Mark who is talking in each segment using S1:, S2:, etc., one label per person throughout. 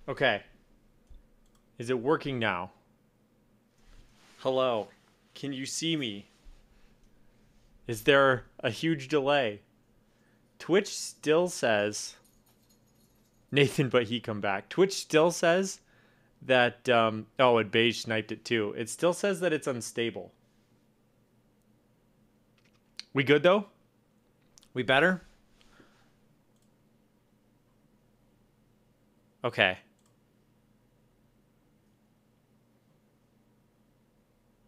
S1: Okay. Is it working now? Hello. Can you see me? Is there a huge delay? Twitch still says... Nathan, but he come back. Twitch still says that... oh, and Beige sniped it too. It still says that it's unstable. We good, though? We better? Okay.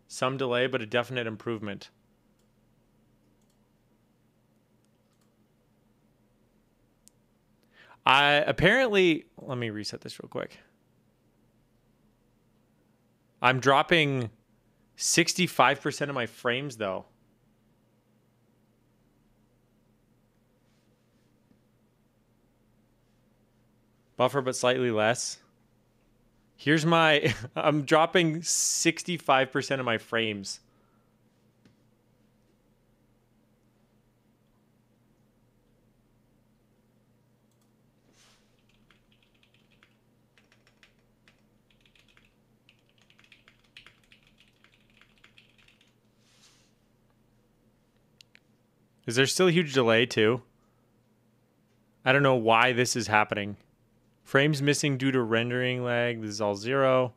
S1: Some delay, but a definite improvement. Apparently, let me reset this real quick. I'm dropping 65% of my frames, though. Buffer, but slightly less. Here's my... I'm dropping 65% of my frames. Is there still a huge delay, too? I don't know why this is happening. Frames missing due to rendering lag. This is all 0.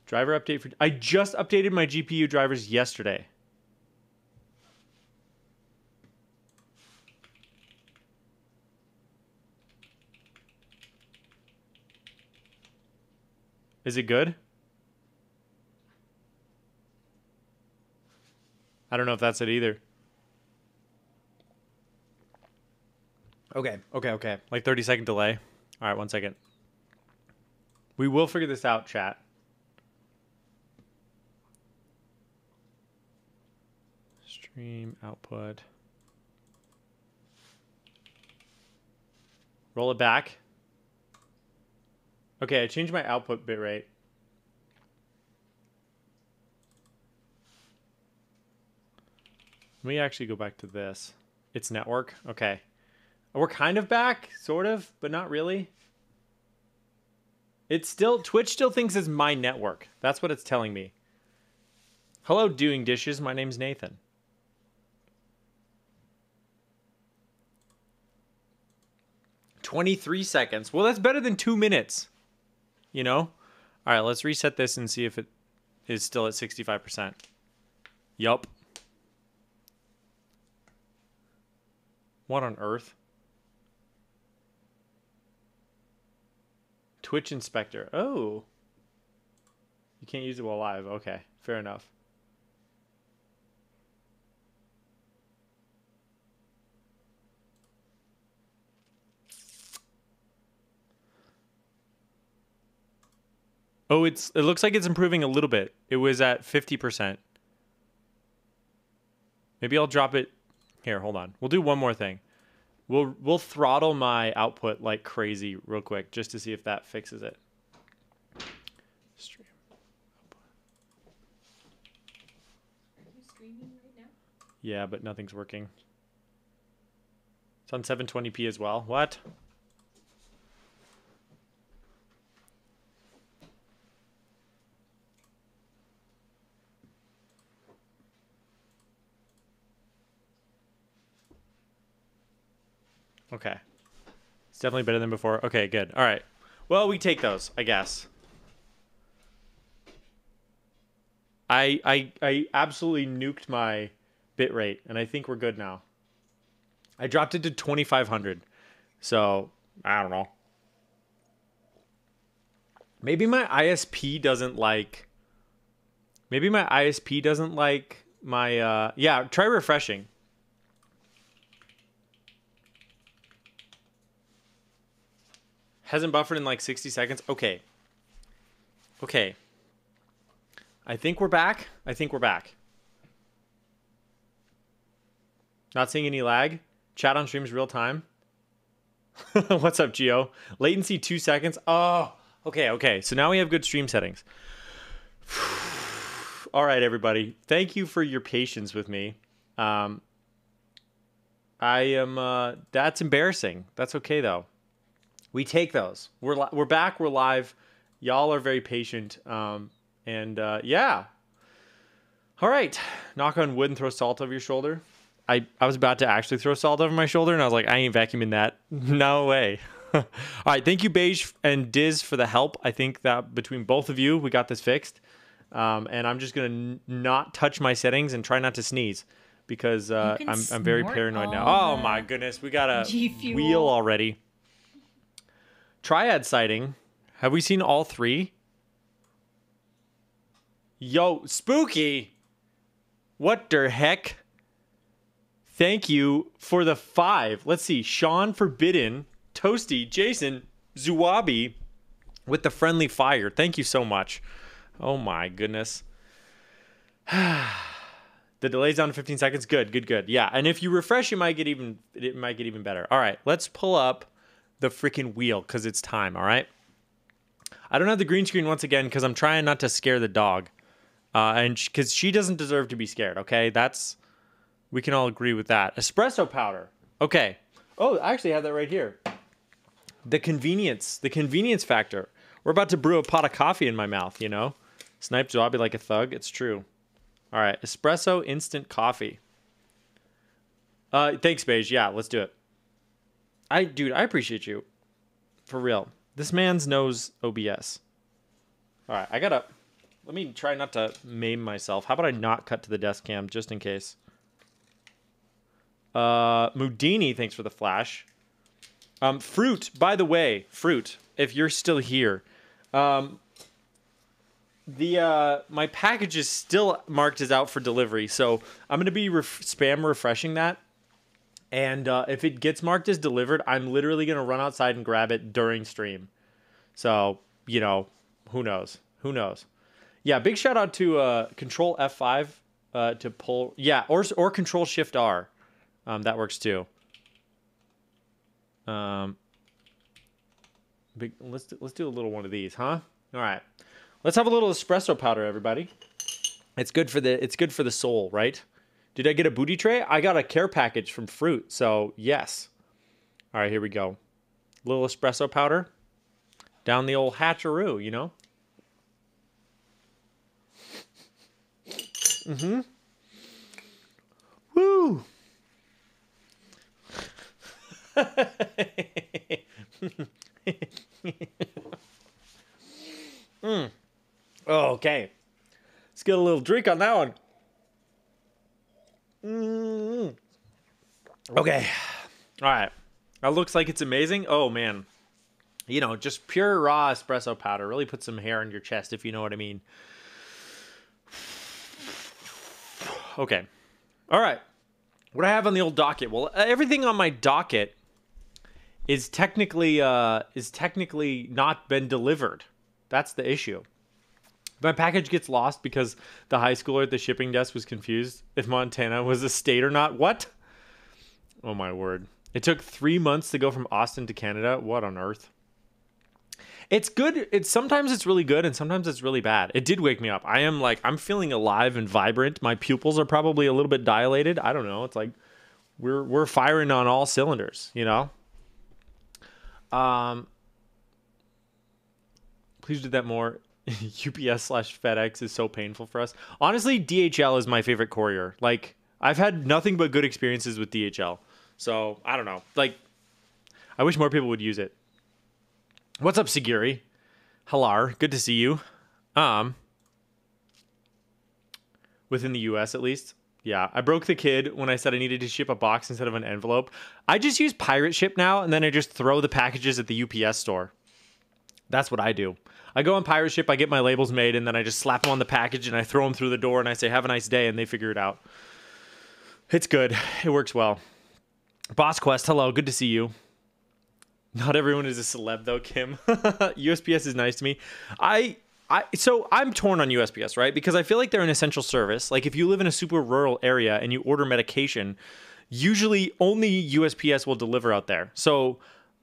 S1: Driver update for... I just updated my GPU drivers yesterday. Is it good? I don't know if that's it either. Okay. Like 30-second delay. All right, 1 second. We will figure this out, chat. Stream output. Roll it back. Okay, I changed my output bitrate. Let me actually go back to this. It's network. Okay. We're kind of back, sort of, but not really. It's still... Twitch still thinks it's my network. That's what it's telling me. Hello, Doing Dishes. My name's Nathan. "23 seconds. Well, that's better than 2 minutes. You know? All right, let's reset this and see if it is still at 65%. Yup. What on earth? Twitch Inspector. Oh. You can't use it while live. Okay, fair enough. Oh, it looks like it's improving a little bit. It was at 50%. Maybe I'll drop it. Here, hold on. We'll do one more thing. We'll throttle my output like crazy real quick just to see if that fixes it. Stream.
S2: Are you streaming right now?
S1: Yeah, but nothing's working. It's on 720p as well. What? Okay. It's definitely better than before. Okay, good. All right. Well, we take those, I guess. I absolutely nuked my bitrate, and I think we're good now. I dropped it to 2500. So, I don't know. Maybe my ISP doesn't like... Maybe my ISP doesn't like my... yeah, try refreshing. Hasn't buffered in like 60 seconds. Okay. Okay. I think we're back. Not seeing any lag. Chat on streams real time. What's up, Gio? Latency 2 seconds. Oh, okay. So now we have good stream settings. All right, everybody. Thank you for your patience with me. I am. That's embarrassing. That's okay though. We take those. We're back. We're live. Y'all are very patient. Yeah. All right. Knock on wood and throw salt over your shoulder. I was about to actually throw salt over my shoulder, and I was like, I ain't vacuuming that. No way. All right. Thank you, Beige and Diz, for the help. I think that between both of you, we got this fixed. And I'm just gonna not touch my settings and try not to sneeze because I'm very paranoid now. Oh my goodness, we got a wheel already. Triad sighting. Have we seen all three? Yo, spooky. What the heck? Thank you for the 5. Let's see. Sean Forbidden, Toasty, Jason, Zuwabi with the friendly fire. Thank you so much. Oh my goodness. The delay's down to 15 seconds. Good. Yeah, and if you refresh, it might get even better. All right, let's pull up the freaking wheel because it's time. All right. I don't have the green screen once again because I'm trying not to scare the dog, and because she doesn't deserve to be scared. Okay, we can all agree with that. Espresso powder. Okay. Oh, I actually have that right here. The convenience factor. We're about to brew a pot of coffee in my mouth, you know? Snipe Zombie like a thug. It's true. All right. Espresso instant coffee. Thanks, Beige. Yeah, let's do it. Dude, I appreciate you. For real. This man's knows OBS. All right. Let me try not to maim myself. How about I not cut to the desk cam just in case? Mudini, thanks for the flash. Fruit, by the way, if you're still here. My package is still marked as out for delivery, so I'm going to be spam refreshing that. And if it gets marked as delivered, I'm literally going to run outside and grab it during stream. So, you know, who knows? Yeah, big shout out to Control F5 to pull. Yeah, or Control Shift R. That works too. Let's do a little one of these, huh? All right. Let's have a little espresso powder, everybody. It's good for the soul, right? Did I get a booty tray? I got a care package from Fruit, so yes. All right, here we go. Little espresso powder down the old hatcheroo, you know? Mm-hmm. Woo! Okay. Let's get a little drink on that one. Okay. All right. That looks like it's amazing. Oh, man. You know, just pure raw espresso powder. Really put some hair on your chest, if you know what I mean. Okay. All right. What do I have on the old docket? Well, everything on my docket is technically not been delivered. That's the issue. My package gets lost because the high schooler at the shipping desk was confused if Montana was a state or not. What? Oh my word. It took 3 months to go from Austin to Canada. What on earth? It's good. Sometimes it's really good and sometimes it's really bad. It did wake me up. I'm feeling alive and vibrant. My pupils are probably a little bit dilated. I don't know. It's like we're firing on all cylinders, you know? Please do that more. UPS/FedEx is so painful for us. Honestly, DHL is my favorite courier. Like, I've had nothing but good experiences with DHL. So, I don't know. Like, I wish more people would use it. What's up, Siguri? Halar, good to see you. Within the US, at least. Yeah, I broke the kid when I said I needed to ship a box instead of an envelope. I just use Pirate Ship now, and then I just throw the packages at the UPS store. That's what I do. I go on Pirate Ship, I get my labels made, and then I just slap them on the package, and I throw them through the door, and I say, have a nice day, and they figure it out. It's good. It works well. Boss Quest, hello. Good to see you. Not everyone is a celeb, though, Kim. USPS is nice to me. So I'm torn on USPS, right? Because I feel like they're an essential service. Like, if you live in a super rural area and you order medication, usually only USPS will deliver out there. So,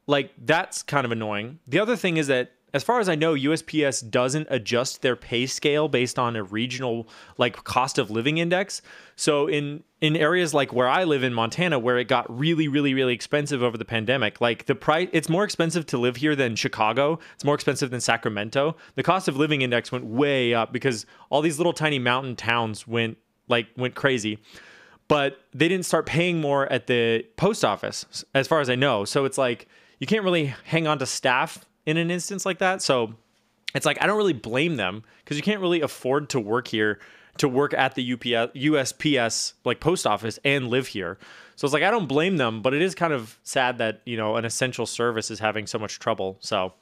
S1: like, that's kind of annoying. The other thing is that as far as I know, USPS doesn't adjust their pay scale based on a regional like cost of living index. So in areas like where I live in Montana, where it got really, really, really expensive over the pandemic, like the price, it's more expensive to live here than Chicago. It's more expensive than Sacramento. The cost of living index went way up because all these little tiny mountain towns went crazy. But they didn't start paying more at the post office, as far as I know. So it's like you can't really hang on to staff in an instance like that. So it's like I don't really blame them because you can't really afford to work here, to work at the USPS like post office and live here. So it's like I don't blame them, but it is kind of sad that, you know, an essential service is having so much trouble. So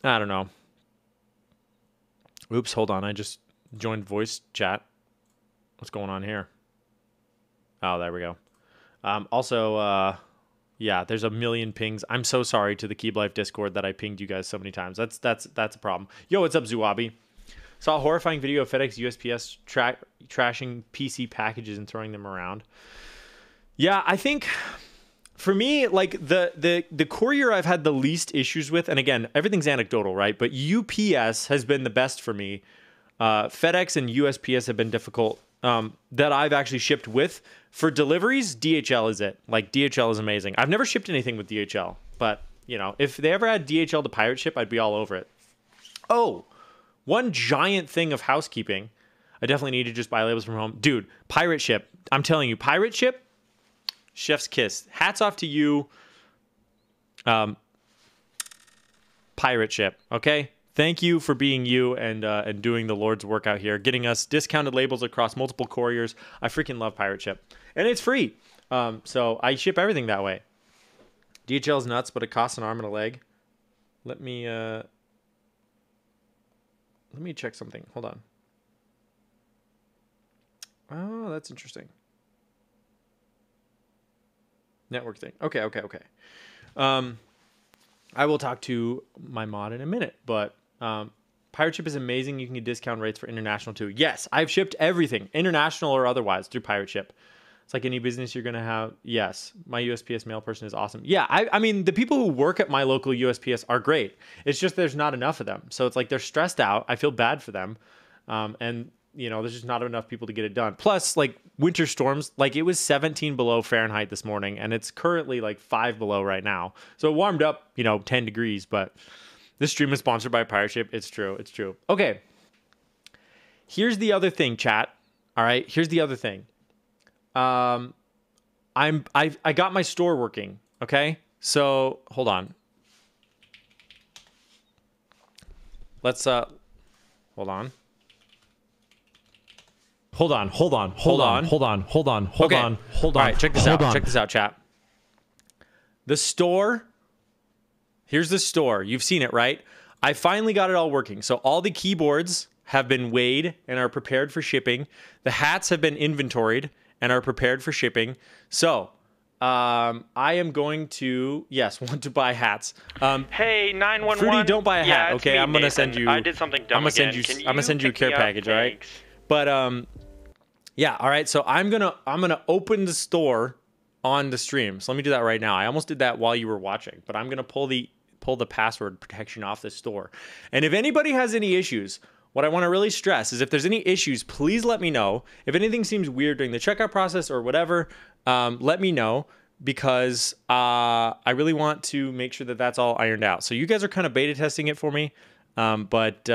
S1: I don't know. Oops, hold on. I just joined voice chat. What's going on here? Oh, there we go. Yeah, there's a million pings. I'm so sorry to the Keep Life Discord that I pinged you guys so many times. That's a problem. Yo, what's up, Zuabi? Saw a horrifying video of FedEx USPS trashing PC packages and throwing them around. Yeah, I think for me, like the courier I've had the least issues with, and again, everything's anecdotal, right? But UPS has been the best for me. FedEx and USPS have been difficult. That I've actually shipped with. For deliveries, DHL is it. Like, DHL is amazing. I've never shipped anything with DHL, but, you know, if they ever had DHL to pirate ship, I'd be all over it. Oh, one giant thing of housekeeping. I definitely need to just buy labels from home. Dude, pirate ship. I'm telling you, pirate ship, chef's kiss. Hats off to you, pirate ship, okay? Thank you for being you and doing the Lord's work out here, getting us discounted labels across multiple couriers. I freaking love Pirate Ship, and it's free. So I ship everything that way. DHL is nuts, but it costs an arm and a leg. Let me check something. Hold on. Oh, that's interesting. Network thing. Okay. I will talk to my mod in a minute, but Pirate Ship is amazing. You can get discount rates for international too. Yes, I've shipped everything, international or otherwise, through Pirate Ship. It's like any business you're going to have. Yes, my USPS mail person is awesome. Yeah, I mean, the people who work at my local USPS are great. It's just there's not enough of them. So it's like they're stressed out. I feel bad for them. And, you know, there's just not enough people to get it done. Plus, like, winter storms, like, it was 17 below Fahrenheit this morning, and it's currently, like, 5 below right now. So it warmed up, you know, 10 degrees, but this stream is sponsored by Pirate Ship. It's true. It's true. Okay. Here's the other thing, chat. All right? Here's the other thing. I got my store working, okay? So, hold on. Let's, hold on. Hold on. All right, check this out. Check this out, chat. The store. Here's the store. You've seen it, right? I finally got it all working. So all the keyboards have been weighed and are prepared for shipping. The hats have been inventoried and are prepared for shipping. So I am going to, yes, want to buy hats.
S3: Hey, 911.
S1: Fruity, don't buy a hat,
S3: yeah,
S1: okay?
S3: Me,
S1: I'm gonna
S3: Nathan.
S1: send you.
S3: I did something dumb
S1: I'm gonna send you a care package, all right? But yeah, all right. So I'm gonna open the store on the stream. So let me do that right now. I almost did that while you were watching, but I'm gonna pull the password protection off the store. And if anybody has any issues, what I want to really stress is if there's any issues, please let me know. If anything seems weird during the checkout process or whatever, let me know, because I really want to make sure that that's all ironed out. So you guys are kind of beta testing it for me, but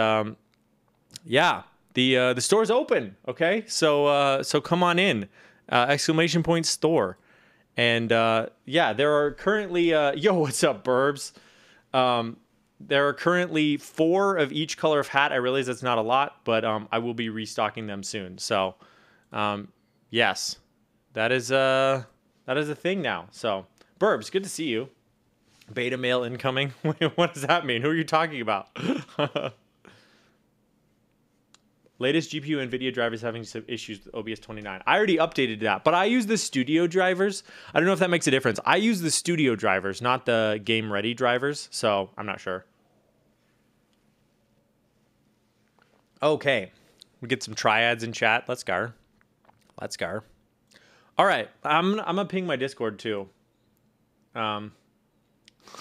S1: yeah, the store's open. Okay, so come on in, ! Store, and yeah, there are currently yo, what's up, Burbs? There are currently 4 of each color of hat. I realize that's not a lot, but I will be restocking them soon. So, yes, that is a thing now. So, Burbs, good to see you. Beta mail incoming. What does that mean? Who are you talking about? Latest GPU NVIDIA drivers having some issues with OBS 29. I already updated that, but I use the studio drivers. I don't know if that makes a difference. I use the studio drivers, not the game ready drivers, so I'm not sure. Okay, we get some triads in chat. Let's go. All right, I'm gonna ping my Discord too.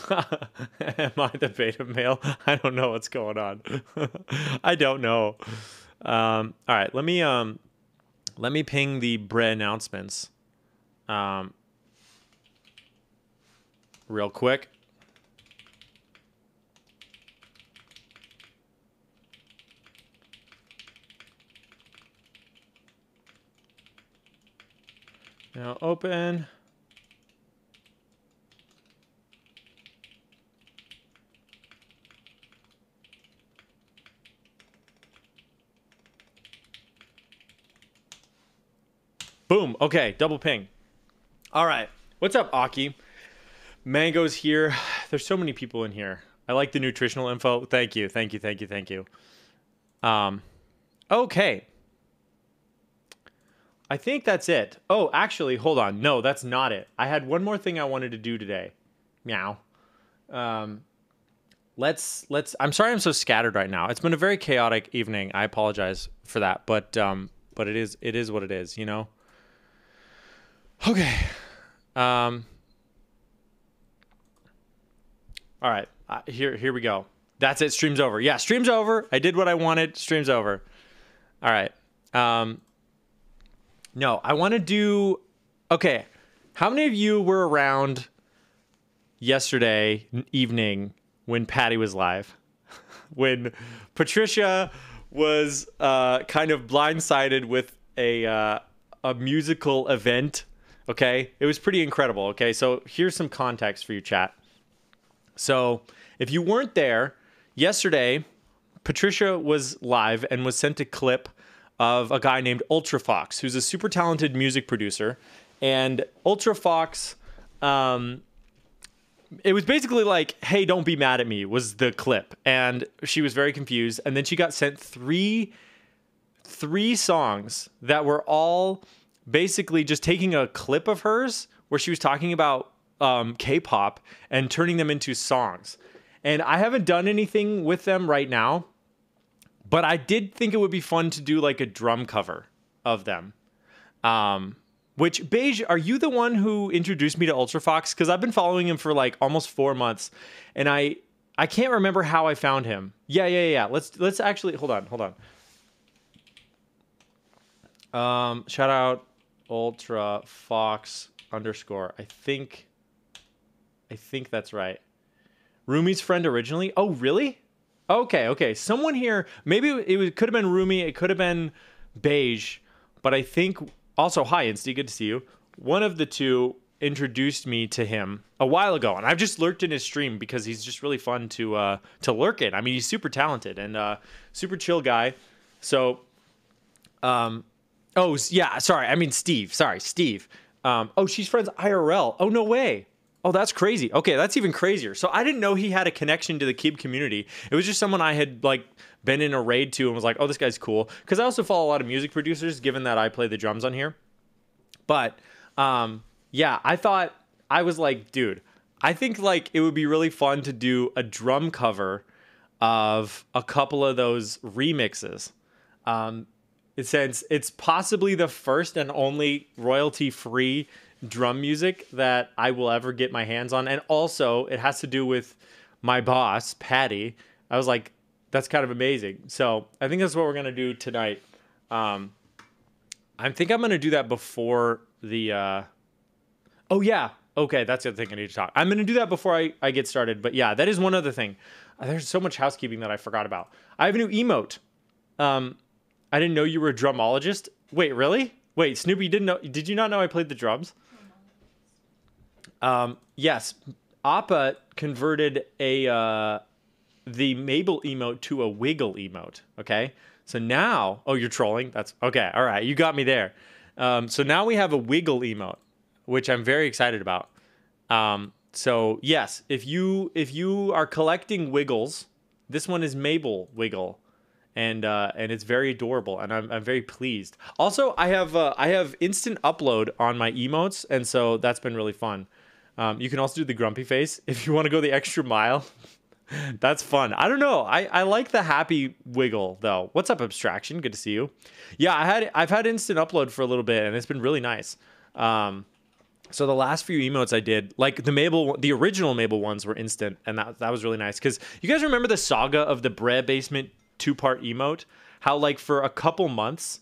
S1: Am I the beta male? I don't know what's going on. I don't know. All right, let me ping the Bre announcements real quick. Now open. Boom. Okay, double ping. All right. What's up, Aki? Mango's here. There's so many people in here. I like the nutritional info. Thank you. Thank you. Thank you. Thank you. Okay. I think that's it. Oh, actually, hold on. No, that's not it. I had one more thing I wanted to do today. Meow. Let's I'm sorry I'm so scattered right now. It's been a very chaotic evening. I apologize for that, but it is what it is, you know? Okay. All right. Here we go. That's it. Stream's over. Yeah, stream's over. I did what I wanted. Stream's over. All right. No, I want to do... Okay. How many of you were around yesterday evening when Patty was live? When Patricia was kind of blindsided with a musical event. Okay, it was pretty incredible. Okay, so here's some context for you, chat. So if you weren't there, yesterday, Patricia was live and was sent a clip of a guy named Ultra Fox, who's a super talented music producer. And Ultra Fox, it was basically like, hey, don't be mad at me, was the clip. And she was very confused. And then she got sent three songs that were all basically just taking a clip of hers where she was talking about K-pop and turning them into songs. And I haven't done anything with them right now, but I did think it would be fun to do like a drum cover of them. Which, Beige, are you the one who introduced me to Ultra Fox? Because I've been following him for like almost 4 months, and I can't remember how I found him. Yeah. Let's actually hold on. Shout out Ultra Fox _ I think that's right. Rumi's friend originally. Oh, really? Okay. Someone here, maybe it could have been Rumi, it could have been Beige, but I think also, hi, Insty, good to see you. One of the two introduced me to him a while ago, and I've just lurked in his stream because he's just really fun to lurk in. I mean, he's super talented and super chill guy. So, oh, yeah, sorry. I mean, Steve. Sorry, Steve. Oh, she's friends IRL. Oh, no way. Oh, that's crazy. Okay, that's even crazier. So I didn't know he had a connection to the Kib community. It was just someone I had like been in a raid to and was like, oh, this guy's cool. Because I also follow a lot of music producers, given that I play the drums on here. But yeah, I was like, dude, I think like it would be really fun to do a drum cover of a couple of those remixes. Since it's possibly the first and only royalty-free drum music that I will ever get my hands on. And also, it has to do with my boss, Patty. I was like, that's kind of amazing. So I think that's what we're going to do tonight. I think I'm going to do that before the... Oh, yeah. Okay, that's the other thing I need to talk. I'm going to do that before I get started. But yeah, that is one other thing. There's so much housekeeping that I forgot about. I have a new emote. I didn't know you were a drumologist. Wait, really? Wait, Snoopy, did you not know I played the drums? Yes. Appa converted the Mabel emote to a Wiggle emote. Okay. So now, oh, you're trolling. That's okay. All right. You got me there. So now we have a Wiggle emote, which I'm very excited about. So yes, if you are collecting Wiggles, this one is Mabel Wiggle. And it's very adorable, and I'm very pleased. Also, I have instant upload on my emotes, and so that's been really fun. You can also do the grumpy face if you want to go the extra mile. That's fun. I don't know. I like the happy wiggle though. What's up, Abstraction? Good to see you. Yeah, I've had instant upload for a little bit, and it's been really nice. So the last few emotes I did, like the original Mabel ones were instant, and that was really nice. Because you guys remember the saga of the Brea Basement 2-part emote? How like for a couple months,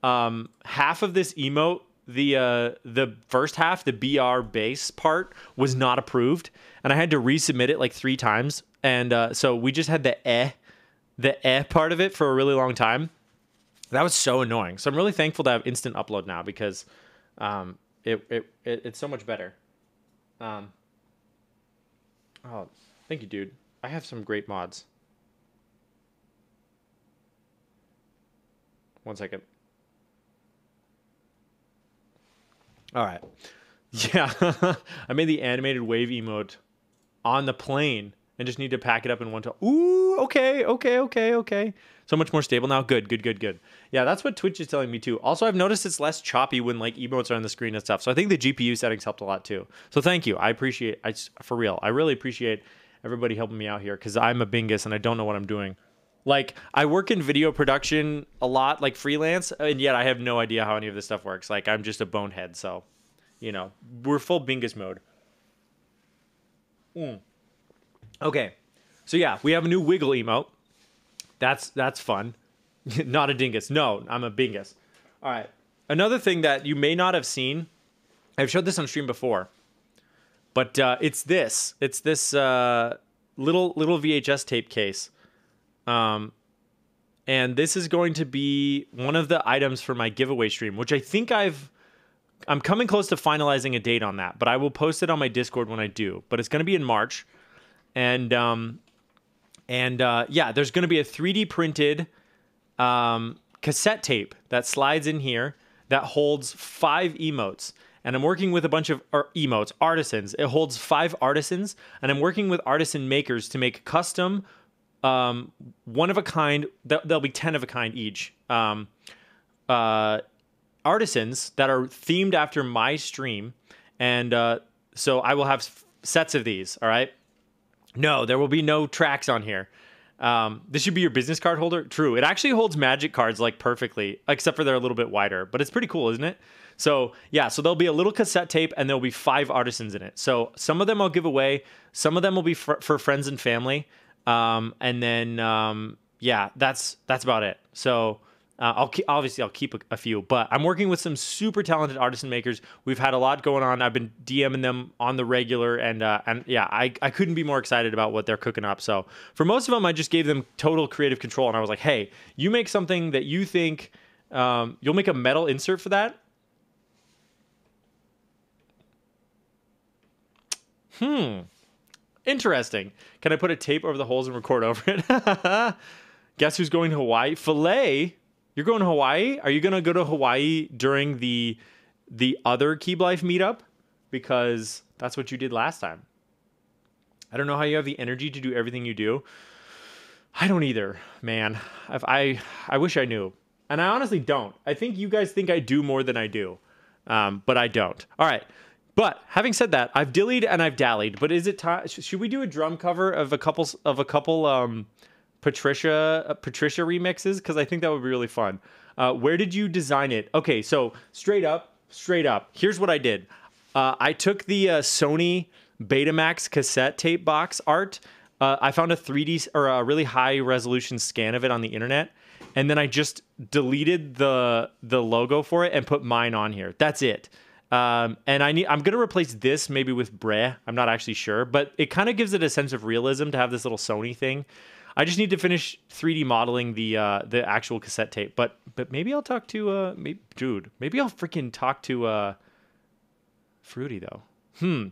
S1: half of this emote, the first half, the BR base part, was not approved, and I had to resubmit it like 3 times. And so we just had the part of it for a really long time. That was so annoying. So I'm really thankful to have instant upload now because it's so much better. Oh, thank you, dude. I have some great mods. One second. All right. Yeah, I made the animated wave emote on the plane and just need to pack it up in one time. Ooh, okay. So much more stable now. Good. Yeah, that's what Twitch is telling me too. Also, I've noticed it's less choppy when like emotes are on the screen and stuff. So I think the GPU settings helped a lot too. So thank you. I appreciate for real. I really appreciate everybody helping me out here because I'm a bingus and I don't know what I'm doing. Like, I work in video production a lot, like freelance, and yet I have no idea how any of this stuff works. Like, I'm just a bonehead, so, you know, we're full bingus mode. Okay, so yeah, we have a new wiggle emote. That's fun. Not a dingus. No, I'm a bingus. All right, another thing that you may not have seen, I've showed this on stream before, but it's this. It's this little VHS tape case. And this is going to be one of the items for my giveaway stream, which I think I'm coming close to finalizing a date on that, but I will post it on my Discord when I do, but it's going to be in March. And yeah, there's going to be a 3D printed, cassette tape that slides in here that holds 5 emotes. And I'm working with a bunch of artisans. It holds 5 artisans, and I'm working with artisan makers to make custom, one of a kind. There'll be 10 of a kind each. Artisans that are themed after my stream, and so I will have sets of these. All right. No, there will be no tracks on here. This should be your business card holder. True. It actually holds magic cards like perfectly, except for they're a little bit wider, but it's pretty cool, isn't it? So yeah, so there'll be a little cassette tape and there'll be 5 artisans in it. So some of them I'll give away. Some of them will be for friends and family. And then, yeah, that's about it. So, I'll keep a few, but I'm working with some super talented artisan makers. We've had a lot going on. I've been DMing them on the regular, and yeah, I couldn't be more excited about what they're cooking up. So for most of them, I just gave them total creative control, and I was like, hey, you make something that you think, you'll make a metal insert for that. Interesting. Can I put a tape over the holes and record over it? Guess who's going to Hawaii? Filet. You're going to Hawaii? Are you going to go to Hawaii during the other Keep Life meetup? Because that's what you did last time. I don't know how you have the energy to do everything you do. I don't either, man. I wish I knew. And I honestly don't. I think you guys think I do more than I do. But I don't. All right. But having said that, I've dillied and I've dallied. But is it time? Should we do a drum cover of a couple Patricia remixes? Because I think that would be really fun. Where did you design it? Okay, so straight up. Here's what I did. I took the Sony Betamax cassette tape box art. I found a 3D or a really high resolution scan of it on the internet, and then I just deleted the logo for it and put mine on here. That's it. And I'm gonna replace this maybe with Brea. I'm not actually sure, but it kind of gives it a sense of realism to have this little Sony thing. I just need to finish 3D modeling the actual cassette tape, but maybe I'll talk to maybe I'll freaking talk to Fruity though.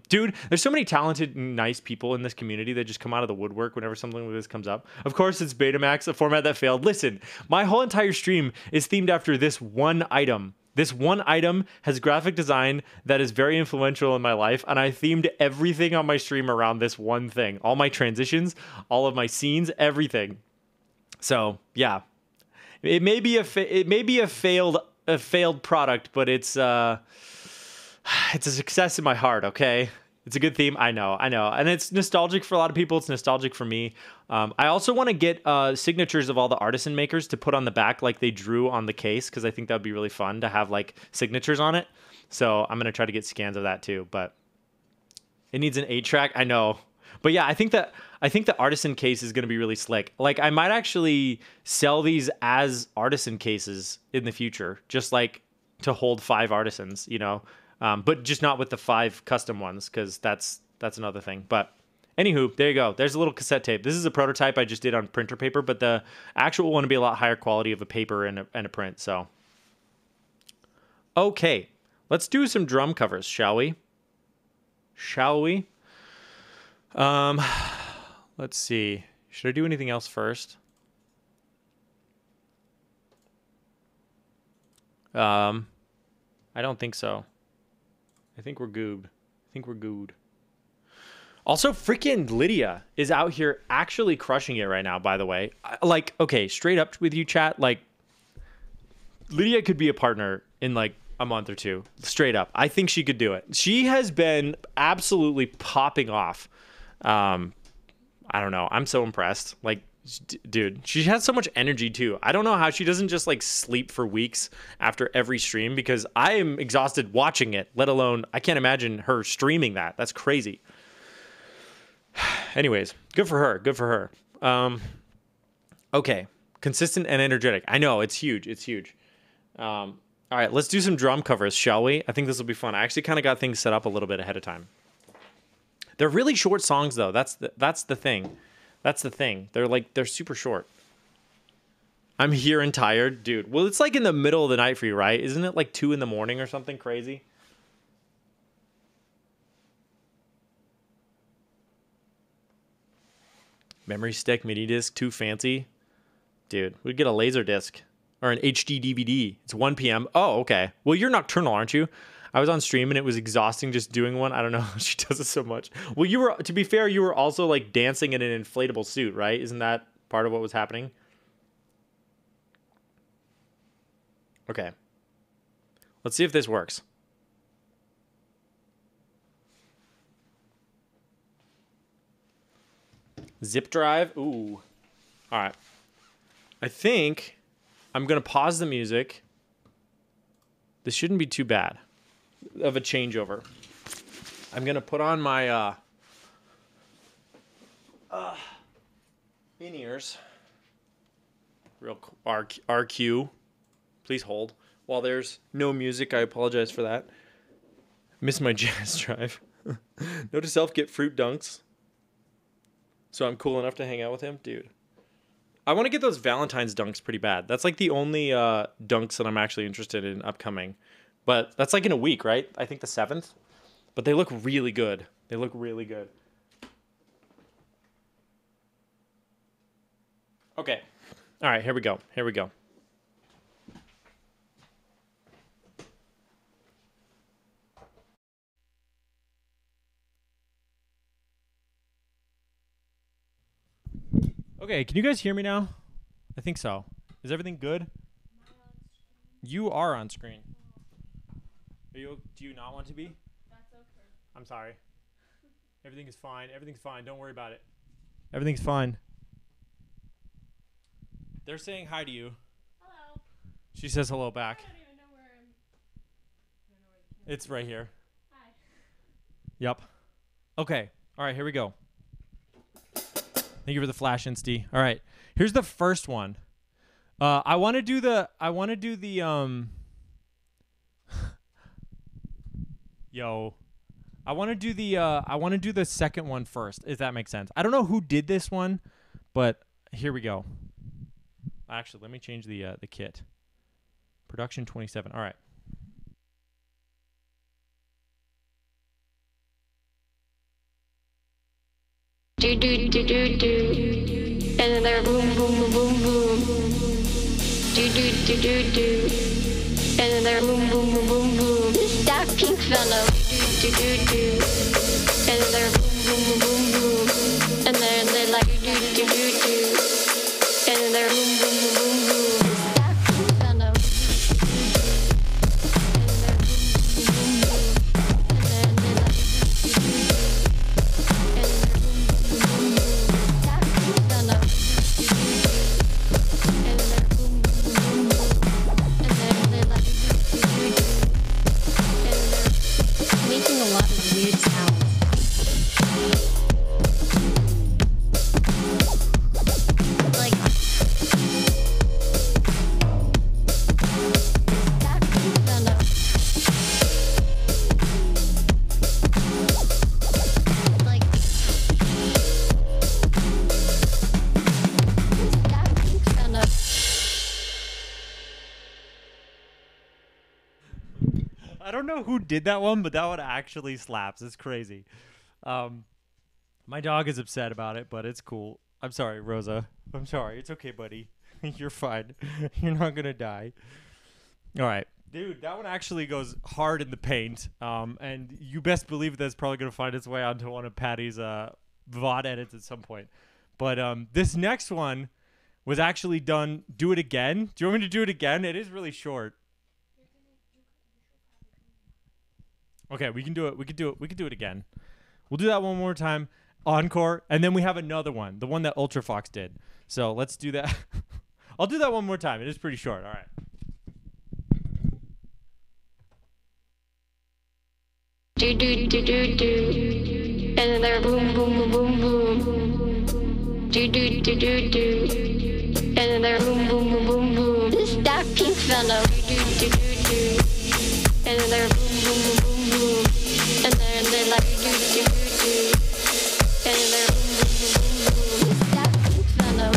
S1: Dude, there's so many talented and nice people in this community that just come out of the woodwork whenever something like this comes up. Of course, it's Betamax, a format that failed. Listen, my whole entire stream is themed after this one item. This one item has graphic design that is very influential in my life, and I themed everything on my stream around this one thing. All my transitions, all of my scenes, everything. So yeah, it may be a failed product, but it's a success in my heart. Okay, it's a good theme. I know, and it's nostalgic for a lot of people. It's nostalgic for me. I also want to get signatures of all the artisan makers to put on the back like they drew on the case, because I think that would be really fun to have like signatures on it. So I'm going to try to get scans of that too, but it needs an 8-track. I know. But yeah, I think the artisan case is going to be really slick. Like I might actually sell these as artisan cases in the future, just like to hold 5 artisans, you know, but just not with the 5 custom ones, because that's another thing. But anywho, there you go. There's a little cassette tape. This is a prototype I just did on printer paper, but the actual one will be a lot higher quality of a paper and a print. So, okay, let's do some drum covers, shall we? Shall we? Let's see. Should I do anything else first? I don't think so. I think we're good. Also, freaking Lydia is out here actually crushing it right now, by the way. Like, okay, straight up with you, chat. Like, Lydia could be a partner in, like, a month or two. Straight up. I think she could do it. She has been absolutely popping off. I don't know. I'm so impressed. Like, dude, she has so much energy, too. I don't know how she doesn't just, like, sleep for weeks after every stream, because I am exhausted watching it, let alone, I can't imagine her streaming that. That's crazy. Anyways, good for her. Okay, consistent and energetic. I know, it's huge. All right, let's do some drum covers, shall we? I think this will be fun. I actually kind of got things set up a little bit ahead of time. They're really short songs, though. That's the thing. They're super short. I'm here and tired, dude. Well, it's like in the middle of the night for you, right? Isn't it like 2 a.m. or something crazy? Memory stick, mini disc, too fancy. Dude, we'd get a laser disc or an HD DVD. It's 1 p.m. Oh, okay. Well, you're nocturnal, aren't you? I was on stream and it was exhausting just doing one. I don't know. She does it so much. Well, to be fair, you were also like dancing in an inflatable suit, right? Isn't that part of what was happening? Okay. Let's see if this works. Zip drive. Ooh. All right. I think I'm going to pause the music. This shouldn't be too bad of a changeover. I'm going to put on my in-ears. Real RQ. Please hold. While there's no music, I apologize for that. Miss my jazz drive. Note to self, get fruit dunks. So I'm cool enough to hang out with him? Dude. I want to get those Valentine's dunks pretty bad. That's like the only dunks that I'm actually interested in upcoming. But that's like in a week, right? I think the 7th. But they look really good. Okay. All right, here we go. Okay, can you guys hear me now? I think so. Is everything good? You are on screen. Do you not want to be?
S2: That's okay.
S1: I'm sorry. Everything is fine. Don't worry about it. Everything's fine. They're saying hi to you.
S2: Hello.
S1: She says hello back.
S2: I don't even know where I don't know where the camera is.
S1: It's right here.
S2: Hi.
S1: Yep. Okay. All right, here we go. Thank you for the flash, Insty. All right. Here's the first one. I want to do the Yo. I want to do the second one first, if that makes sense. I don't know who did this one, but here we go. Actually, let me change the kit. Production 27. All right.
S3: Do do do do do, and then there boom boom boom boom boom. Do do do do do, and then there boom boom boom boom boom. This that pink fellow. Do do do do, and then there boom boom boom boom boom, and then they like do do do do, and then there boom boom boom boom boom. This that pink fellow. And then they like do do do, and then there boom boom boom boom.
S1: I don't know who did that one, but that one actually slaps. It's crazy. My dog is upset about it, but it's cool. I'm sorry, Rosa. I'm sorry. It's okay, buddy. You're fine. You're not gonna die. All right. Dude, that one actually goes hard in the paint. And you best believe that's probably gonna find its way onto one of Patty's VOD edits at some point. But this next one was actually done. Do it again. Do you want me to do it again? It is really short. Okay, we can do it. We could do it. We could do it again. We'll do that one more time. Encore, and then we have another one, the one that Ultra Fox did. So let's do that. I'll do that one more time. It is pretty short. All right.
S3: Do do do do do, and then there boom boom boom boom boom. Do do do do do, and then there boom boom boom boom boom. This that pink fellow. Do do do do, and then there boom boom boom boom boom, and then they like do do do do, and then there boom boom boom boom boom. This that pink fellow.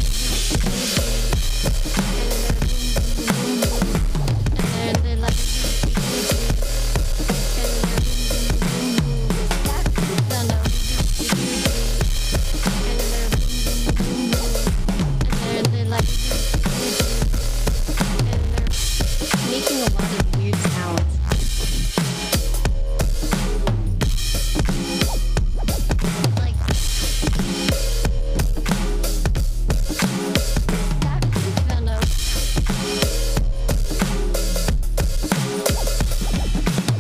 S3: And then they like. Making a lot of weird sounds. Like that fellow.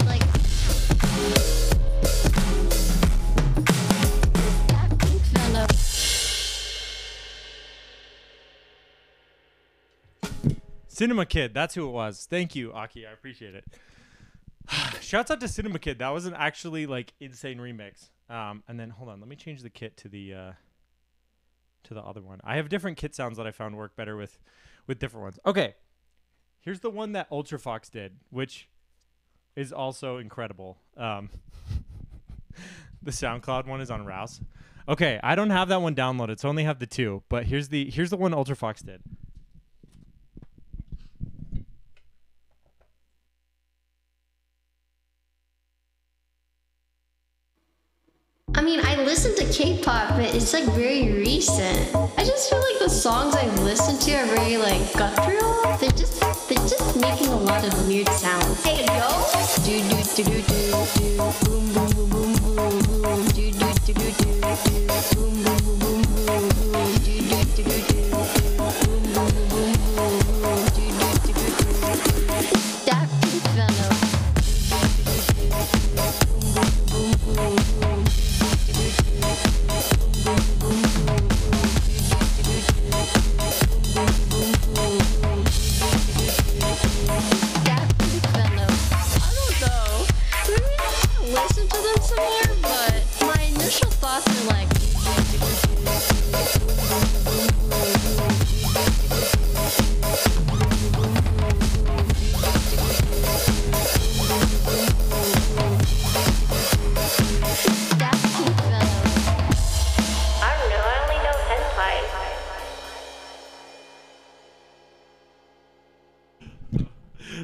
S3: Like that fellow.
S1: Cinema Kid, that's who it was. Thank you, Aki. I appreciate it. Shouts out to Cinema Kid. That was an actually like insane remix. And then hold on, let me change the kit to the other one. I have different kit sounds that I found work better with different ones. Okay, here's the one that Ultra Fox did, which is also incredible. The SoundCloud one is on Rouse. Okay, I don't have that one downloaded, so I only have the two. But here's the one Ultra Fox did.
S3: I mean, I listen to K-pop, but it's like very recent. I just feel like the songs I listen to are very like guttural. They're just making a lot of weird sounds. Hey yo, do do do do do do, boom boom boom boom boom boom, do do do do do do, boom boom boom boom boom boom, do do do do do do, boom boom boom boom boom, do do do do do. That fellow. Boom boom boom boom boom. Listen to them some more, but my initial thoughts are like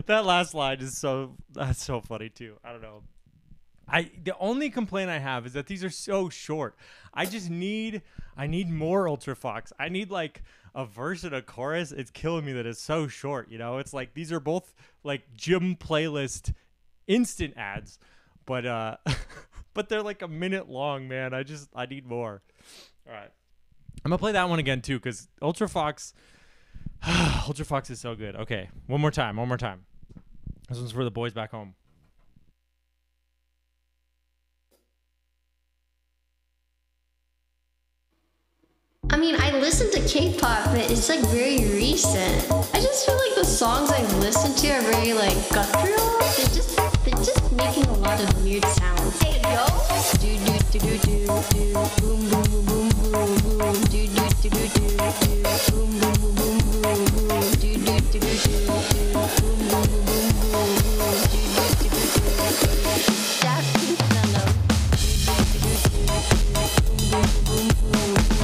S1: That last line is that's so funny too. I don't know. The only complaint I have is that these are so short. I need more Ultra Fox. I need like a verse and a chorus. It's killing me that it's so short, you know? It's like these are both like gym playlist instant ads, but but they're like a minute long, man. I need more. All right. I'm going to play that one again too cuz Ultra Fox Ultra Fox is so good. Okay, one more time. This one's for the boys back home.
S3: I mean, I listen to K-pop, but it's like very recent. I just feel like the songs I listen to are very like guttural. They're just making a lot of weird sounds. Hey yo, do do do do do do, boom boom boom boom boom boom, do do do do do do, boom boom boom boom boom boom, do do do do do do, boom boom boom boom boom boom, do do do do do. That pink fellow. Do do do do do, boom boom boom boom boom.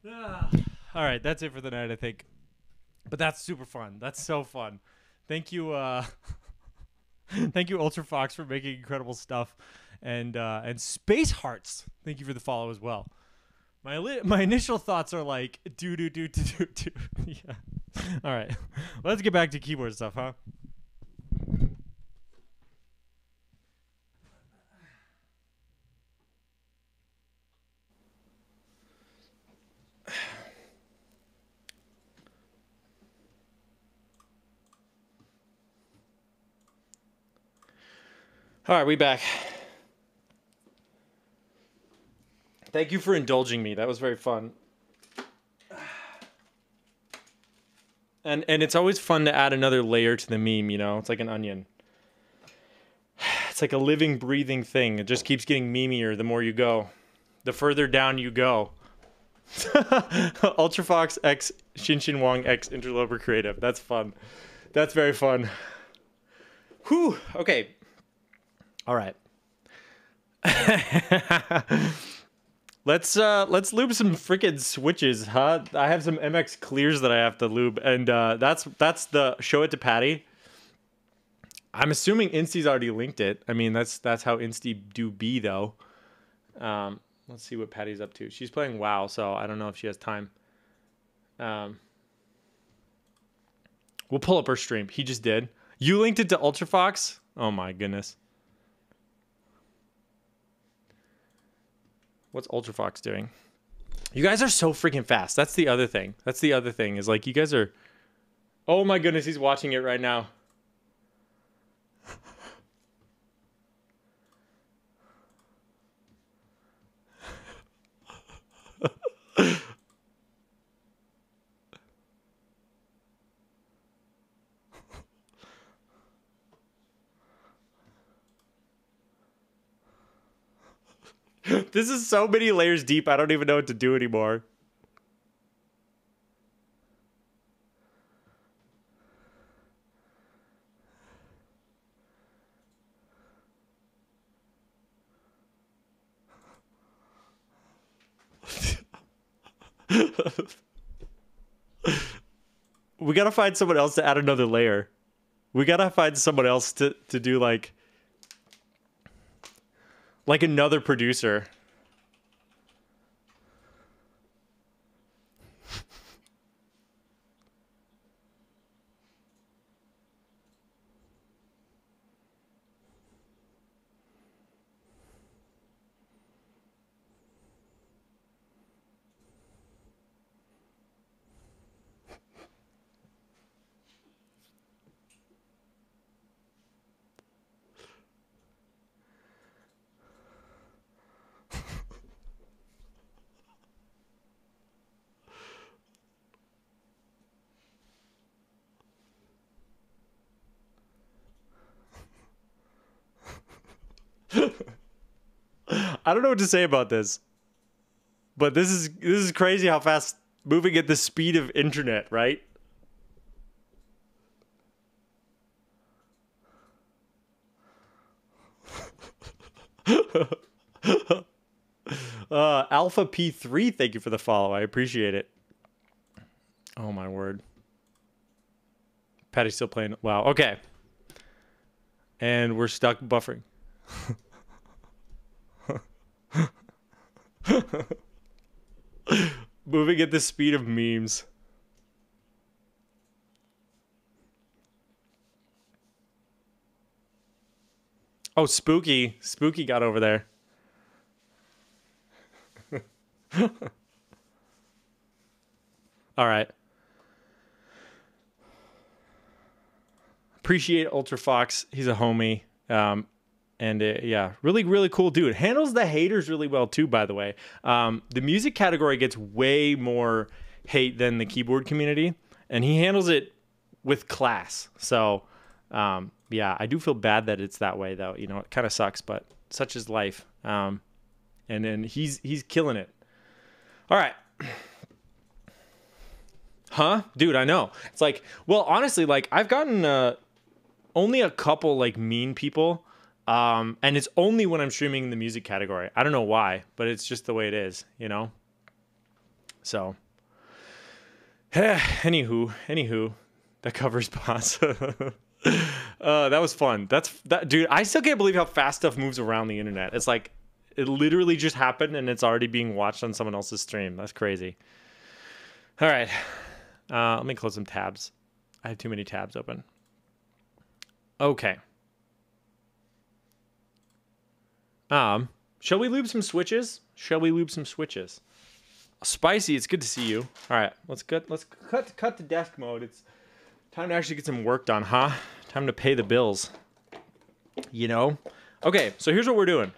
S1: All right, that's it for the night, I think. But that's super fun. That's so fun. Thank you, thank you, Ultra Fox, for making incredible stuff, and Space Hearts. Thank you for the follow as well. My initial thoughts are like do. Yeah. All right, let's get back to keyboard stuff, huh? All right, we back. Thank you for indulging me. That was very fun. And it's always fun to add another layer to the meme, you know? It's like an onion. It's like a living, breathing thing. It just keeps getting memeier the more you go. The further down you go. Ultrafox X Shinshin Wong X Interloper Creative. That's fun. That's very fun. Whew. Okay. All right. Let's lube some freaking switches, huh? I have some MX clears that I have to lube, and that's the show it to Patty. I'm assuming Insty's already linked it. I mean, that's how Insty do be though. Let's see what Patty's up to. She's playing WoW, so I don't know if she has time. We'll pull up her stream. He just did. You linked it to Ultrafox? Oh my goodness. What's Ultrafox doing? You guys are so freaking fast. That's the other thing. That's the other thing is like you guys are... Oh my goodness, he's watching it right now. This is so many layers deep, I don't even know what to do anymore. We gotta find someone else to add another layer. We gotta find someone else to do like another producer. I don't know what to say about this. But this is crazy how fast moving at the speed of internet, right? Alpha P3, thank you for the follow. I appreciate it. Oh my word. Patty's still playing. Wow. Okay. And we're stuck buffering. Moving at the speed of memes. Oh, Spooky. Spooky got over there. All right. Appreciate Ultra Fox. He's a homie. And yeah, really, really cool dude. Handles the haters really well too, by the way. The music category gets way more hate than the keyboard community, and he handles it with class. So, yeah, I do feel bad that it's that way, though. You know, it kind of sucks, but such is life. And then he's killing it. All right. Huh? Dude, I know. It's like, well, honestly, like, I've gotten only a couple, like, mean people. And it's only when I'm streaming in the music category. I don't know why, but it's just the way it is, you know? So, anywho, that covers boss. That was fun. Dude. I still can't believe how fast stuff moves around the internet. It's like it literally just happened and it's already being watched on someone else's stream. That's crazy. All right, let me close some tabs. I have too many tabs open. Okay. Shall we lube some switches? Spicy, it's good to see you. All right, let's cut to desk mode. It's time to actually get some work done, huh? Time to pay the bills. You know? Okay, so here's what we're doing.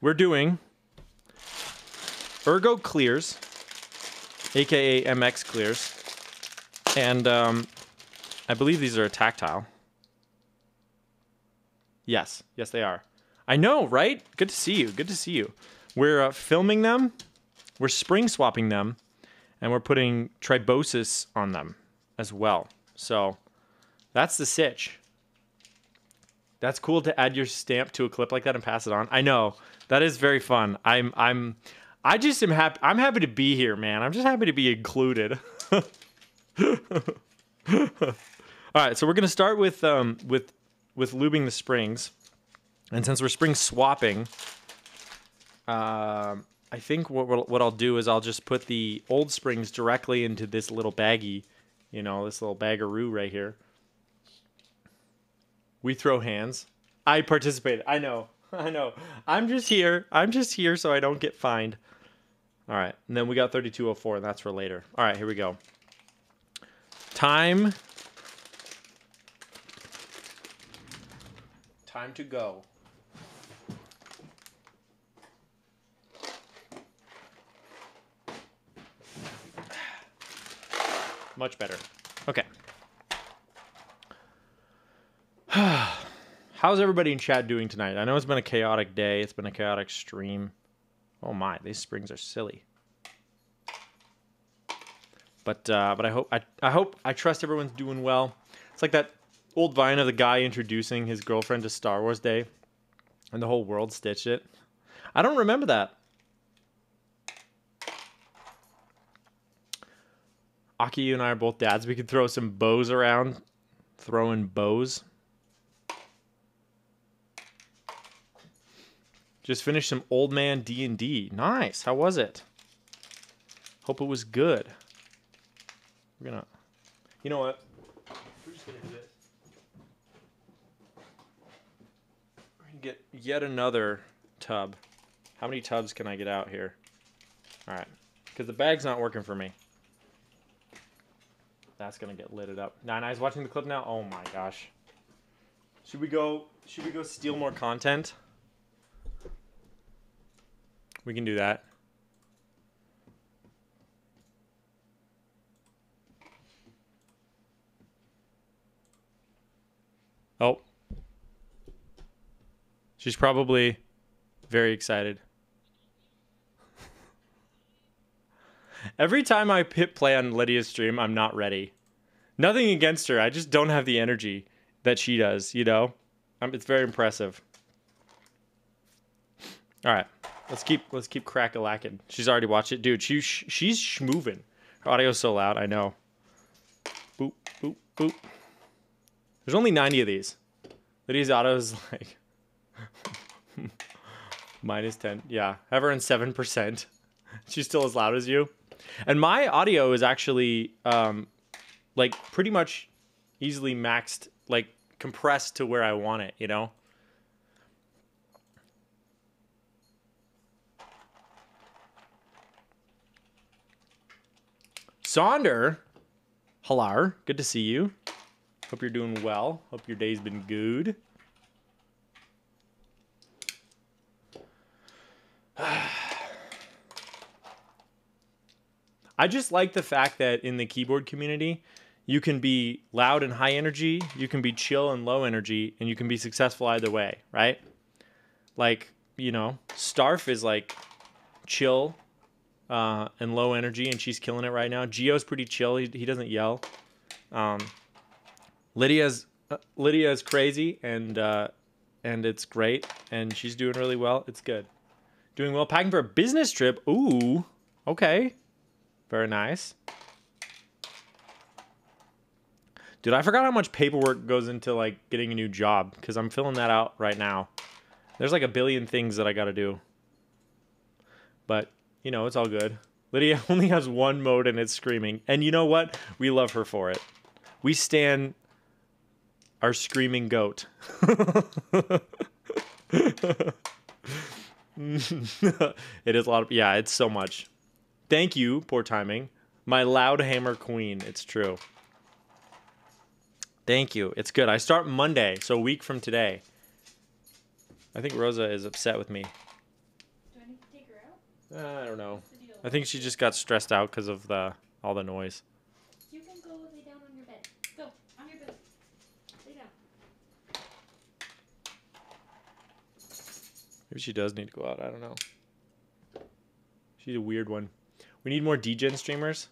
S1: We're doing Ergo Clears, aka MX Clears. And I believe these are a tactile. Yes, they are. I know, right? Good to see you. We're filming them, we're spring swapping them, and we're putting tribosis on them as well. So that's the sitch. That's cool to add your stamp to a clip like that and pass it on. I know, that is very fun. I just am happy. I'm happy to be here, man. I'm just happy to be included. All right, so we're gonna start with lubing the springs. And since we're spring swapping, I think what I'll do is I'll just put the old springs directly into this little baggie, you know, this little baggaroo right here. We throw hands. I participated. I know. I'm just here so I don't get fined. All right, and then we got 3204, and that's for later. All right, here we go. Time to go. Much better. Okay. How's everybody in chat doing tonight? I know it's been a chaotic day. It's been a chaotic stream. Oh my, these springs are silly. But I trust everyone's doing well. It's like that old Vine of the guy introducing his girlfriend to Star Wars Day, and the whole world stitched it. I don't remember that. Aki, you and I are both dads. We could throw some bows around. Throwing bows. Just finished some Old Man D&D. Nice. How was it? Hope it was good. We're gonna... You know what? We're just gonna do this. We're gonna get yet another tub. How many tubs can I get out here? Alright. Because the bag's not working for me. That's gonna get lidded up. Nine Eyes watching the clip now? Oh my gosh. Should we go steal more content? We can do that. Oh. She's probably very excited. Every time I hit play on Lydia's stream, I'm not ready. Nothing against her. I just don't have the energy that she does, you know? It's very impressive. All right. Let's keep crack-a-lacking. She's already watched it. Dude, she's schmoving. Her audio's so loud, I know. Boop, boop, boop. There's only 90 of these. Lydia's auto is like... minus 10. Yeah. Have her in 7%. She's still as loud as you. And my audio is actually, like, pretty much easily maxed, like, compressed to where I want it, you know? Sonder, hello, good to see you. Hope you're doing well. Hope your day's been good. I just like the fact that in the keyboard community, you can be loud and high energy, you can be chill and low energy, and you can be successful either way, right? Like, you know, Starf is like chill and low energy, and she's killing it right now. Gio's pretty chill. He doesn't yell. Lydia's crazy, and it's great, and she's doing really well. It's good. Doing well. Packing for a business trip. Ooh, okay. Very nice. Dude, I forgot how much paperwork goes into, like, getting a new job, because I'm filling that out right now. There's, like, a billion things that I gotta do. But, you know, it's all good. Lydia only has one mode, and it's screaming. And you know what? We love her for it. We stan our screaming goat. It is a lot of... Yeah, it's so much. Thank you, poor timing. My loud hammer queen. It's true. Thank you. It's good. I start Monday, so a week from today. I think Rosa is upset with me.
S2: Do I need to take her out?
S1: I don't know.
S2: What's the deal?
S1: I think she just got stressed out because of all the noise.
S2: You can go lay down on your bed. Go, on your bed. Lay down.
S1: Maybe she does need to go out. I don't know. She's a weird one. We need more DGen streamers.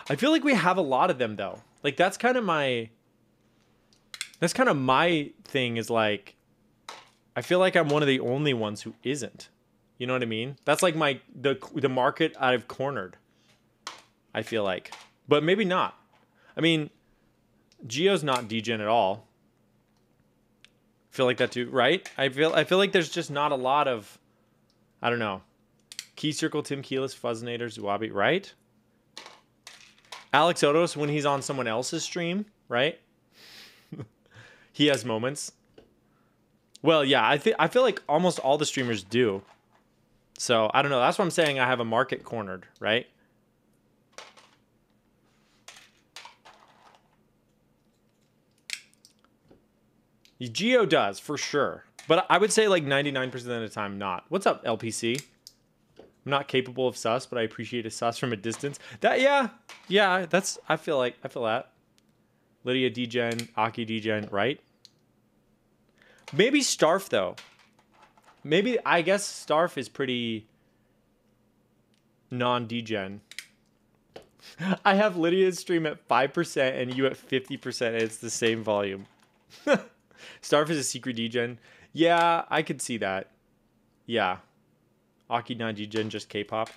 S1: I feel like we have a lot of them, though. Like, that's kind of my... That's kind of my thing is, like... I feel like I'm one of the only ones who isn't. You know what I mean? That's like the market I've cornered. I feel like. But maybe not. I mean, Geo's not DGen at all. Feel like that too, right? I feel like there's just not a lot of... I don't know. Key Circle, Tim Keelis, Fuzzinator, Zuabi, right? Alex Odos when he's on someone else's stream, right? He has moments. Well, yeah, I feel like almost all the streamers do. So, I don't know. That's what I'm saying. I have a market cornered, right? Geo does, for sure. But I would say like 99% of the time not. What's up, LPC? I'm not capable of sus, but I appreciate a sus from a distance. Yeah, that's, I feel that. Lydia DGen, Aki DGen, right? Maybe Starf, though. Maybe, I guess Starf is pretty non-DGen. I have Lydia's stream at 5% and you at 50%, and it's the same volume. Starf is a secret DGen. Yeah, I could see that. Yeah. Aki non-DGen, just K-pop.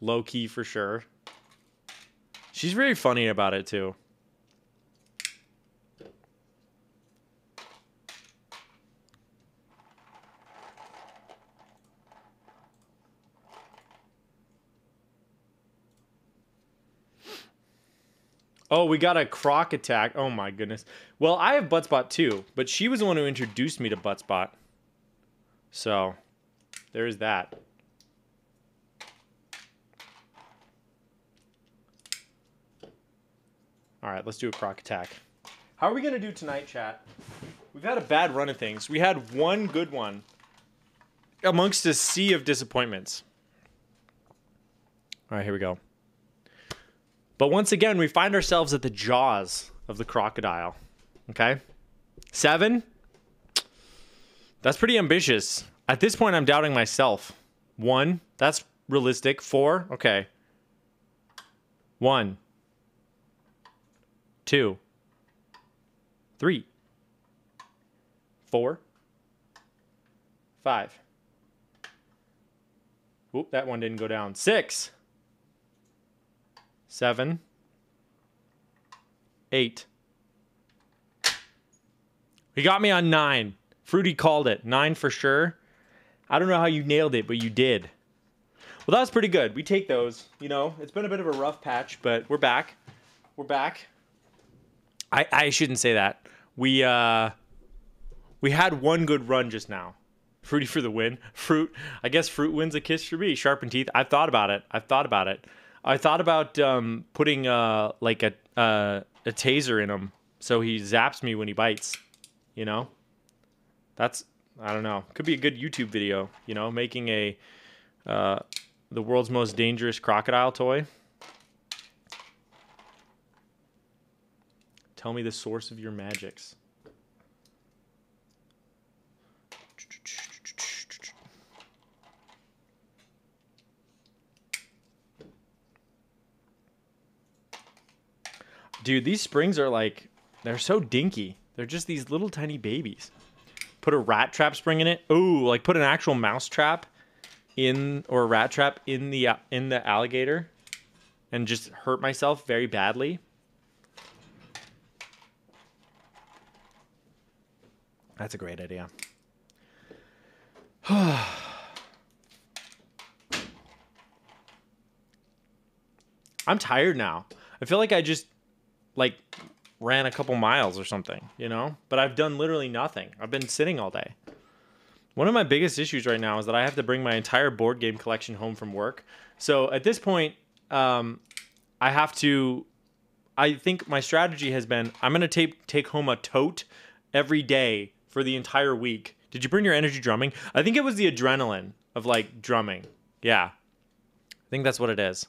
S1: Low-key for sure. She's very funny about it, too. Oh, we got a croc attack. Oh my goodness. Well, I have Buttspot too, but she was the one who introduced me to Buttspot. So, there's that. All right, let's do a croc attack. How are we going to do tonight, chat? We've had a bad run of things. We had one good one amongst a sea of disappointments. All right, here we go. But once again, we find ourselves at the jaws of the crocodile. Okay? 7? That's pretty ambitious. At this point, I'm doubting myself. 1? That's realistic. 4? Okay. 1. 2. 3. 4. 5. Oop, that one didn't go down. 6. 7. 8. He got me on 9. Fruity called it. 9 for sure. I don't know how you nailed it, but you did. Well, that was pretty good. We take those. You know, it's been a bit of a rough patch, but we're back. We're back. I shouldn't say that. We had one good run just now. Fruity for the win. Fruit. I guess Fruit wins a kiss for me. Sharpened teeth. I've thought about it. I thought about putting like a taser in him so he zaps me when he bites. You know, that's, I don't know. Could be a good YouTube video. You know, making the world's most dangerous crocodile toy. Tell me the source of your magics. Dude, these springs are like, they're so dinky. They're just these little tiny babies. Put a rat trap spring in it. Ooh, like put an actual mouse trap in or a rat trap in the alligator and just hurt myself very badly. That's a great idea. I'm tired now. I feel like I just like ran a couple miles or something, you know? But I've done literally nothing. I've been sitting all day. One of my biggest issues right now is that I have to bring my entire board game collection home from work. So at this point, I think my strategy has been, I'm going to take home a tote every day for the entire week. Did you bring your energy drumming? I think it was the adrenaline of like drumming. Yeah. I think that's what it is.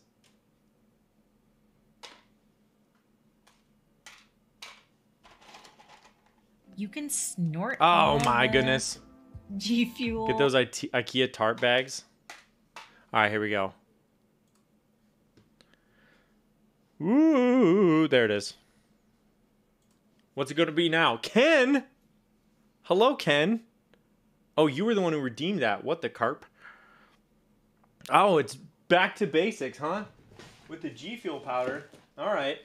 S2: You can snort.
S1: Oh my goodness.
S2: G Fuel.
S1: Get those IKEA tarp bags. All right, here we go. Ooh, there it is. What's it going to be now? Ken? Hello, Ken. Oh, you were the one who redeemed that. What the carp? Oh, it's back to basics, huh? With the G Fuel powder. All right.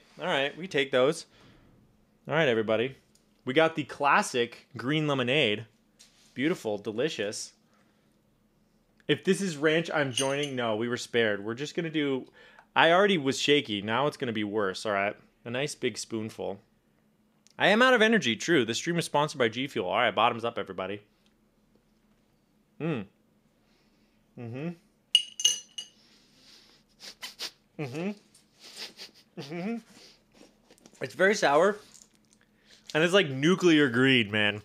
S1: We take those. All right, everybody. We got the classic green lemonade. Beautiful, delicious. If this is ranch, I'm joining. No, we were spared. We're just going to do... I already was shaky. Now it's going to be worse, all right? A nice big spoonful. I am out of energy, true. The stream is sponsored by G Fuel. All right, bottoms up, everybody. Mm-hmm. It's very sour. And it's like nuclear green, man.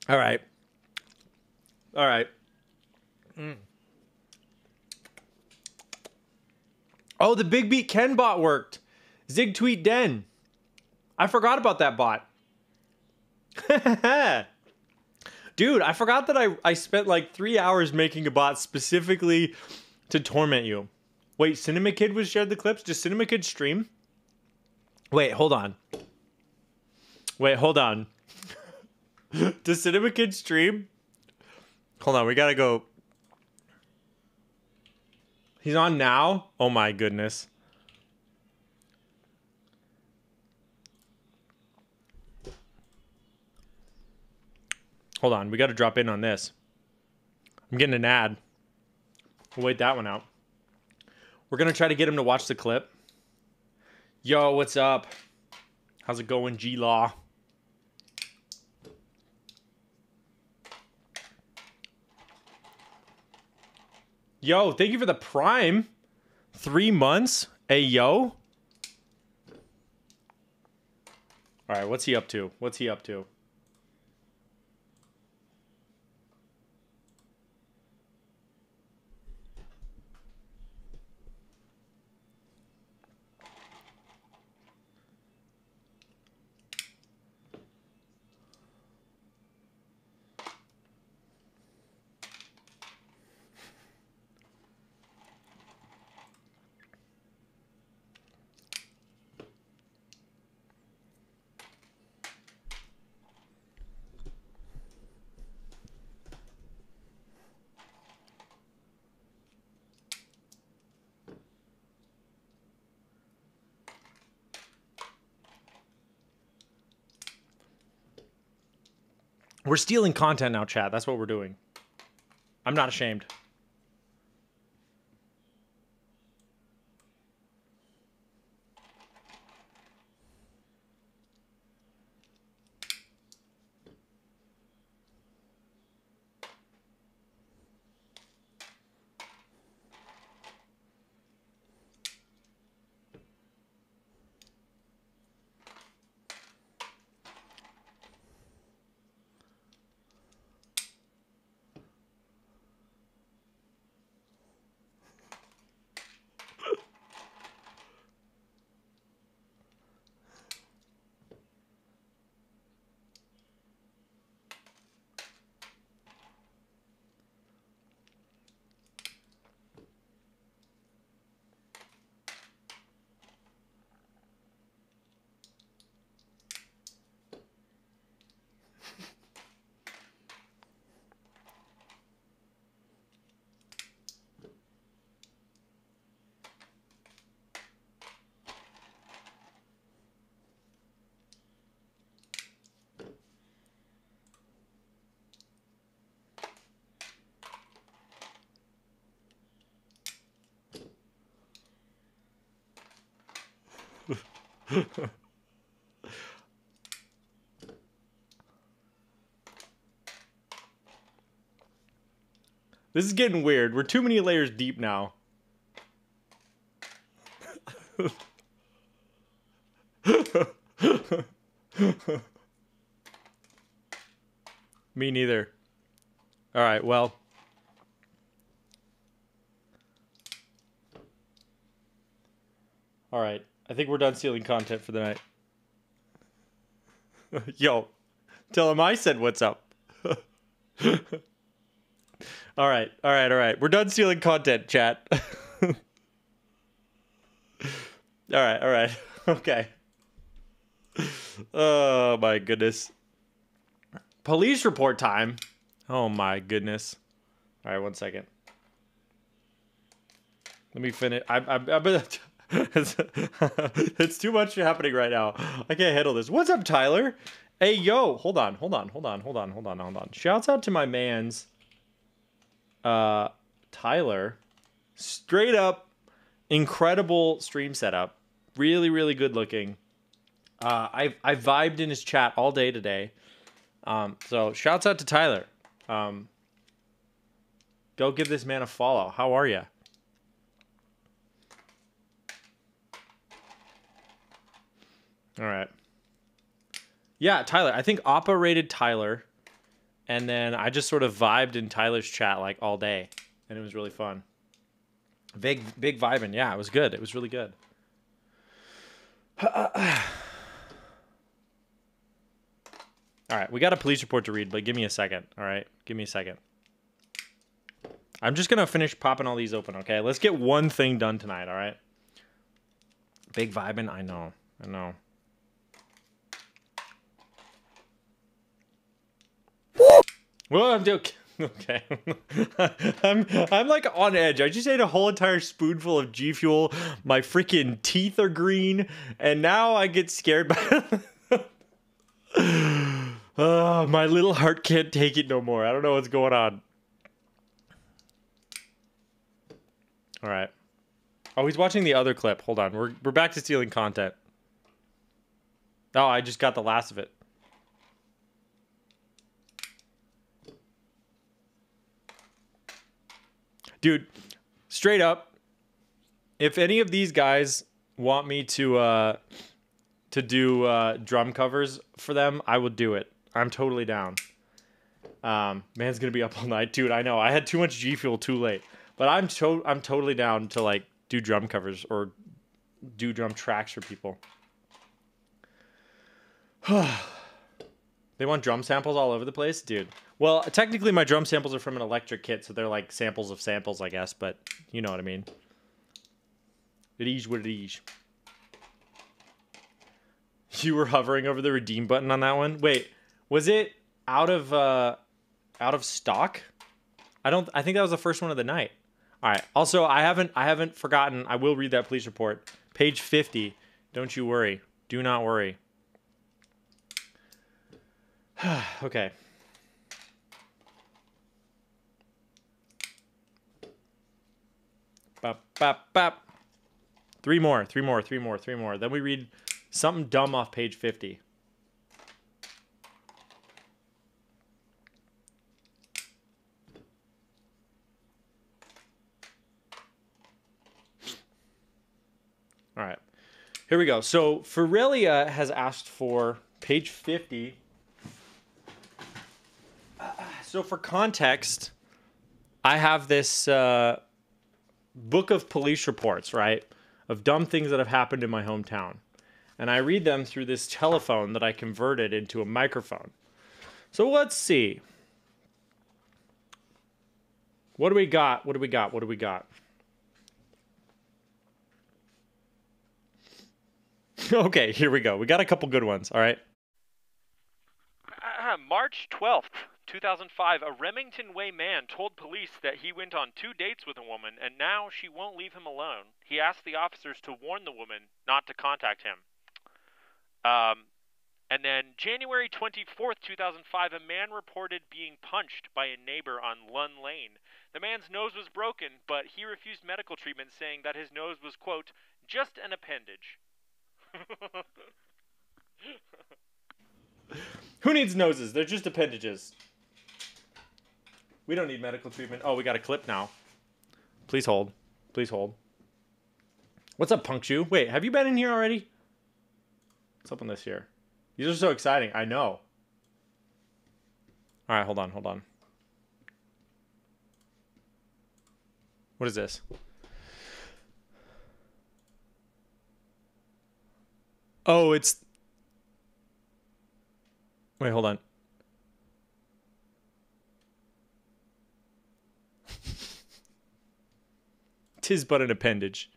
S1: All right. Oh, the Big Beat Ken bot worked. Zig Tweet Den. I forgot about that bot. Dude, I forgot that I spent like 3 hours making a bot specifically to torment you. Wait, Cinema Kid was shared the clips? Does Cinema Kid stream? Wait, hold on. Does Cinema Kid stream? Hold on, we gotta go. He's on now? Oh my goodness. Hold on, we gotta drop in on this. I'm getting an ad. We'll wait that one out. We're gonna try to get him to watch the clip. Yo, what's up? How's it going, G-Law? Yo, thank you for the Prime. 3 months? Hey, yo. All right, what's he up to? We're stealing content now, chat. That's what we're doing. I'm not ashamed. This is getting weird. We're too many layers deep now. Me neither. All right, well. All right. I think we're done stealing content for the night. Yo, tell him I said what's up. All right. We're done stealing content, chat. All right. Okay. Oh, my goodness. Police report time. Oh, my goodness. All right, 1 second. Let me finish. It's too much happening right now. I can't handle this. What's up, Tyler? Hey, yo. Hold on. Shouts out to my mans. Tyler. Straight up incredible stream setup. Really, really good looking. I vibed in his chat all day today. So shouts out to Tyler. Go give this man a follow. How are you? All right. Yeah, Tyler. I think Appa rated Tyler. And then I just sort of vibed in Tyler's chat like all day. And it was really fun. Big vibing. Yeah, it was good. It was really good. All right, we got a police report to read, but give me a second. All right, give me a second. I'm just going to finish popping all these open, okay? Let's get one thing done tonight, all right? Big vibing. I know. Well, I'm doing okay. I'm like on edge. I just ate a whole entire spoonful of G Fuel. My freaking teeth are green, and now I get scared by. Oh, my little heart can't take it no more. I don't know what's going on. All right. Oh, he's watching the other clip. Hold on. We're back to stealing content. Oh, I just got the last of it. Dude, straight up, if any of these guys want me to do drum covers for them, I will do it. I'm totally down. Man's gonna be up all night, dude. I know. I had too much G Fuel too late, but I'm totally down to like do drum covers or do drum tracks for people. They want drum samples all over the place, dude. Well, technically my drum samples are from an electric kit, so they're like samples of samples, I guess, but you know what I mean. It is what it is. You were hovering over the redeem button on that one? Wait, was it out of stock? I think that was the first one of the night. All right. Also, I haven't forgotten. I will read that police report. Page 50. Don't you worry. Do not worry. Okay. Bop, bop, bop. Three more. Then we read something dumb off page 50. All right. Here we go. So Ferelia has asked for page 50. So for context, I have this book of police reports, right? Of dumb things that have happened in my hometown. And I read them through this telephone that I converted into a microphone. So let's see. What do we got? Okay, here we go. We got a couple good ones, all right?
S4: March 12th, 2005, a Remington Way man told police that he went on 2 dates with a woman and now she won't leave him alone. He asked the officers to warn the woman not to contact him. And then January 24th, 2005, a man reported being punched by a neighbor on Lund Lane. The man's nose was broken, but he refused medical treatment, saying that his nose was, quote, just an appendage.
S1: Who needs noses? They're just appendages. We don't need medical treatment. Oh, we got a clip now. Please hold. Please hold. What's up, Punk Shoe? Wait, have you been in here already? What's up on this here? These are so exciting. I know. All right, hold on, hold on. What is this? Oh, it's... Wait, hold on. Tis but an appendage.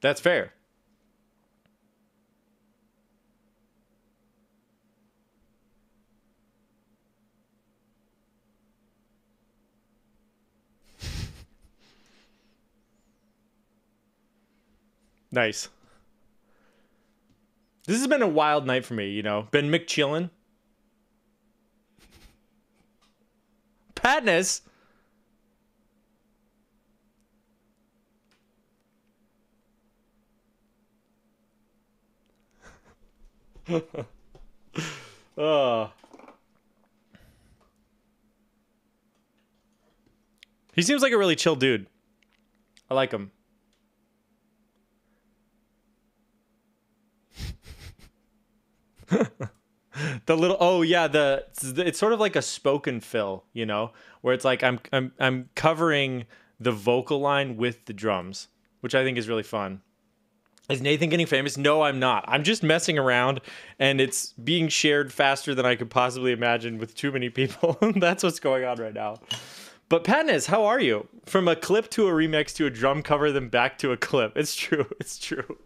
S1: That's fair. Nice. This has been a wild night for me, you know. Been McChillin'. Patness. Oh. He seems like a really chill dude. I like him. The little it's sort of like a spoken fill, you know, where it's like I'm covering the vocal line with the drums, which I think is really fun. Is Nathan getting famous? No, I'm not. I'm just messing around, and it's being shared faster than I could possibly imagine with too many people. That's what's going on right now. But Patness, how are you? From a clip to a remix to a drum cover, then back to a clip. It's true. It's true.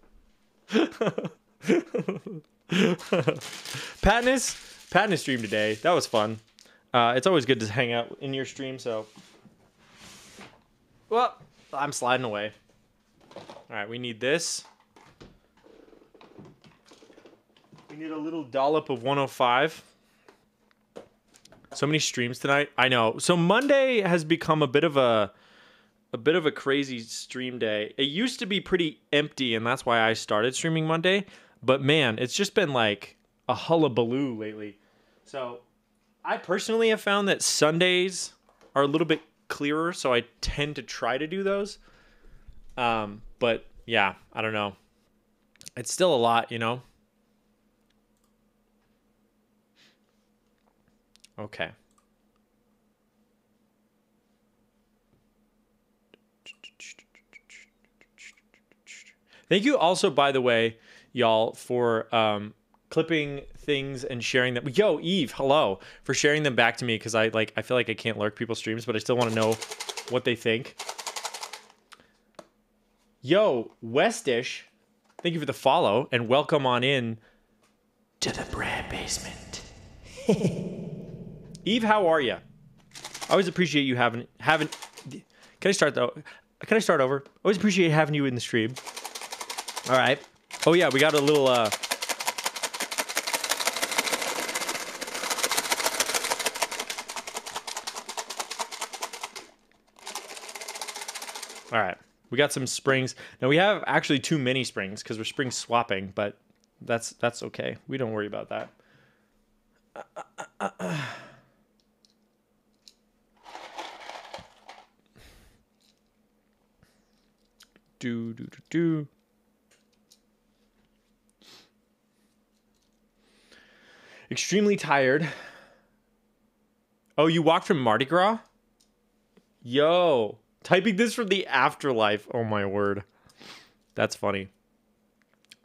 S1: Patness stream today. That was fun. It's always good to hang out in your stream, so. Well, I'm sliding away. All right, we need this. We need a little dollop of 105. So many streams tonight. I know. So Monday has become a bit of a crazy stream day. It used to be pretty empty, and that's why I started streaming Monday. But man, it's just been like a hullabaloo lately. So I personally have found that Sundays are a little bit clearer, so I tend to try to do those. But yeah, I don't know. It's still a lot, you know? Okay. Thank you also, by the way, y'all, for clipping things and sharing them. Yo, Eve, hello, for sharing them back to me, because I feel like I can't lurk people's streams, but I still want to know what they think. Yo, Westish, thank you for the follow, and welcome on in to the bread basement. Eve, how are you? I always appreciate you having. Can I start though? Can I start over? Always appreciate having you in the stream. All right. Oh yeah, we got a little. All right, we got some springs. Now we have actually too many springs because we're spring swapping, but that's okay. We don't worry about that. Do. Extremely tired. Oh, you walked from Mardi Gras? Yo, typing this from the afterlife. Oh my word. That's funny.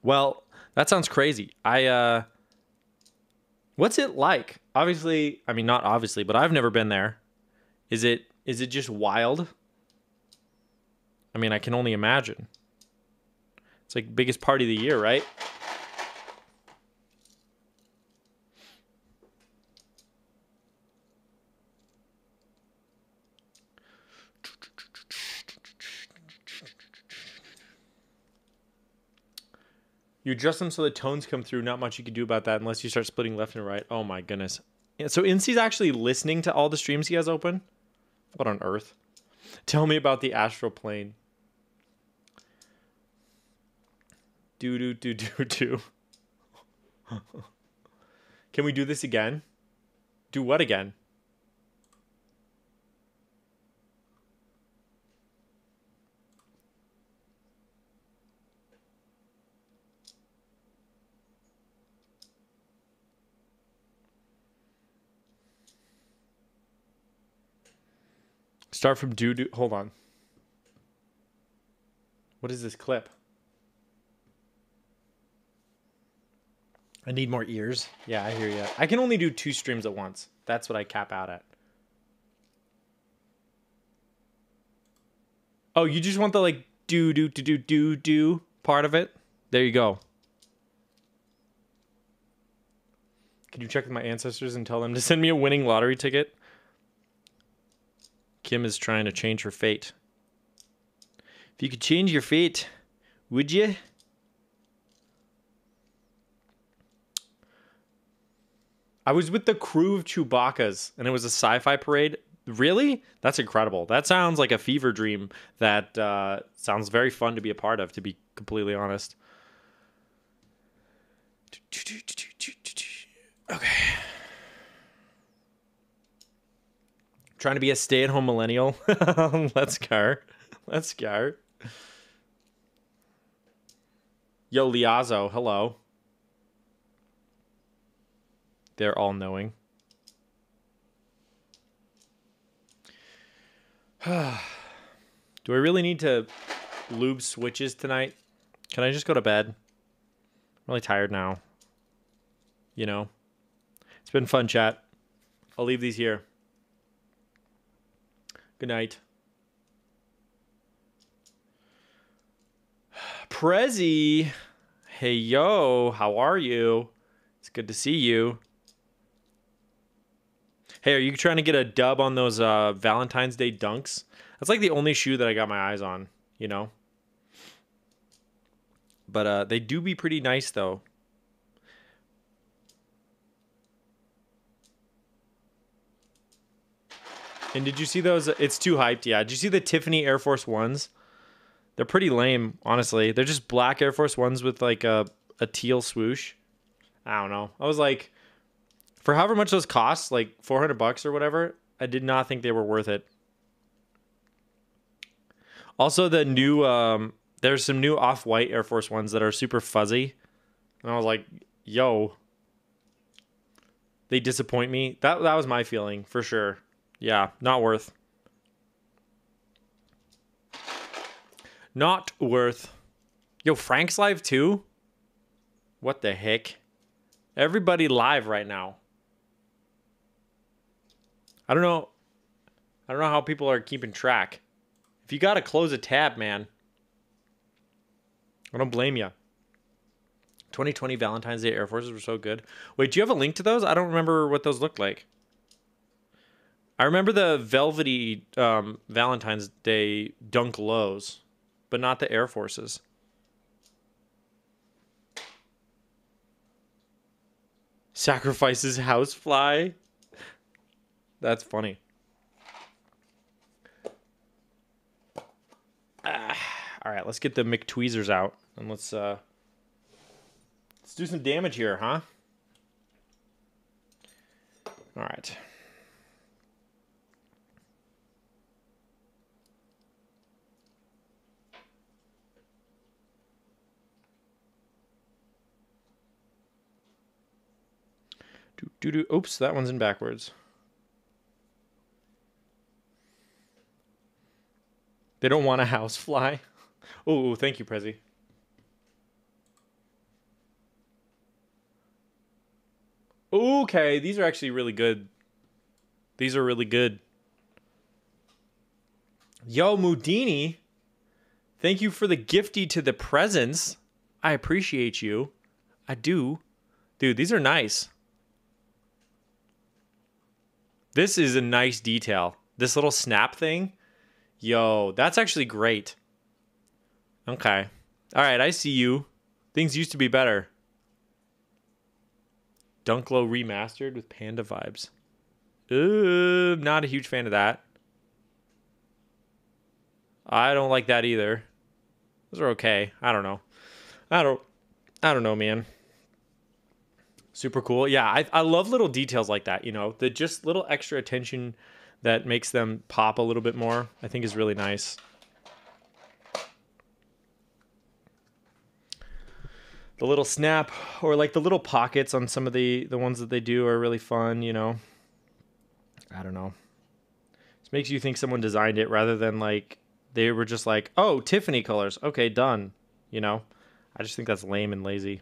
S1: Well, that sounds crazy. What's it like? Obviously, I mean, not obviously, but I've never been there. Is it just wild? I mean, I can only imagine. It's like biggest party of the year, right? You adjust them so the tones come through. Not much you can do about that unless you start splitting left and right. Oh my goodness. Yeah, so Incy's actually listening to all the streams he has open? What on earth? Tell me about the astral plane. Do. Can we do this again? Do what again? Start from do. Hold on. What is this clip? I need more ears. Yeah, I hear you. I can only do 2 streams at once. That's what I cap out at. Oh, you just want the like do part of it? There you go. Can you check with my ancestors and tell them to send me a winning lottery ticket? Kim is trying to change her fate. If you could change your fate, would you? I was with the crew of Chewbacca's, and it was a sci-fi parade. Really? That's incredible. That sounds like a fever dream that sounds very fun to be a part of, to be completely honest. Okay. Trying to be a stay-at-home millennial. Let's go. Let's go. Yo, Liazo, hello. They're all knowing. Do I really need to lube switches tonight? Can I just go to bed? I'm really tired now. You know? It's been fun, chat. I'll leave these here. Good night. Prezi. Hey, yo. How are you? It's good to see you. Hey, are you trying to get a dub on those Valentine's Day dunks? That's like the only shoe that I got my eyes on, you know? But they do be pretty nice, though. And did you see those? It's too hyped, yeah. Did you see the Tiffany Air Force Ones? They're pretty lame, honestly. They're just black Air Force Ones with like a teal swoosh. I don't know. I was like, for however much those cost, like $400 or whatever, I did not think they were worth it. Also, the new, there's some new off-white Air Force Ones that are super fuzzy. And I was like, yo. They disappoint me. That was my feeling, for sure. Yeah, not worth. Not worth. Yo, Frank's live too? What the heck? Everybody live right now. I don't know how people are keeping track. If you gotta close a tab, man. I don't blame you. 2020 Valentine's Day Air Forces were so good. Wait, do you have a link to those? I don't remember what those looked like. I remember the velvety Valentine's Day Dunk Lows, but not the Air Forces. Sacrifices housefly. That's funny. All right, let's get the McTweezers out and let's do some damage here, huh? All right. Oops, that one's in backwards. They don't want a housefly. Oh, thank you, Prezi. Okay, these are actually really good. These are really good. Yo, Mudini. Thank you for the gifty to the presents. I appreciate you. I do. Dude, these are nice. This is a nice detail. This little snap thing. Yo, that's actually great. Okay. All right, I see you. Things used to be better. Dunklow remastered with panda vibes. Ooh, not a huge fan of that. I don't like that either. Those are okay. I don't know. I don't know, man. Super cool. Yeah, I love little details like that, you know, the just little extra attention that makes them pop a little bit more, I think is really nice. The little snap or like the little pockets on some of the ones that they do are really fun, you know. I don't know. This makes you think someone designed it rather than like they were just like, oh, Tiffany colors. Okay, done. You know, I just think that's lame and lazy.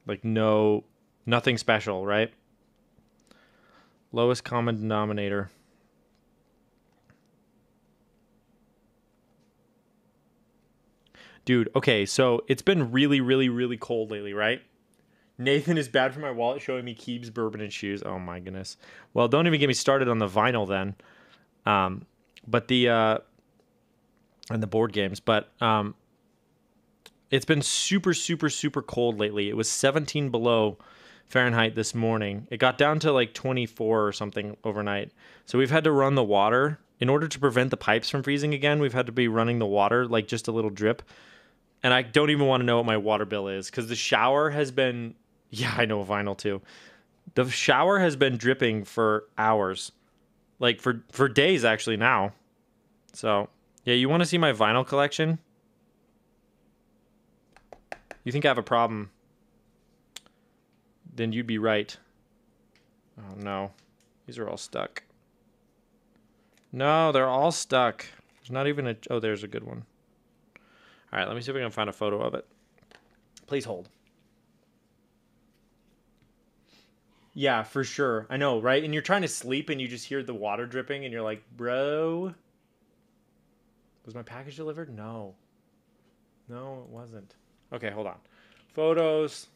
S1: Like nothing special, right? Lowest common denominator. Dude, okay, so it's been really, really, really cold lately, right? Nathan is bad for my wallet, showing me Keebs, bourbon, and shoes. Oh my goodness. Well, don't even get me started on the vinyl then. But the and the board games, but it's been super, super, super cold lately. It was 17 below Fahrenheit this morning. It got down to like 24 or something overnight. So we've had to run the water in order to prevent the pipes from freezing again. We've had to be running the water like just a little drip. And I don't even want to know what my water bill is because the shower has been, yeah, I know vinyl too. The shower has been dripping for hours, like for days actually now. So yeah, you want to see my vinyl collection? You think I have a problem? Then you'd be right. Oh no, these are all stuck. No, they're all stuck. There's not even a, oh, there's a good one. All right, let me see if I can find a photo of it. Please hold. Yeah, for sure. I know, right? And you're trying to sleep and you just hear the water dripping and you're like, bro, was my package delivered? No. No, it wasn't. Okay, hold on. Photos.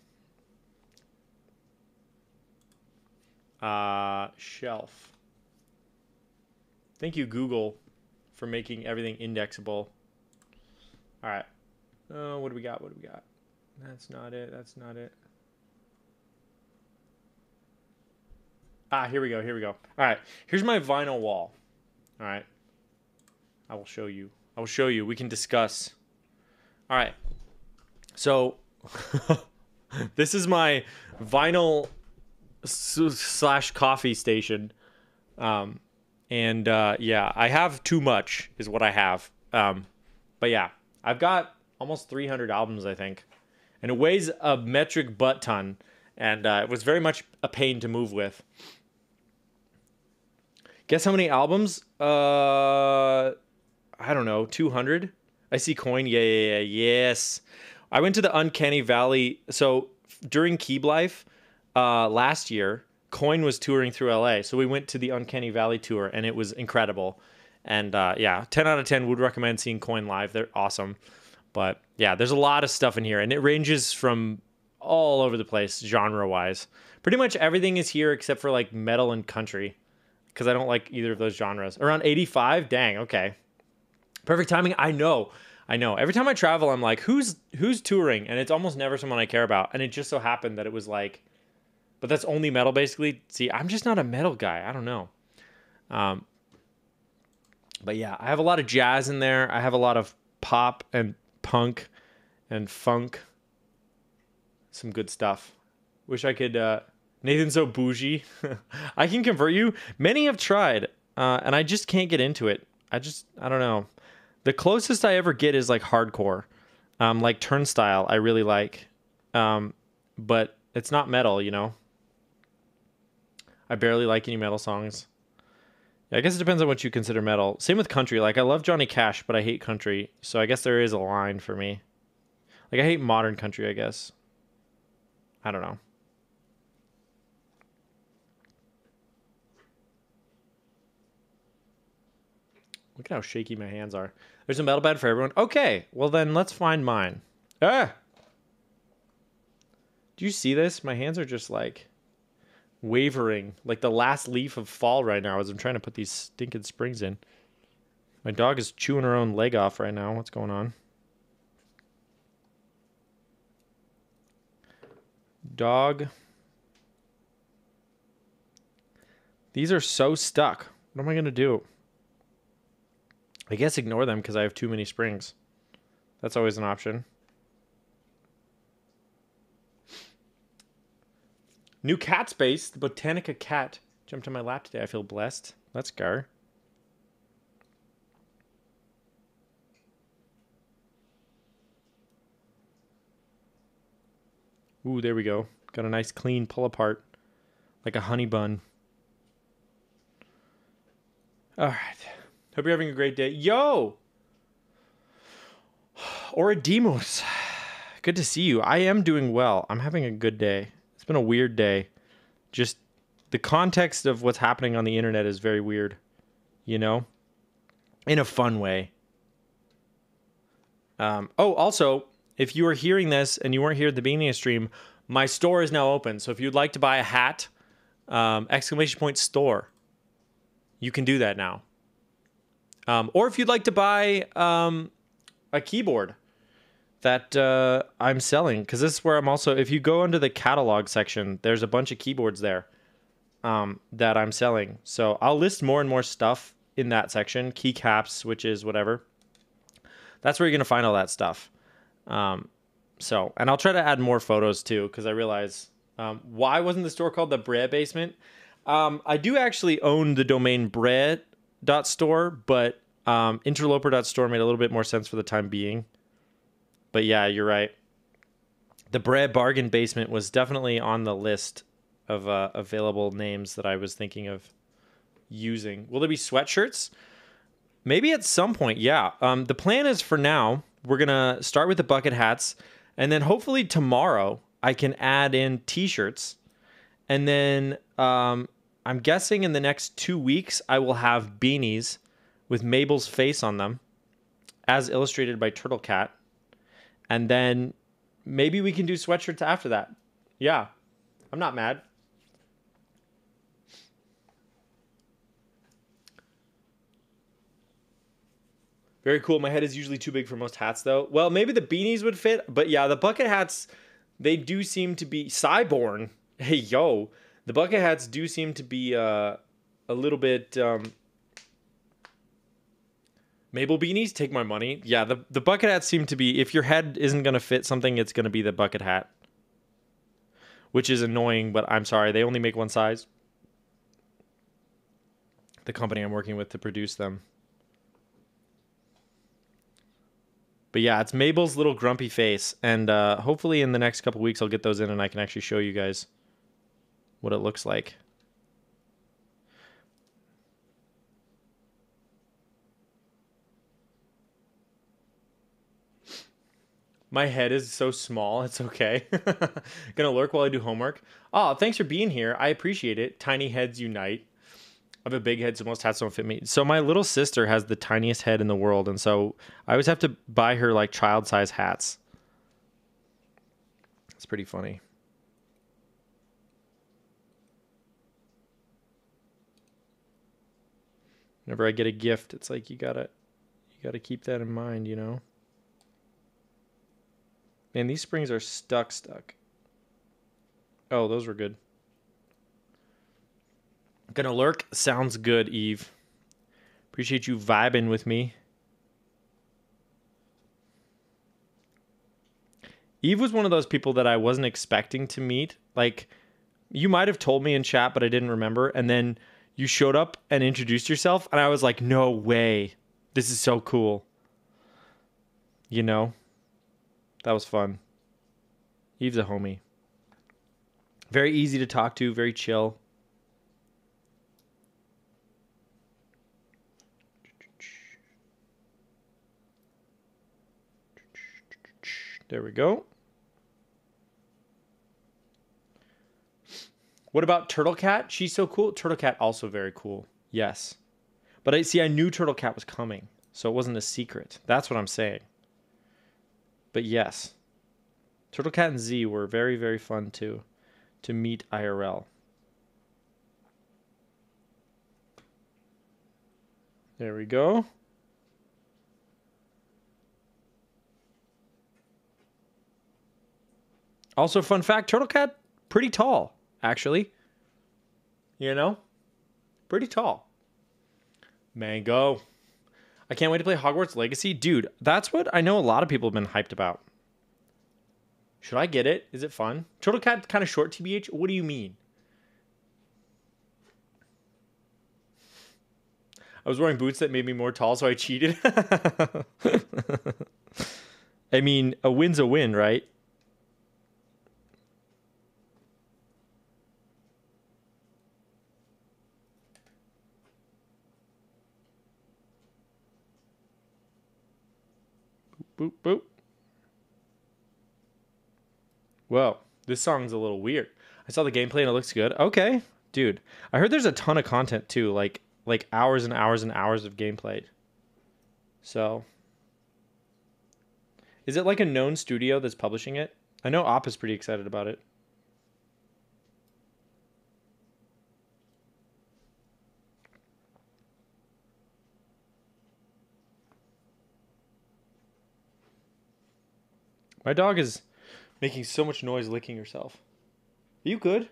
S1: Shelf. Thank you, Google, for making everything indexable. All right. Oh, what do we got? What do we got? That's not it. That's not it. Ah, here we go. Here we go. All right. Here's my vinyl wall. All right. I will show you. I will show you. We can discuss. All right. So this is my vinyl slash coffee station. Yeah, I have too much is what I have. But yeah, I've got almost 300 albums, I think. And it weighs a metric butt ton. And it was very much a pain to move with. Guess how many albums? I don't know, 200? I see Coin. Yeah, yes. I went to the Uncanny Valley. So during Keeb Life last year, Coin was touring through LA. So we went to the Uncanny Valley tour, and it was incredible. And yeah, 10 out of 10 would recommend seeing Coin live. They're awesome. But yeah, there's a lot of stuff in here, and it ranges from all over the place genre-wise. Pretty much everything is here except for like metal and country, because I don't like either of those genres. Around 85? Dang, okay. Perfect timing. I know. Every time I travel, I'm like, who's touring? And it's almost never someone I care about. And it just so happened that it was like, but that's only metal basically. See, I'm just not a metal guy. I don't know. But yeah, I have a lot of jazz in there. I have a lot of pop and punk and funk. Some good stuff. Wish I could, Nathan's so bougie. I can convert you. Many have tried, and I just can't get into it. I don't know. The closest I ever get is like hardcore. Like Turnstile, I really like. But it's not metal, you know? I barely like any metal songs. Yeah, I guess it depends on what you consider metal. Same with country. Like, I love Johnny Cash, but I hate country. So I guess there is a line for me. Like, I hate modern country, I guess. I don't know. Look at how shaky my hands are. There's a metal bed for everyone. Okay, well then let's find mine. Ah! Do you see this? My hands are just like wavering. Like the last leaf of fall right now as I'm trying to put these stinking springs in. My dog is chewing her own leg off right now. What's going on? Dog. These are so stuck. What am I going to do? I guess ignore them because I have too many springs. That's always an option. New cat space. The Botanica cat jumped on my lap today. I feel blessed. Let's go. Ooh, there we go. Got a nice clean pull apart. Like a honey bun. All right. Hope you're having a great day. Yo! Oradimos. Good to see you. I am doing well. I'm having a good day. It's been a weird day. Just the context of what's happening on the internet is very weird. You know? In a fun way. Also, if you are hearing this and you weren't here at the beginning of the stream, my store is now open. So if you'd like to buy a hat, !store, you can do that now. Or if you'd like to buy a keyboard that I'm selling, because this is where I'm also, if you go under the catalog section, there's a bunch of keyboards there that I'm selling. So I'll list more and more stuff in that section, keycaps, switches, whatever. That's where you're going to find all that stuff. And I'll try to add more photos too, because I realize, why wasn't the store called the Bre Basement? I do actually own the domain bre.store, but interloper.store made a little bit more sense for the time being. But yeah, you're right. The Bre Bargain Basement was definitely on the list of available names that I was thinking of using. Will there be sweatshirts? Maybe at some point, yeah. The plan is for now, we're going to start with the bucket hats, and then hopefully tomorrow I can add in t-shirts. And then I'm guessing in the next 2 weeks I will have beanies with Mabel's face on them, as illustrated by Turtle Cat. And then maybe we can do sweatshirts after that. Yeah, I'm not mad. Very cool. My head is usually too big for most hats, though. Well, maybe the beanies would fit, but yeah, the bucket hats, they do seem to be... Cyborn. Hey, yo. The bucket hats do seem to be a little bit... Mabel beanies, take my money. Yeah, the bucket hats seem to be... If your head isn't going to fit something, it's going to be the bucket hat. Which is annoying, but I'm sorry. They only make one size. The company I'm working with to produce them. But yeah, it's Mabel's little grumpy face. And hopefully in the next couple weeks, I'll get those in and I can actually show you guys what it looks like. My head is so small. It's okay. Gonna lurk while I do homework. Oh, thanks for being here. I appreciate it. Tiny heads unite. I have a big head, so most hats don't fit me. So my little sister has the tiniest head in the world, and so I always have to buy her like child-size hats. It's pretty funny. Whenever I get a gift, it's like you gotta keep that in mind, you know. Man, these springs are stuck. Oh, those were good. Gonna lurk. Sounds good, Eve. Appreciate you vibing with me. Eve was one of those people that I wasn't expecting to meet. Like, you might have told me in chat, but I didn't remember. And then you showed up and introduced yourself, and I was like, no way. This is so cool. You know? That was fun. Eve's a homie. Very easy to talk to, very chill. There we go. What about Turtle Cat? She's so cool. Turtle Cat also very cool. Yes. But I knew Turtle Cat was coming, so it wasn't a secret. That's what I'm saying. But yes. Turtle Cat and Z were very, very fun to meet IRL. There we go. Also, fun fact, Turtle Cat, pretty tall, actually. You know? Pretty tall. Mango. I can't wait to play Hogwarts Legacy. Dude, that's what I know a lot of people have been hyped about. Should I get it? Is it fun? Turtle Cat kind of short, TBH? What do you mean? I was wearing boots that made me more tall, so I cheated. I mean, a win's a win, right? Boop, boop, boop. Whoa, this song's a little weird. I saw the gameplay and it looks good. Okay, dude. I heard there's a ton of content too, like hours and hours and hours of gameplay. So, is it like a known studio that's publishing it? I know Op is pretty excited about it. My dog is making so much noise licking herself. Are you good?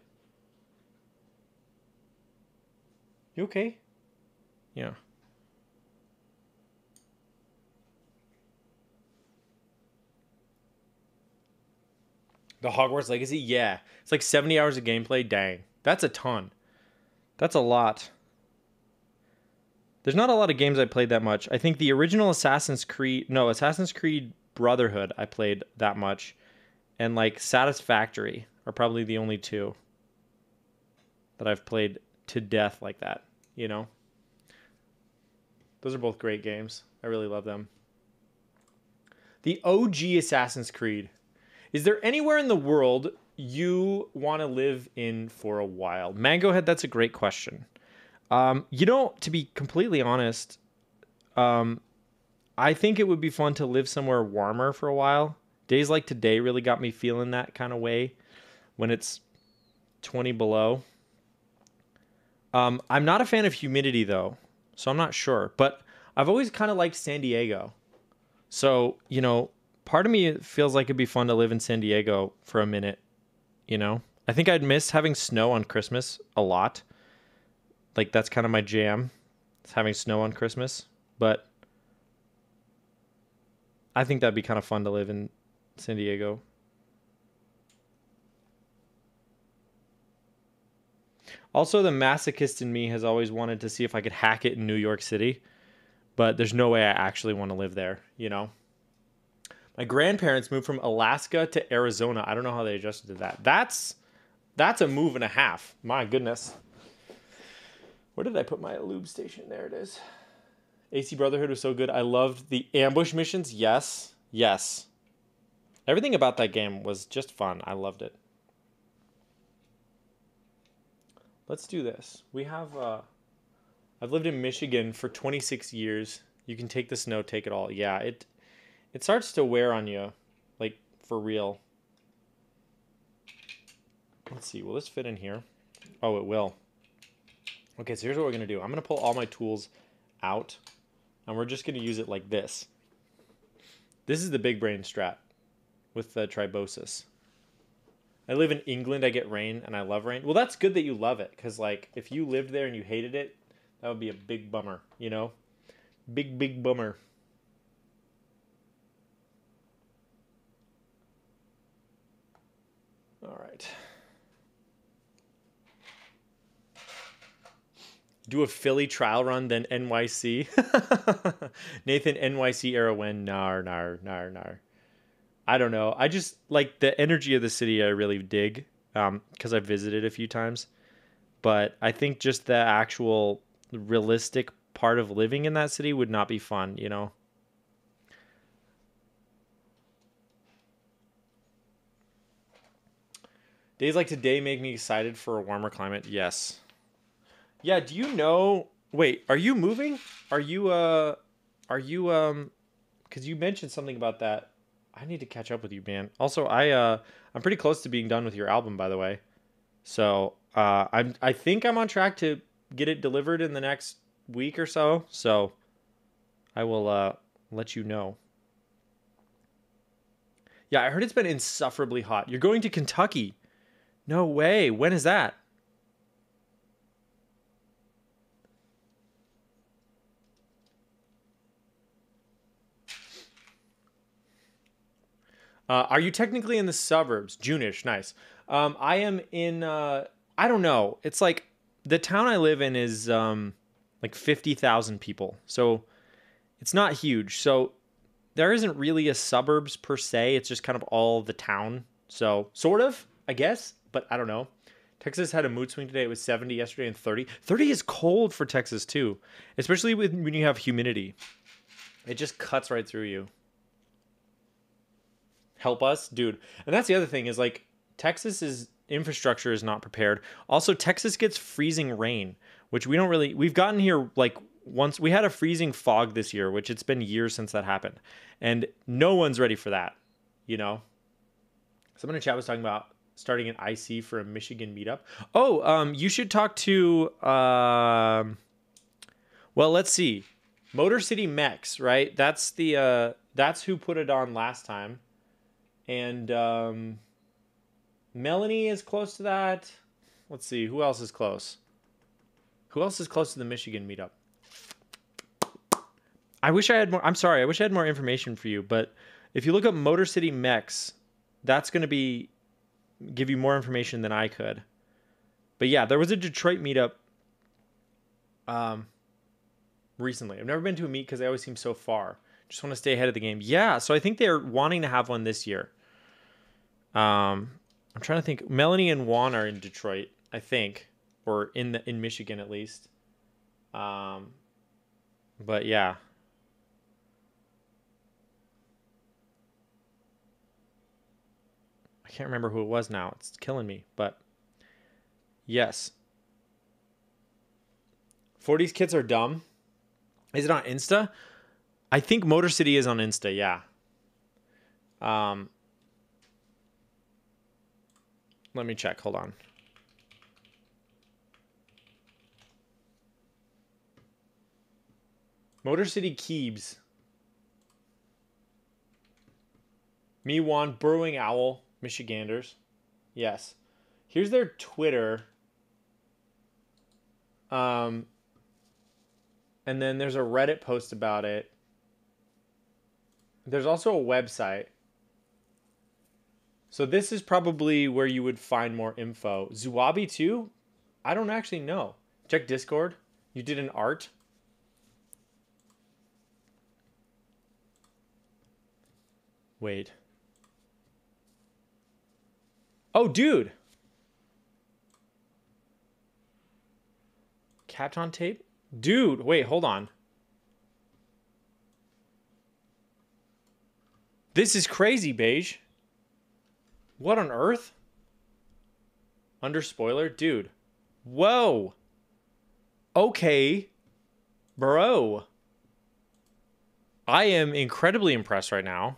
S1: You okay? Yeah. The Hogwarts Legacy? Yeah. It's like 70 hours of gameplay. Dang. That's a ton. That's a lot. There's not a lot of games I played that much. I think the original Assassin's Creed Brotherhood I played that much. And like Satisfactory are probably the only two that I've played to death like that, you know? Those are both great games. I really love them. The OG Assassin's Creed. Is there anywhere in the world you want to live in for a while? Mangohead, that's a great question. You know, to be completely honest, I think it would be fun to live somewhere warmer for a while. Days like today really got me feeling that kind of way when it's 20 below. I'm not a fan of humidity though, so I'm not sure. But I've always kind of liked San Diego. So, you know, part of me feels like it'd be fun to live in San Diego for a minute, you know? I think I'd miss having snow on Christmas a lot. Like, that's kind of my jam, is having snow on Christmas. But I think that'd be kind of fun to live in San Diego. Also, the masochist in me has always wanted to see if I could hack it in New York City. But there's no way I actually want to live there, you know? My grandparents moved from Alaska to Arizona. I don't know how they adjusted to that. That's a move and a half. My goodness. Where did I put my lube station? There it is. AC Brotherhood was so good. I loved the ambush missions. Yes. Yes. Everything about that game was just fun. I loved it. Let's do this. We have... I've lived in Michigan for 26 years. You can take the snow, take it all. Yeah, it starts to wear on you, like, for real. Let's see. Will this fit in here? Oh, it will. Okay, so here's what we're going to do. I'm going to pull all my tools out, and we're just going to use it like this. This is the big brain strat with the tribosis. I live in England. I get rain, and I love rain. Well, that's good that you love it, because, like, if you lived there and you hated it, that would be a big bummer, you know? Big, big bummer. All right. Do a Philly trial run, then NYC. Nathan, NYC era when? Nar. I don't know. I just like the energy of the city I really dig because I've visited a few times. But I think just the actual realistic part of living in that city would not be fun, you know? Days like today make me excited for a warmer climate. Yes. Yeah, do you know... Wait, are you moving? Are you, because you mentioned something about that. I need to catch up with you, man. Also, I'm pretty close to being done with your album, by the way. So, I think I'm on track to get it delivered in the next week or so. So, I will, let you know. Yeah, I heard it's been insufferably hot. You're going to Kentucky. No way. When is that? Are you technically in the suburbs? June-ish, nice. I am in, I don't know. It's like, the town I live in is like 50,000 people. So it's not huge. So there isn't really a suburbs per se. It's just kind of all the town. So sort of, I guess, but I don't know. Texas had a mood swing today. It was 70 yesterday and 30. 30 is cold for Texas too, especially when you have humidity. It just cuts right through you. Help us, dude. And that's the other thing is like Texas's infrastructure is not prepared. Also, Texas gets freezing rain, which we don't really, we've gotten here like once. We had a freezing fog this year, which it's been years since that happened. And no one's ready for that, you know? Someone in chat was talking about starting an IC for a Michigan meetup. Oh, you should talk to, well, let's see. Motor City Mex, right? That's the, that's who put it on last time. And, Melanie is close to that. Let's see. Who else is close? Who else is close to the Michigan meetup? I wish I had more. I'm sorry. I wish I had more information for you. But if you look up Motor City Mex, that's going to give you more information than I could. But yeah, there was a Detroit meetup recently. I've never been to a meet because they always seem so far. Just want to stay ahead of the game. Yeah, so I think they're wanting to have one this year. I'm trying to think. Melanie and Juan are in Detroit, I think, or in Michigan at least. But yeah. I can't remember who it was now. It's killing me, but yes. 40s kids are dumb. Is it on Insta? I think Motor City is on Insta, yeah. Let me check. Hold on. Motor City Keebs. Me, Juan, Burrowing Owl, Michiganders. Yes. Here's their Twitter. And then there's a Reddit post about it. There's also a website. So this is probably where you would find more info. Zuabi too? I don't actually know. Check Discord. You did an art. Wait. Oh, dude. Kapton tape? Dude, wait, hold on. This is crazy, Beige. What on earth? Under spoiler? Dude. Whoa. Okay. Bro. I am incredibly impressed right now.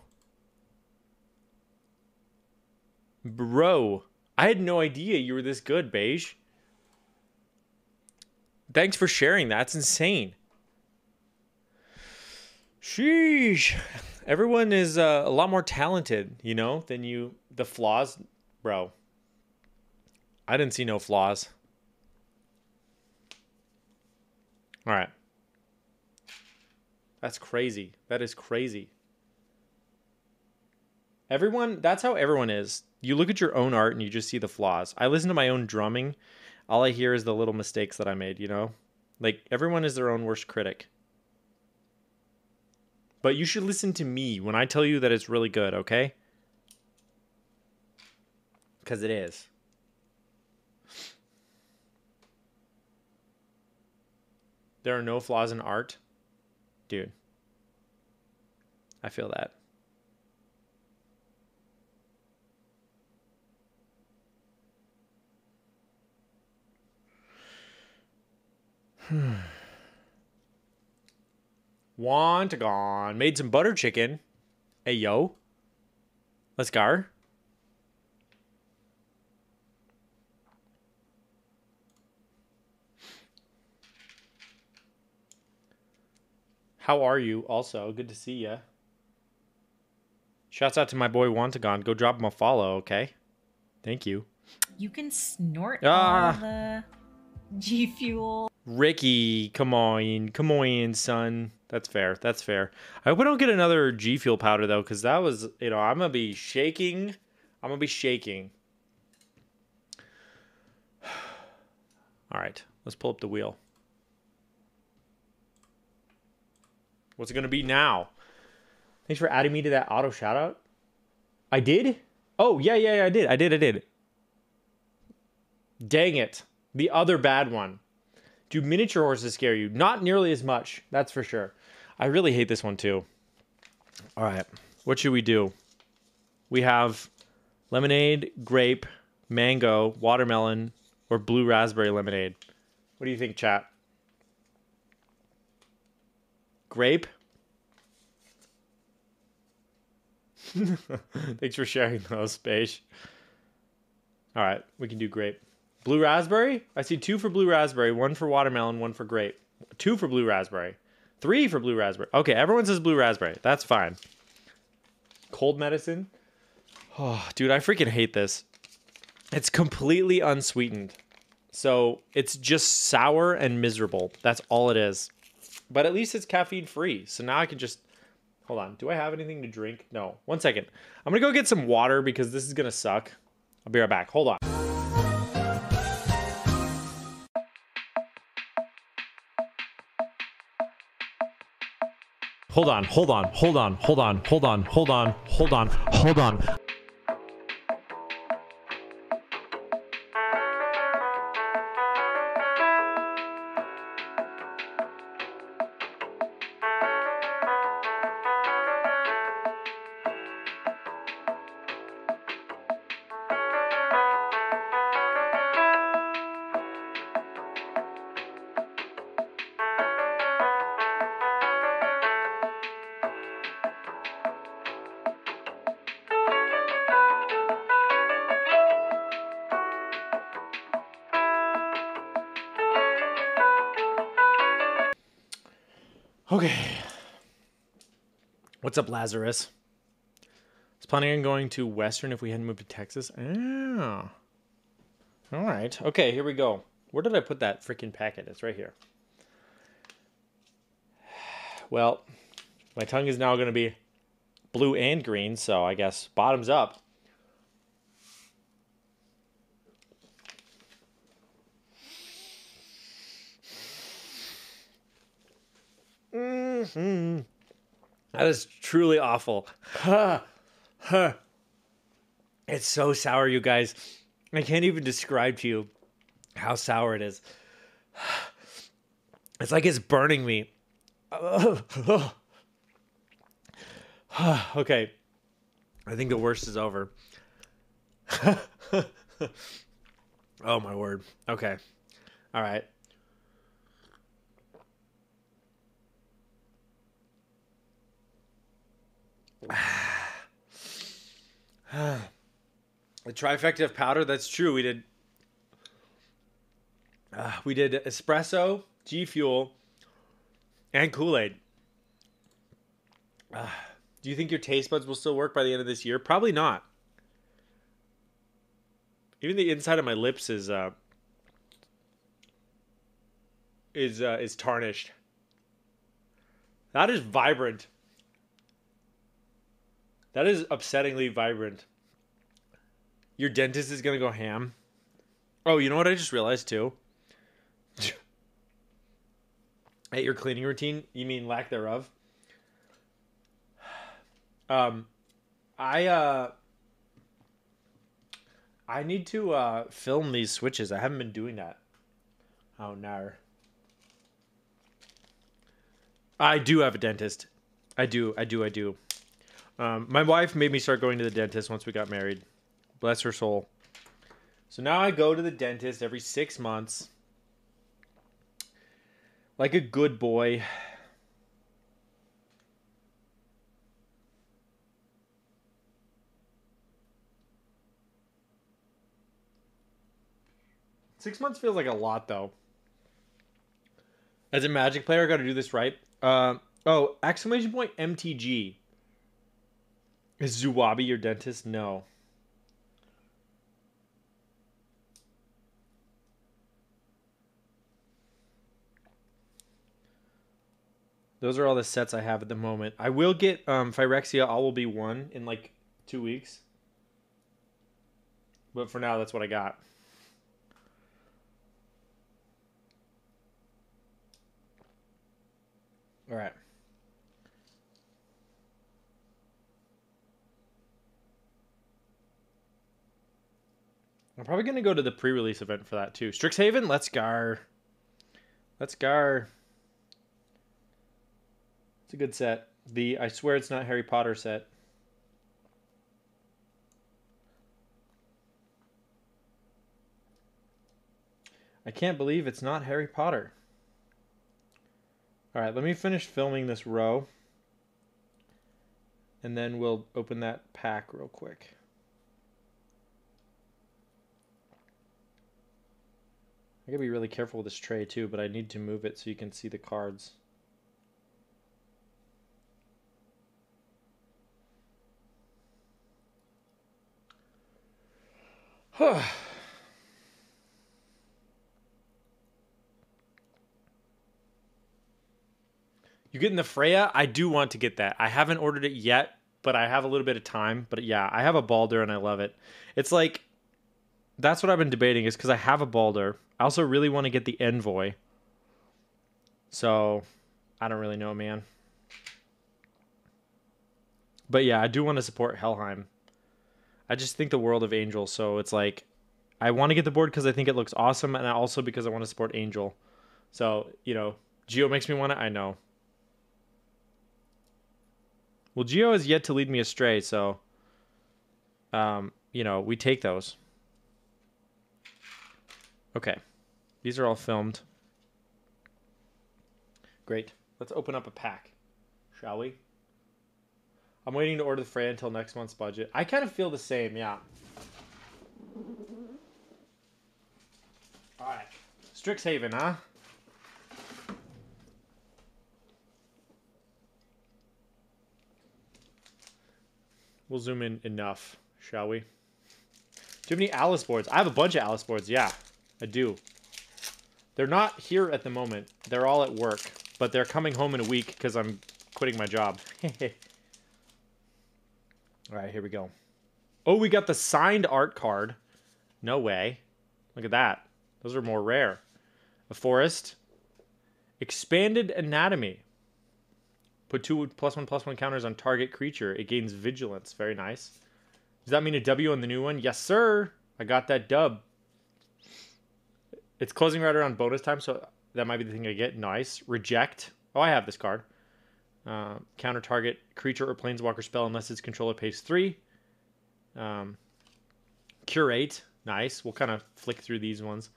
S1: Bro. I had no idea you were this good, Beige. Thanks for sharing. That's insane. Sheesh. Everyone is a lot more talented, you know, than you. The flaws, bro. I didn't see no flaws. All right. That's crazy. That is crazy. Everyone, that's how everyone is. You look at your own art and you just see the flaws. I listen to my own drumming. All I hear is the little mistakes that I made, you know? Like, everyone is their own worst critic. But you should listen to me when I tell you that it's really good, okay? Because it is. There are no flaws in art. Dude. I feel that. Want gone. Made some butter chicken. Hey, yo. Let's go. How are you? Also, good to see ya. Shouts out to my boy Wantagon. Go drop him a follow, okay? Thank you.
S5: You can snort all the G Fuel.
S1: Ricky, come on, son. That's fair. That's fair. I hope I don't get another G Fuel powder though, because that was, I'm gonna be shaking. I'm gonna be shaking. All right, let's pull up the wheel. What's it gonna be now? Thanks for adding me to that auto shout out. I did? Oh, yeah, I did. I did. Dang it. The other bad one. Do miniature horses scare you? Not nearly as much, that's for sure. I really hate this one too. All right, what should we do? We have lemonade, grape, mango, watermelon, or blue raspberry lemonade. What do you think, chat? Grape? Thanks for sharing those, Beige. All right, we can do grape. Blue raspberry? I see 2 for blue raspberry, 1 for watermelon, 1 for grape. 2 for blue raspberry. 3 for blue raspberry. Okay, everyone says blue raspberry. That's fine. Cold medicine? Oh, dude, I freaking hate this. It's completely unsweetened. So it's just sour and miserable. That's all it is. But at least it's caffeine free. So now I can just... Hold on. Do I have anything to drink? No. 1 second. I'm going to go get some water because this is going to suck. I'll be right back. Hold on. Hold on. Okay. What's up, Lazarus? I was planning on going to Western if we hadn't moved to Texas. Oh. All right. Okay, here we go. Where did I put that freaking packet? It's right here. Well, my tongue is now going to be blue and green, so I guess bottoms up. That is truly awful. It's so sour, you guys. I can't even describe to you how sour it is. It's like it's burning me. Okay. I think the worst is over. Oh, my word. Okay. All right. The trifecta of powder, that's true. We did espresso, G Fuel, and Kool-Aid. Do you think your taste buds will still work by the end of this year? Probably not. Even the inside of my lips is tarnished. That is vibrant. That is upsettingly vibrant. Your dentist is going to go ham. Oh, you know what I just realized too? At your cleaning routine, you mean lack thereof? I need to film these switches. I haven't been doing that. Oh no. I do have a dentist. I do. My wife made me start going to the dentist once we got married. Bless her soul. So now I go to the dentist every 6 months. Like a good boy. Six months feels like a lot, though. As a Magic player, I got to do this right. Oh, exclamation point MTG. Is Zuwabi your dentist? No. Those are all the sets I have at the moment. I will get Phyrexia All Will Be One in like 2 weeks. But for now, that's what I got. All right. I'm probably going to go to the pre-release event for that too. Strixhaven, let's go. Let's go. It's a good set. The I swear it's not Harry Potter set. I can't believe it's not Harry Potter. All right, let me finish filming this row. And then we'll open that pack real quick. I gotta be really careful with this tray too, but I need to move it so you can see the cards. You getting the Freya? I do want to get that. I haven't ordered it yet, but I have a little bit of time. But yeah, I have a Baldur and I love it. It's like, that's what I've been debating is because I have a Baldur. I also really want to get the Envoy. So, I don't really know, man. But yeah, I do want to support Helheim. I just think the world of Angel, so it's like, I want to get the board because I think it looks awesome, and also because I want to support Angel. So, you know, Geo makes me want it, I know. Well, Geo has yet to lead me astray, so, you know, we take those. Okay. These are all filmed. Great. Let's open up a pack, shall we? I'm waiting to order the Freya until next month's budget. I kind of feel the same, yeah. All right. Strixhaven, huh? We'll zoom in enough, shall we? Do you have any Alice boards? I have a bunch of Alice boards, yeah. I do. They're not here at the moment. They're all at work. But they're coming home in a week because I'm quitting my job. All right, here we go. Oh, we got the signed art card. No way. Look at that. Those are more rare. A forest. Expanded anatomy. Put 2 +1/+1 counters on target creature. It gains vigilance. Very nice. Does that mean a W on the new one? Yes, sir. I got that dub. It's closing right around bonus time, so that might be the thing I get. Nice. Reject. Oh, I have this card. Counter target creature or planeswalker spell unless its controller pays 3. Curate. Nice. We'll kind of flick through these ones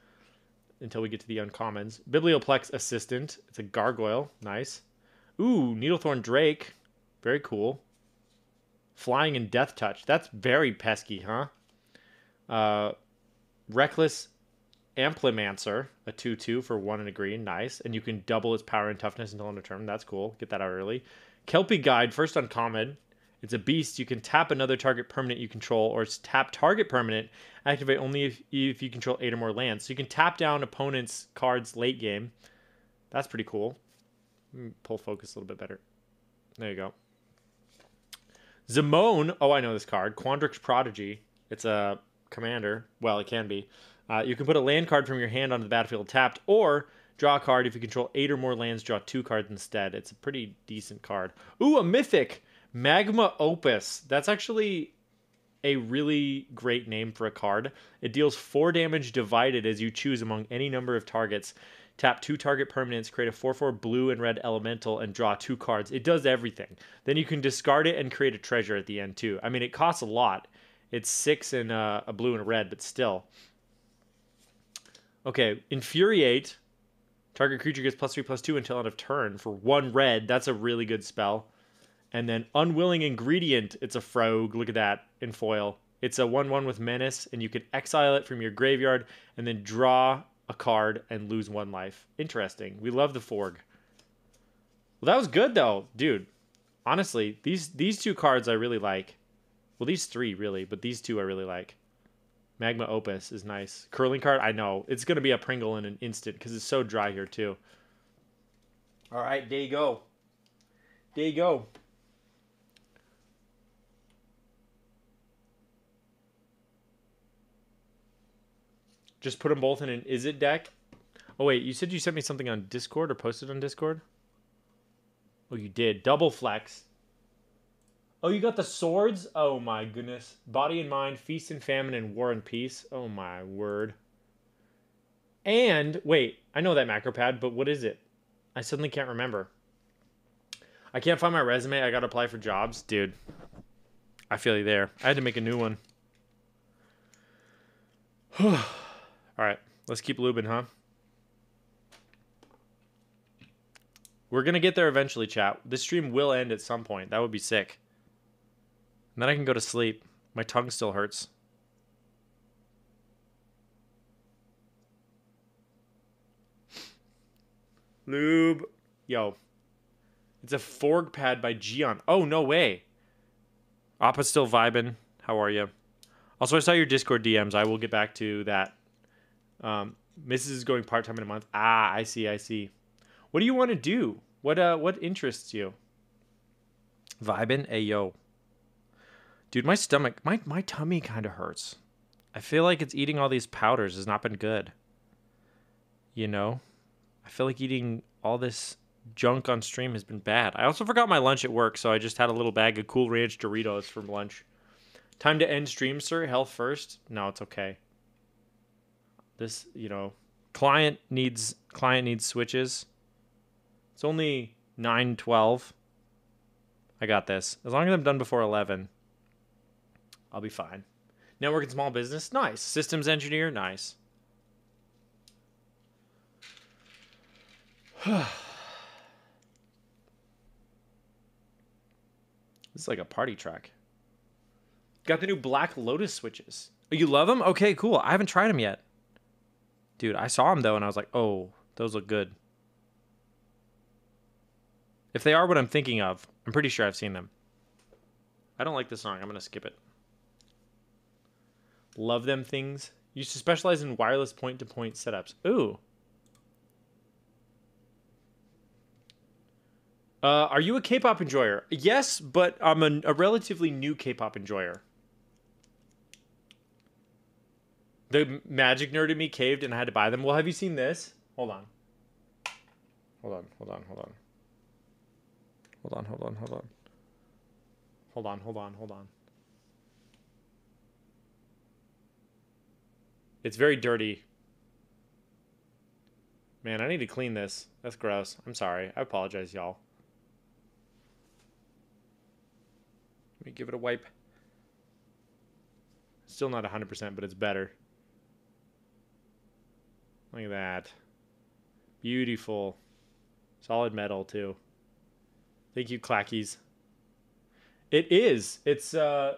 S1: until we get to the uncommons. Biblioplex Assistant. It's a gargoyle. Nice. Ooh, Needlethorn Drake. Very cool. Flying and Death Touch. That's very pesky, huh? Reckless Amplimancer. A 2/2 for 1 and a green. Nice. And you can double its power and toughness until end of turn. That's cool. Get that out early. Kelpie Guide. First uncommon. It's a beast. You can tap another target permanent you control, or tap target permanent. Activate only if you control 8 or more lands. So you can tap down opponents' cards late game. That's pretty cool. Pull focus a little bit better. There you go. Zimone. Oh, I know this card. Quandrix Prodigy. It's a commander. Well, it can be. You can put a land card from your hand onto the battlefield tapped, or draw a card. If you control 8 or more lands, draw 2 cards instead. It's a pretty decent card. Ooh, a mythic. Magma Opus. That's actually a really great name for a card. It deals 4 damage divided as you choose among any number of targets. Tap 2 target permanents, create a 4/4 blue and red elemental, and draw 2 cards. It does everything. Then you can discard it and create a treasure at the end, too. I mean, it costs a lot. It's 6 and a blue and a red, but still. Okay, Infuriate. Target creature gets +3/+2 until end of turn for 1 red. That's a really good spell. And then Unwilling Ingredient. It's a Frog. Look at that in foil. It's a 1/1 with Menace, and you can exile it from your graveyard and then draw a card and lose 1 life. Interesting. We love the Forg. Well, that was good, though. Dude, honestly, these 2 cards I really like. Well, these 3, really, but these 2 I really like. Magma Opus is nice. Curling card, I know. It's going to be a Pringle in an instant because it's so dry here, too. All right, there you go. There you go. Just put them both in an is it deck. Oh, wait. You said you sent me something on Discord or posted on Discord? Oh, you did. Double flex. Oh, you got the swords? Oh, my goodness. Body and mind, feast and famine, and war and peace. Oh, my word. And, wait. I know that macro pad, but what is it? I suddenly can't remember. I can't find my resume. I got to apply for jobs. Dude, I feel you there. I had to make a new one. All right. Let's keep lubing, huh? We're going to get there eventually, chat. This stream will end at some point. That would be sick. And then I can go to sleep. My tongue still hurts. Lube. Yo. It's a Forg pad by Gion. Oh, no way. Appa's still vibing. How are you? Also, I saw your Discord DMs. I will get back to that. Mrs. is going part-time in a month. Ah, I see, I see. What do you want to do? What interests you? Vibin'? Hey, yo. Dude, my stomach, my tummy kind of hurts. I feel like it's eating all these powders has not been good. You know? I feel like eating all this junk on stream has been bad. I also forgot my lunch at work, so I just had a little bag of Cool Ranch Doritos for lunch. Time to end stream, sir. Health first. No, it's okay. This, you know, client needs switches. It's only 9:12. I got this. As long as I'm done before 11, I'll be fine. Network and small business. Nice. Systems engineer. Nice. This is like a party track. Got the new Black Lotus switches. Oh, you love them? Okay, cool. I haven't tried them yet. Dude, I saw them though, and I was like, oh, those look good. If they are what I'm thinking of, I'm pretty sure I've seen them. I don't like this song. I'm going to skip it. Love them things. Used to specialize in wireless point-to-point setups. Ooh. Are you a K-pop enjoyer? Yes, but I'm a relatively new K-pop enjoyer. The magic nerd in me caved and I had to buy them. Well, have you seen this? Hold on. Hold on. It's very dirty. Man, I need to clean this. That's gross. I'm sorry. I apologize, y'all. Let me give it a wipe. Still not 100%, but it's better. Look at that. Beautiful. Solid metal, too. Thank you, Clackies. It is. It's, so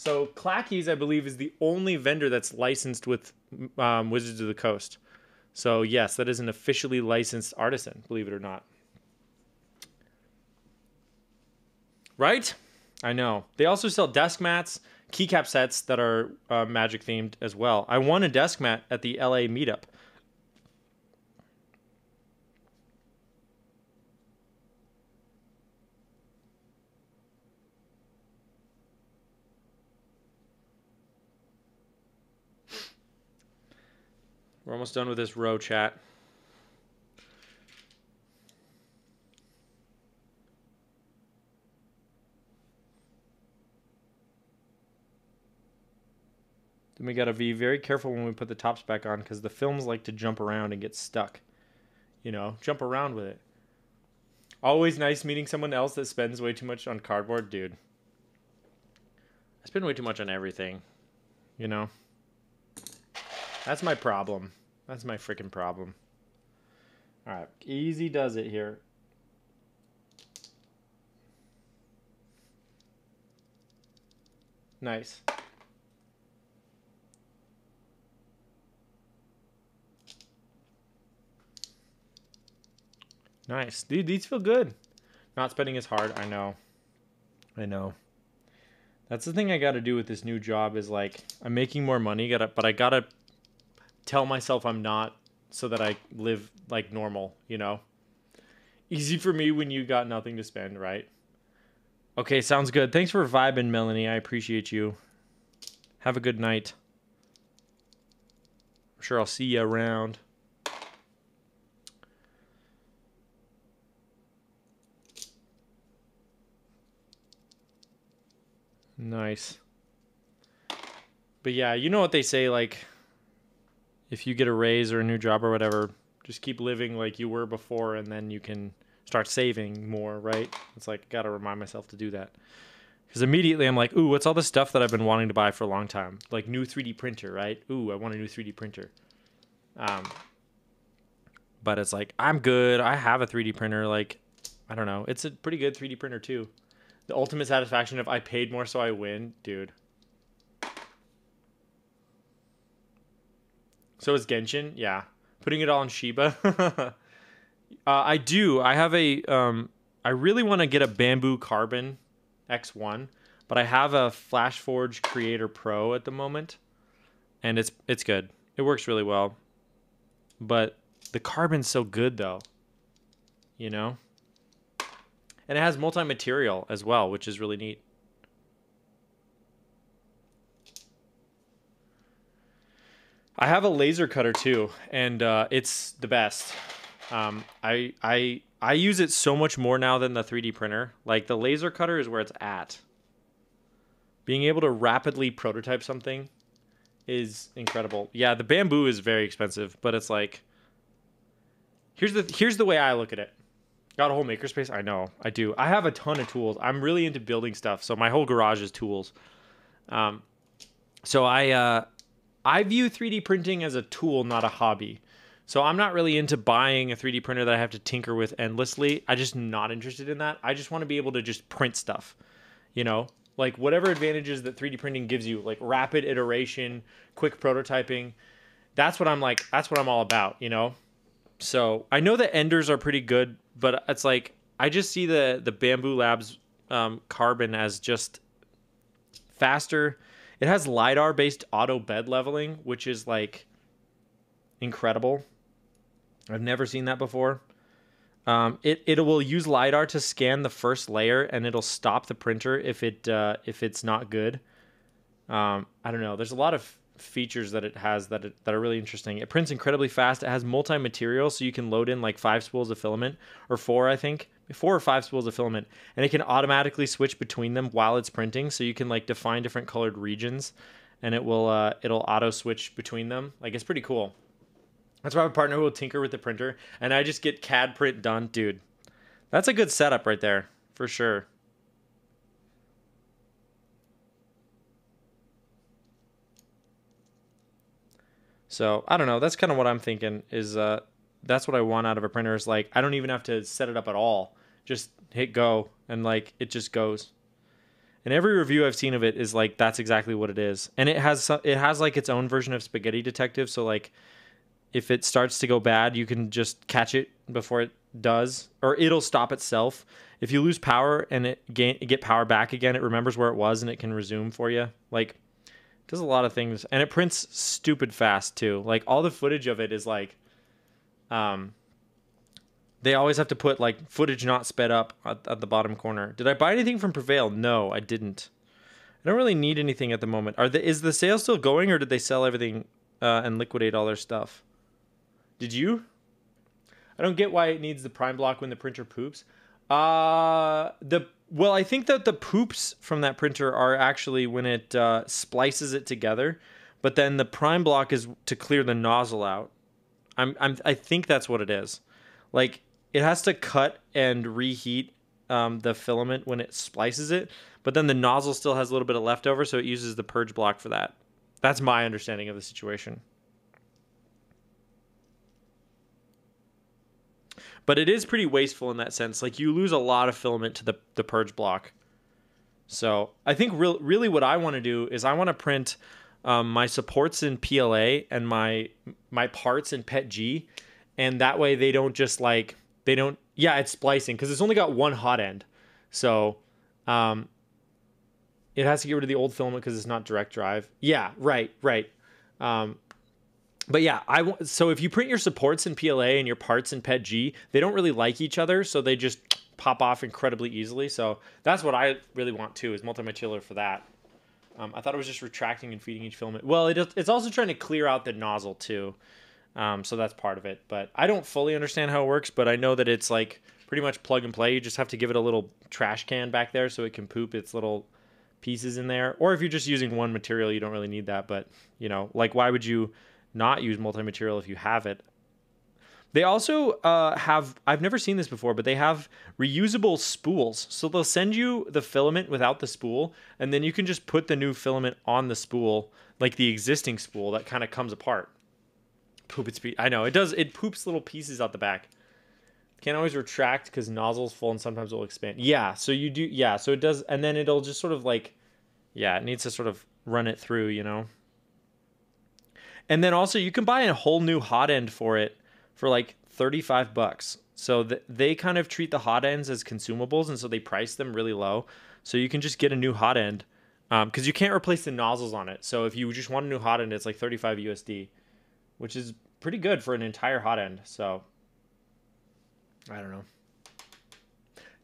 S1: Clackies, I believe, is the only vendor that's licensed with Wizards of the Coast. So, yes, that is an officially licensed artisan, believe it or not. Right? I know. They also sell desk mats, keycap sets that are magic themed as well. I won a desk mat at the LA meetup. We're almost done with this row, chat. Then we gotta be very careful when we put the tops back on because the films like to jump around and get stuck. You know, jump around with it. Always nice meeting someone else that spends way too much on cardboard. Dude, I spend way too much on everything. You know? That's my problem. That's my freaking problem. Alright, easy does it here. Nice. Nice. Dude, these feel good. Not spending as hard. I know. That's the thing I got to do with this new job is like, I'm making more money, but I got to tell myself I'm not so that I live like normal, you know? Easy for me when you got nothing to spend, right? Okay, sounds good. Thanks for vibing, Melanie. I appreciate you. Have a good night. I'm sure I'll see you around. Nice. But yeah, you know what they say, like, if you get a raise or a new job or whatever, just keep living like you were before, and then you can start saving more, right? It's like, gotta remind myself to do that. Because immediately I'm like, ooh, what's all the stuff that I've been wanting to buy for a long time? Like, new 3D printer, right? Ooh, I want a new 3D printer. But it's like, I'm good. I have a 3D printer. Like, I don't know. It's a pretty good 3D printer, too. The ultimate satisfaction of I paid more so I win, dude. So is Genshin, yeah. Putting it all on Shiba. I do. I have a. I really want to get a Bamboo Carbon X1, but I have a FlashForge Creator Pro at the moment, and it's good. It works really well. But the Carbon's so good though. You know. And it has multi-material as well, which is really neat. I have a laser cutter too, and it's the best. I use it so much more now than the 3D printer. Like, the laser cutter is where it's at. Being able to rapidly prototype something is incredible. Yeah, the Bamboo is very expensive, but it's like, here's the way I look at it. Got a whole makerspace? I know, I do. I have a ton of tools. I'm really into building stuff, so my whole garage is tools. So I view 3D printing as a tool, not a hobby. So I'm not really into buying a 3D printer that I have to tinker with endlessly. I'm just not interested in that. I just want to be able to just print stuff, you know? Like, whatever advantages that 3D printing gives you, like rapid iteration, quick prototyping, that's what I'm all about, you know? So I know that Enders are pretty good, but it's like, I just see the Bamboo Labs Carbon as just faster. It has LiDAR-based auto bed leveling, which is like incredible. I've never seen that before. It will use LiDAR to scan the first layer, and it'll stop the printer if it's not good. I don't know. There's a lot of features that it has that are really interesting. It prints incredibly fast. It has multi-material, so you can load in like 5 spools of filament, or 4, I think. 4 or 5 spools of filament, and it can automatically switch between them while it's printing. So you can like define different colored regions, and it'll auto switch between them. Like, it's pretty cool. That's why I have a partner who will tinker with the printer, and I just get CAD print done, dude. That's a good setup right there, for sure. So I don't know. That's kind of what I'm thinking. Is that's what I want out of a printer. Is like, I don't even have to set it up at all. Just hit go, and like, it just goes. And every review I've seen of it is like, that's exactly what it is. And it has like its own version of Spaghetti Detective. So like, if it starts to go bad, you can just catch it before it does, or it'll stop itself. If you lose power and get power back again, it remembers where it was and it can resume for you. Like, it does a lot of things, and it prints stupid fast too. Like, all the footage of it is like, they always have to put like footage not sped up at the bottom corner. Did I buy anything from Prevail? No, I didn't. I don't really need anything at the moment. Is the sale still going, or did they sell everything and liquidate all their stuff? Did you? I don't get why it needs the prime block when the printer poops. Well, I think that the poops from that printer are actually when it splices it together, but then the prime block is to clear the nozzle out. I think that's what it is. Like, it has to cut and reheat the filament when it splices it, but then the nozzle still has a little bit of leftover, so it uses the purge block for that. That's my understanding of the situation. But it is pretty wasteful in that sense. Like, you lose a lot of filament to the purge block. So I think really what I want to do is I want to print my supports in PLA and my parts in PETG. And that way they don't just like, it's splicing because it's only got one hot end. So it has to get rid of the old filament because it's not direct drive. Yeah, right. But yeah, so if you print your supports in PLA and your parts in PETG, they don't really like each other, so they just pop off incredibly easily. So that's what I really want too, is multi-material for that. I thought it was just retracting and feeding each filament. Well, it's also trying to clear out the nozzle too. So that's part of it. But I don't fully understand how it works, but I know that it's like pretty much plug and play. You just have to give it a little trash can back there so it can poop its little pieces in there. Or if you're just using one material, you don't really need that. But, you know, like, why would you not use multi-material if you have it? They also I've never seen this before, but they have reusable spools. So they'll send you the filament without the spool, and then you can just put the new filament on the spool, like the existing spool that kind of comes apart. Poop its I know, it does. It poops little pieces out the back. Can't always retract because nozzle's full and sometimes it'll expand. Yeah, so you do, yeah, so it does, and then it'll just sort of like, yeah, it needs to sort of run it through, you know? And then also you can buy a whole new hot end for it for like $35. So they kind of treat the hot ends as consumables, and so they price them really low. So you can just get a new hot end because you can't replace the nozzles on it. So if you just want a new hot end, it's like 35 USD, which is pretty good for an entire hot end. So I don't know.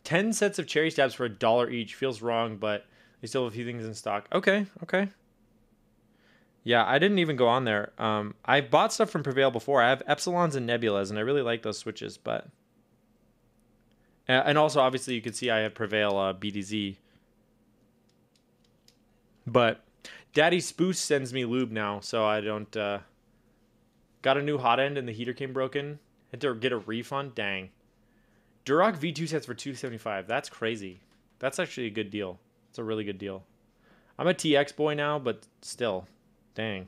S1: 10 sets of cherry stabs for $1 each feels wrong, but they still have a few things in stock. Okay. Yeah, I didn't even go on there. I bought stuff from Prevail before. I have Epsilons and Nebulas, and I really like those switches. But and also, obviously, you can see I have Prevail BDZ. But Daddy Spoos sends me lube now, so I don't... got a new hot end, and the heater came broken. Had to get a refund. Dang. Duroc V2 sets for $275. That's crazy. That's actually a good deal. It's a really good deal. I'm a TX boy now, but still... Dang.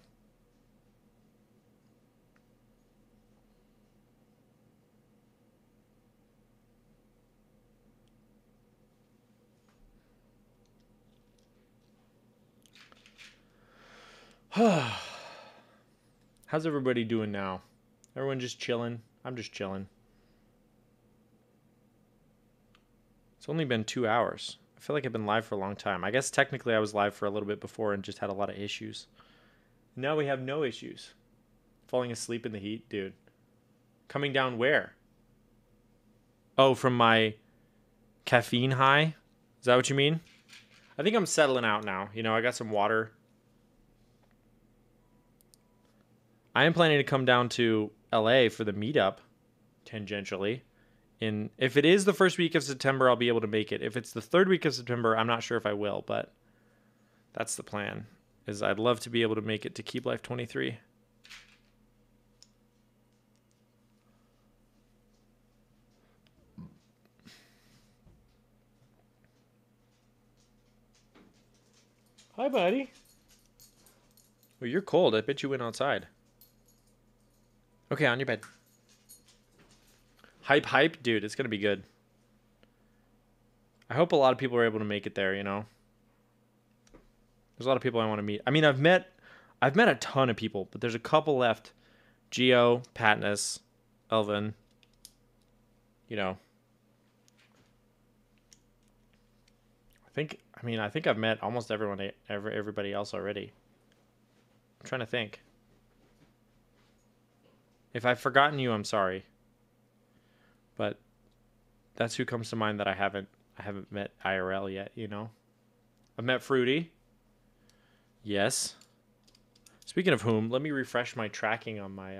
S1: How's everybody doing now? Everyone just chilling? I'm just chilling. It's only been 2 hours. I feel like I've been live for a long time. I guess technically I was live for a little bit before and just had a lot of issues. Now we have no issues. Falling asleep in the heat, dude. Coming down where? Oh, from my caffeine high? Is that what you mean? I think I'm settling out now. You know, I got some water. I am planning to come down to LA for the meetup, tangentially. If it is the first week of September, I'll be able to make it. If it's the third week of September, I'm not sure if I will, but that's the plan. Is I'd love to be able to make it to Keep Life 23. Hi, buddy. Well, you're cold. I bet you went outside. Okay, on your bed. Hype, dude. It's going to be good. I hope a lot of people are able to make it there, you know? There's a lot of people I want to meet. I mean, I've met a ton of people, but there's a couple left. Geo, Patnus, Elvin. You know. I think I've met almost everybody else already. I'm trying to think. If I've forgotten you, I'm sorry. But that's who comes to mind that I haven't met IRL yet, you know? I've met Fruity. Yes. Speaking of whom, let me refresh my tracking on my...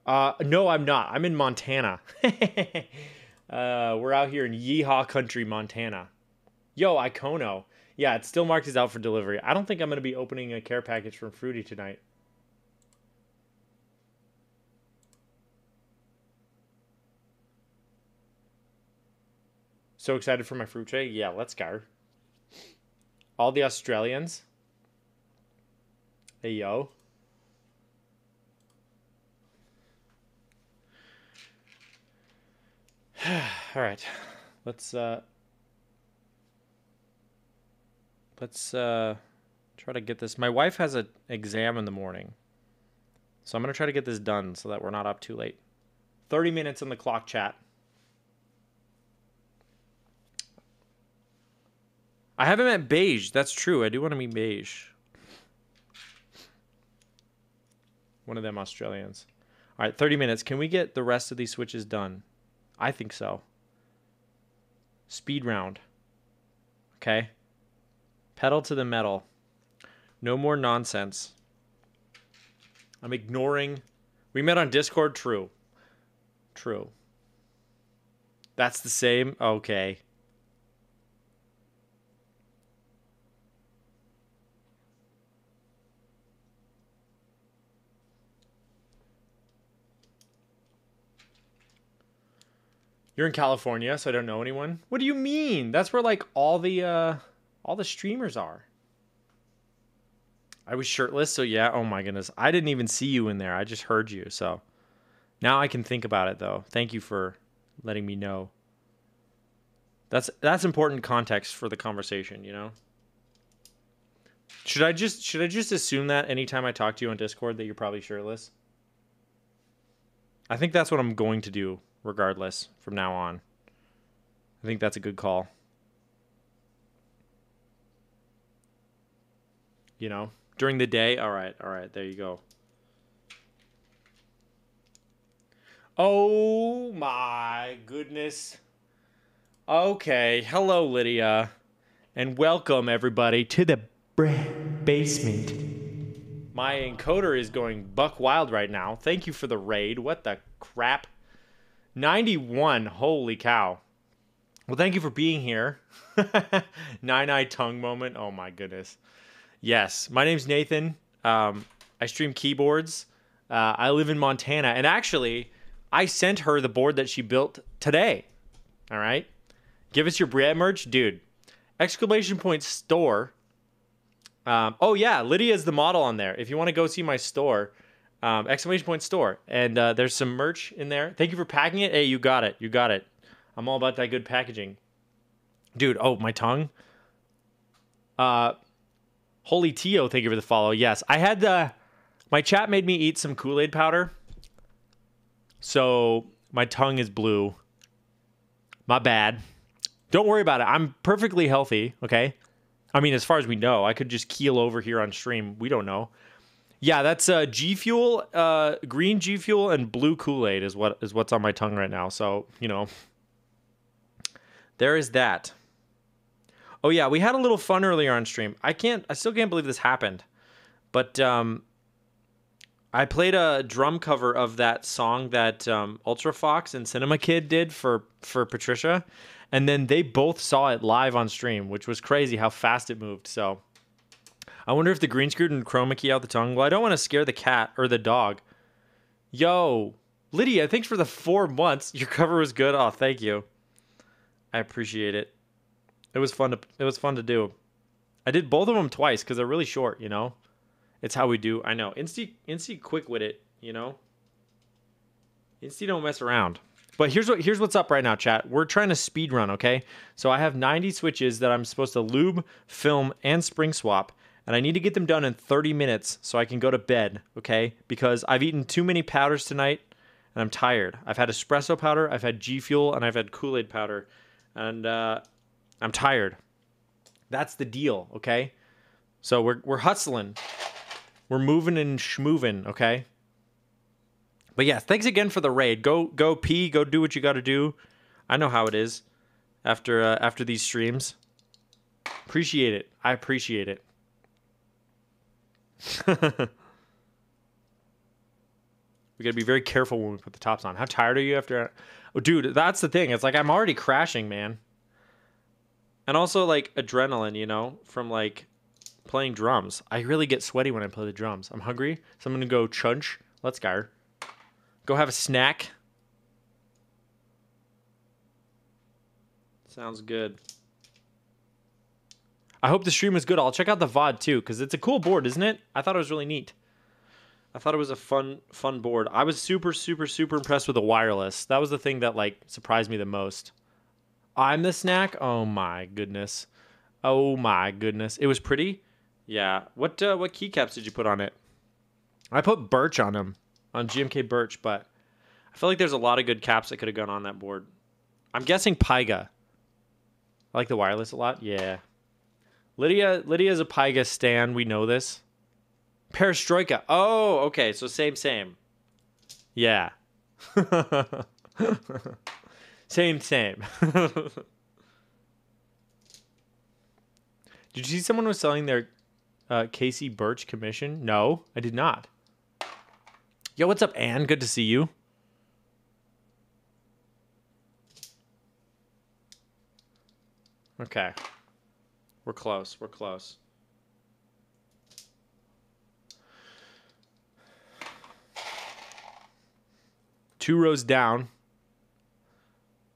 S1: No, I'm not. I'm in Montana. We're out here in Yeehaw Country, Montana. Yo, Icono. Yeah, it's still marked as out for delivery. I don't think I'm going to be opening a care package from Fruity tonight. So excited for my fruit tray? Yeah, let's go. All the Australians. Hey, yo. All right. Let's try to get this. My wife has an exam in the morning. So I'm going to try to get this done so that we're not up too late. 30 minutes on the clock, chat. I haven't met Beige. That's true. I do want to meet Beige. One of them Australians. All right, 30 minutes. Can we get the rest of these switches done? I think so. Speed round. Okay. Pedal to the metal. No more nonsense. I'm ignoring. We met on Discord. True. True. That's the same? Okay. You're in California, so I don't know anyone. What do you mean? That's where like all the streamers are. I was shirtless, so yeah. Oh my goodness, I didn't even see you in there. I just heard you, so now I can think about it though. Thank you for letting me know. That's important context for the conversation, you know. Should I just assume that anytime I talk to you on Discord that you're probably shirtless? I think that's what I'm going to do. Regardless, from now on. I think that's a good call. You know, during the day. All right, there you go. Oh my goodness. Okay, hello Lydia. And welcome everybody to the basement. My encoder is going buck wild right now. Thank you for the raid. What the crap? 91, holy cow. Well, thank you for being here. Nine-eyed tongue moment. Oh my goodness. Yes, my name's Nathan. I stream keyboards. I live in Montana, and actually, I sent her the board that she built today. All right, give us your brand merch, dude. Exclamation point store. Oh yeah, Lydia's the model on there. If you want to go see my store. Exclamation point store, and there's some merch in there. Thank you for packing it. Hey, you got it. I'm all about that good packaging, dude. Oh, my tongue. Holy Tio, thank you for the follow. Yes, I had my chat made me eat some Kool-Aid powder, so my tongue is blue. My bad. Don't worry about it. I'm perfectly healthy. Okay. I mean, as far as we know, I could just keel over here on stream. We don't know. Yeah, that's G Fuel, green G Fuel, and blue Kool-Aid is what's on my tongue right now. So, you know, there is that. Oh yeah, we had a little fun earlier on stream. I still can't believe this happened, but I played a drum cover of that song that Ultra Fox and Cinema Kid did for Patricia, and then they both saw it live on stream, which was crazy how fast it moved. So. I wonder if the green screwed and chroma key out the tongue. Well, I don't want to scare the cat or the dog. Yo, Lydia, thanks for the 4 months. Your cover was good. Oh, thank you. I appreciate it. It was fun to do. I did both of them twice because they're really short, you know. It's how we do. I know. Insty quick with it, you know. Insty don't mess around. But here's what's up right now, chat. We're trying to speed run, okay? So I have 90 switches that I'm supposed to lube, film, and spring swap. And I need to get them done in 30 minutes so I can go to bed, okay? Because I've eaten too many powders tonight, and I'm tired. I've had espresso powder, I've had G Fuel, and I've had Kool-Aid powder. And I'm tired. That's the deal, okay? So we're hustling. We're moving and schmoving, okay? But yeah, thanks again for the raid. Go pee, go do what you got to do. I know how it is after these streams. Appreciate it. I appreciate it. We gotta be very careful when we put the tops on. How tired are you after? Oh, dude, that's the thing. It's like I'm already crashing, man. And also like adrenaline, you know, from like playing drums. I really get sweaty when I play the drums. I'm hungry, so I'm gonna go chunch. Let's go. Go have a snack. Sounds good. I hope the stream was good. I'll check out the VOD too, because it's a cool board, isn't it? I thought it was really neat. I thought it was a fun board. I was super impressed with the wireless. That was the thing that like surprised me the most. I'm the snack? Oh my goodness. Oh my goodness. It was pretty? Yeah. What keycaps did you put on it? I put birch on them. On GMK birch, but I feel like there's a lot of good caps that could have gone on that board. I'm guessing Pyga. I like the wireless a lot. Yeah. Lydia's a Pyga stan. We know this. Perestroika. Oh, okay. So same. Yeah. Same. Did you see someone was selling their Casey Birch commission? No, I did not. Yo, what's up, Ann? Good to see you. Okay. We're close. 2 rows down.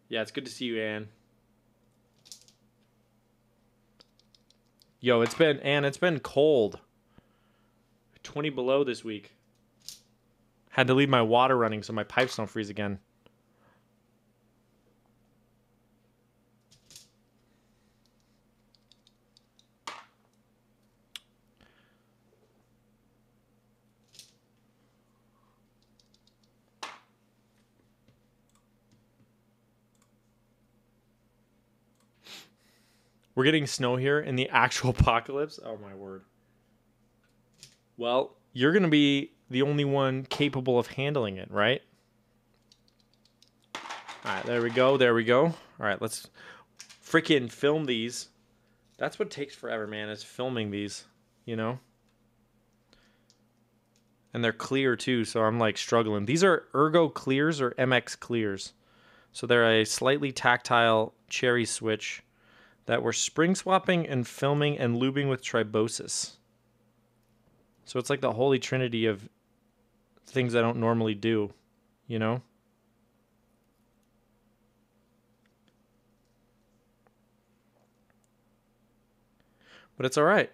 S1: Yeah, it's good to see you, Ann. Yo, it's been cold. 20 below this week. Had to leave my water running so my pipes don't freeze again. We're getting snow here in the actual apocalypse. Oh, my word. Well, you're going to be the only one capable of handling it, right? All right, there we go. All right, let's freaking film these. That's what takes forever, man, is filming these, you know? And they're clear, too, so I'm, like, struggling. These are Ergo Clears or MX Clears. So they're a slightly tactile cherry switch that we're spring swapping and filming and lubing with tribosis. So it's like the holy trinity of things I don't normally do, you know? But it's all right.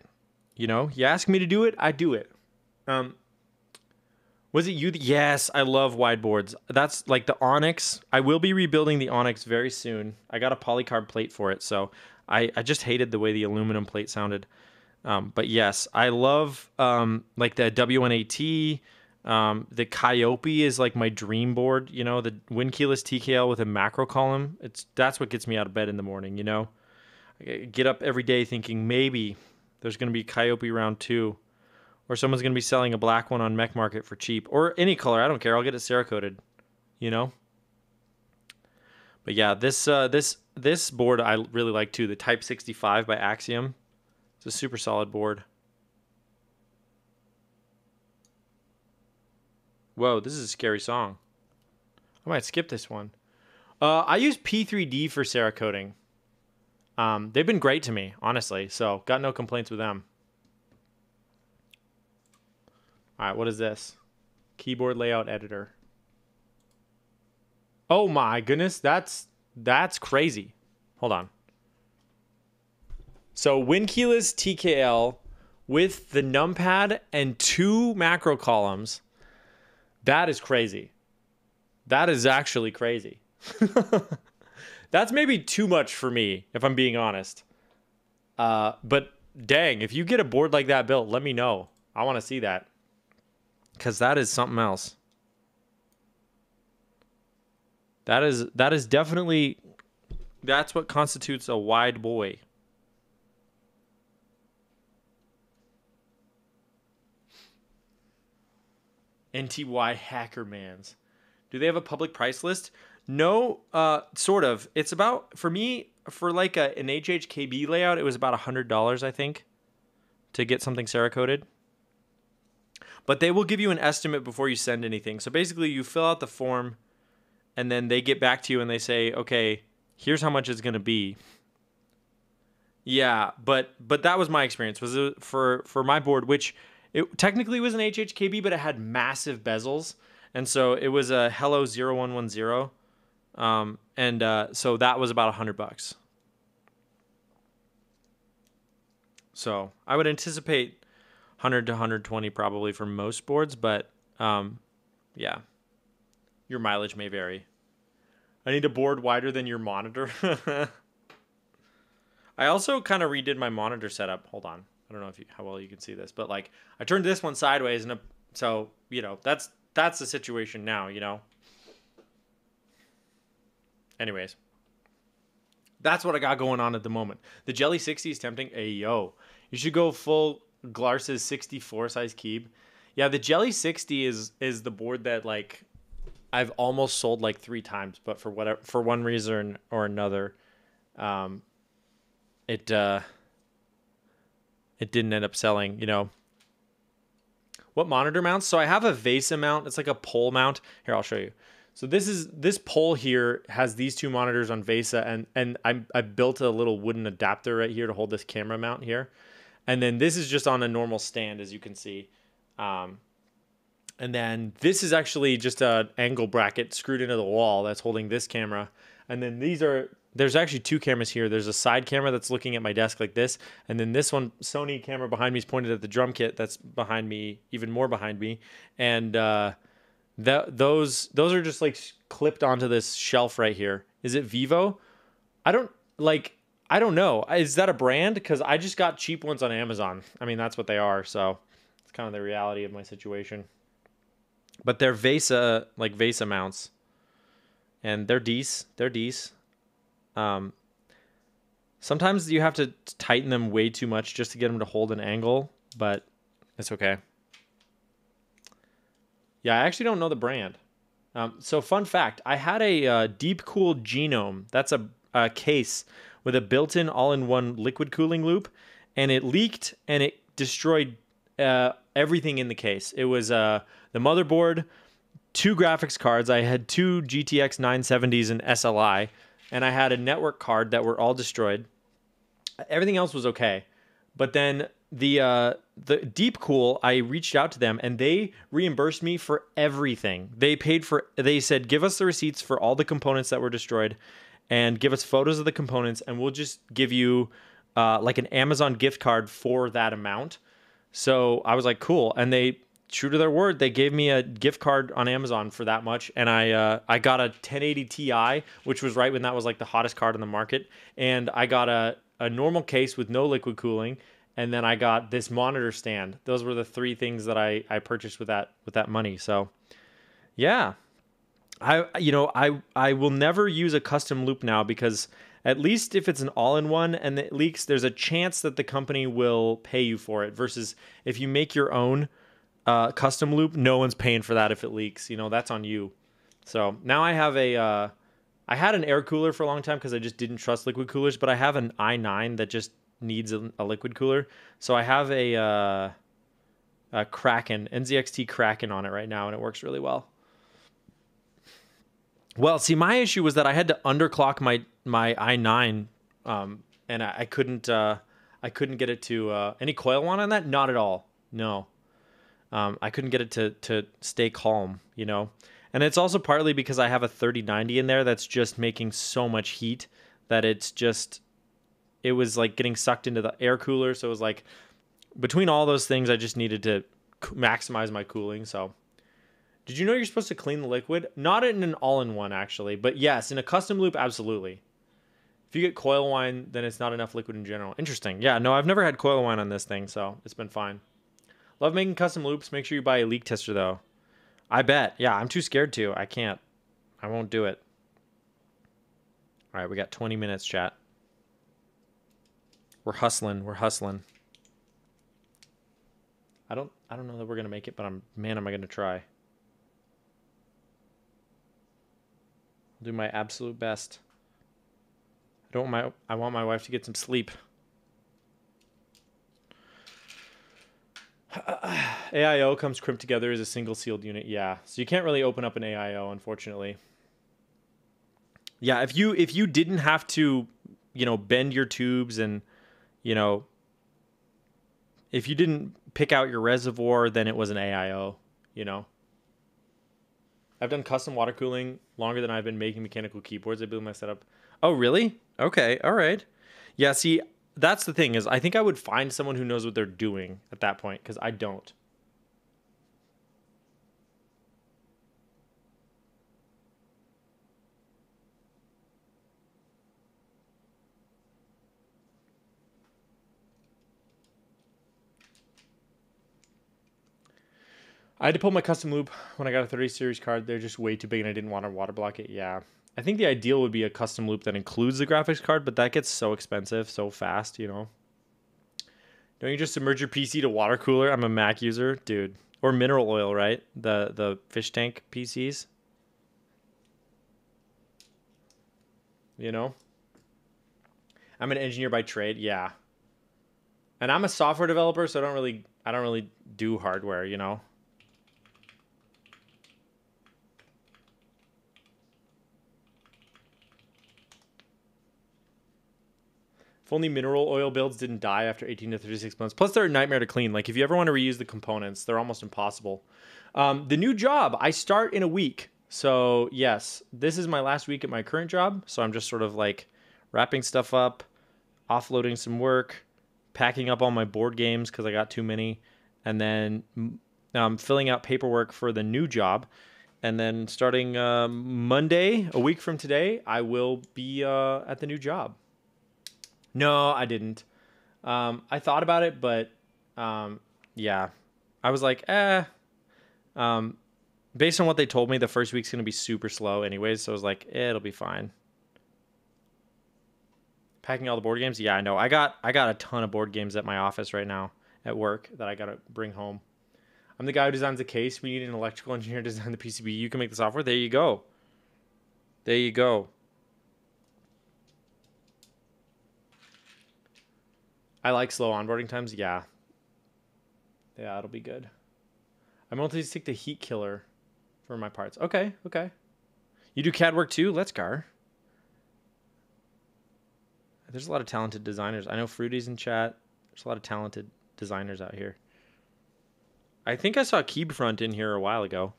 S1: You know, you ask me to do it, I do it. Was it you? Yes, I love wide boards. That's like the Onyx. I will be rebuilding the Onyx very soon. I got a polycarb plate for it, so I just hated the way the aluminum plate sounded. But yes, I love like the W1AT. The Calliope is like my dream board. You know, the wind keyless TKL with a macro column. That's what gets me out of bed in the morning. You know, I get up every day thinking maybe there's going to be Calliope round 2, or someone's going to be selling a black one on Mech Market for cheap, or any color. I don't care. I'll get it Cerakoted. You know. But yeah, this board I really like too. The Type 65 by Axiom. It's a super solid board. Whoa, this is a scary song. I might skip this one. I use P3D for Cerakoting. They've been great to me, honestly. So got no complaints with them. All right, what is this? Keyboard layout editor. Oh my goodness, that's crazy. Hold on. So wind keyless TKL with the numpad and 2 macro columns. That is crazy. That is actually crazy. That's maybe too much for me, if I'm being honest. But dang, if you get a board like that built, let me know. I want to see that. Because that is something else. That is definitely, that's what constitutes a wide boy. NTY Hackermans. Do they have a public price list? No, sort of. It's about, for me, for like an HHKB layout, it was about $100, I think, to get something Cerakoted. But they will give you an estimate before you send anything. So basically, you fill out the form, and then they get back to you and they say, okay, here's how much it's going to be. Yeah, but that was my experience. Was it for my board, which it technically was an HHKB, but it had massive bezels. And so it was a Hello 0110. So that was about $100. So I would anticipate 100 to 120 probably for most boards, but yeah, your mileage may vary. I need a board wider than your monitor. I also kind of redid my monitor setup. Hold on. I don't know how well you can see this, but like I turned this one sideways, and so you know that's the situation now. You know. Anyways, that's what I got going on at the moment. The Jelly 60 is tempting. Hey yo, you should go full Glarce's 64 size Keeb. Yeah, the Jelly 60 is the board that like I've almost sold like 3 times, but for one reason or another, it didn't end up selling. You know, what monitor mounts? So I have a VESA mount. It's like a pole mount. Here, I'll show you. So this pole here has these 2 monitors on VESA, and I built a little wooden adapter right here to hold this camera mount here. And then this is just on a normal stand, as you can see. And then this is actually just an angle bracket screwed into the wall that's holding this camera. And then there's actually 2 cameras here. There's a side camera that's looking at my desk like this. And then this one, Sony camera behind me, is pointed at the drum kit that's behind me, even more behind me. And those are just like clipped onto this shelf right here. Is it Vivo? I don't know. Is that a brand? Because I just got cheap ones on Amazon. I mean, that's what they are. So it's kind of the reality of my situation. But they're VESA, like VESA mounts. And they're decent. They're decent. Sometimes you have to tighten them way too much just to get them to hold an angle. But it's okay. Yeah, I actually don't know the brand. So fun fact, I had a Deep Cool Genome. That's a case with a built-in all-in-one liquid cooling loop, and it leaked and it destroyed everything in the case. It was the motherboard, 2 graphics cards. I had 2 GTX 970s and SLI, and I had a network card that were all destroyed. Everything else was okay, but then the Deep Cool, I reached out to them and they reimbursed me for everything. They said, give us the receipts for all the components that were destroyed and give us photos of the components, and we'll just give you like an Amazon gift card for that amount. So I was like, cool. And they, true to their word, they gave me a gift card on Amazon for that much. And I got a 1080 Ti, which was right when that was like the hottest card on the market. And I got a normal case with no liquid cooling. And then I got this monitor stand. Those were the 3 things that I purchased with that money. So yeah, I will never use a custom loop now, because at least if it's an all-in-one and it leaks, there's a chance that the company will pay you for it, versus if you make your own custom loop, no one's paying for that if it leaks. You know, that's on you. So now I have I had an air cooler for a long time because I just didn't trust liquid coolers, but I have an i9 that just needs a liquid cooler. So I have a Kraken, NZXT Kraken on it right now, and it works really well. Well, see, my issue was that I had to underclock my i9, and I couldn't get it to any coil one on that. Not at all. No, I couldn't get it to stay calm. You know, and it's also partly because I have a 3090 in there that's just making so much heat that it was like getting sucked into the air cooler. So it was like, between all those things, I just needed to maximize my cooling. So did you know you're supposed to clean the liquid? Not in an all-in-one, actually, but yes, in a custom loop, absolutely. If you get coil wine, then it's not enough liquid in general. Interesting. Yeah, no, I've never had coil wine on this thing, so it's been fine. Love making custom loops. Make sure you buy a leak tester, though. I bet. Yeah, I'm too scared to. I can't. I won't do it. All right, we got 20 minutes, chat. We're hustling. We're hustling. I don't know that we're gonna make it, but am I gonna try. I'll do my absolute best. I want my wife to get some sleep. AIO comes crimped together as a single sealed unit. Yeah, so you can't really open up an AIO, unfortunately. Yeah, if you didn't have to, bend your tubes and, if you didn't pick out your reservoir, then it was an AIO, I've done custom water cooling longer than I've been making mechanical keyboards. I build my setup. Oh, really? Okay, all right. Yeah, see, that's the thing, is I think I would find someone who knows what they're doing at that point, because I don't. I had to pull my custom loop when I got a 30 series card. They're just way too big and I didn't want to water block it. Yeah. I think the ideal would be a custom loop that includes the graphics card, but that gets so expensive so fast, Don't you just submerge your PC to water cooler? I'm a Mac user, dude. Or mineral oil, right? The fish tank PCs. You know? I'm an engineer by trade, yeah. And I'm a software developer, so I don't really do hardware, you know? If only mineral oil builds didn't die after 18 to 36 months. Plus, they're a nightmare to clean. Like, if you ever want to reuse the components, they're almost impossible. The new job, I start in a week. So, yes, this is my last week at my current job. So I'm just sort of, like, wrapping stuff up, offloading some work, packing up all my board games because I got too many, and then filling out paperwork for the new job. And then starting Monday, a week from today, I will be at the new job. No, I didn't. I thought about it, but yeah, I was like, based on what they told me, the first week's going to be super slow anyways. So I was like, it'll be fine. Packing all the board games. Yeah, I know. I got a ton of board games at my office right now at work that I got to bring home. I'm the guy who designs the case. We need an electrical engineer to design the PCB. You can make the software. There you go. There you go. I like slow onboarding times. Yeah. Yeah, it'll be good. I'm going to stick to heat killer for my parts. Okay, okay. You do CAD work too? Let's go. There's a lot of talented designers. I know Fruity's in chat. There's a lot of talented designers out here. I think I saw Keybfront in here a while ago.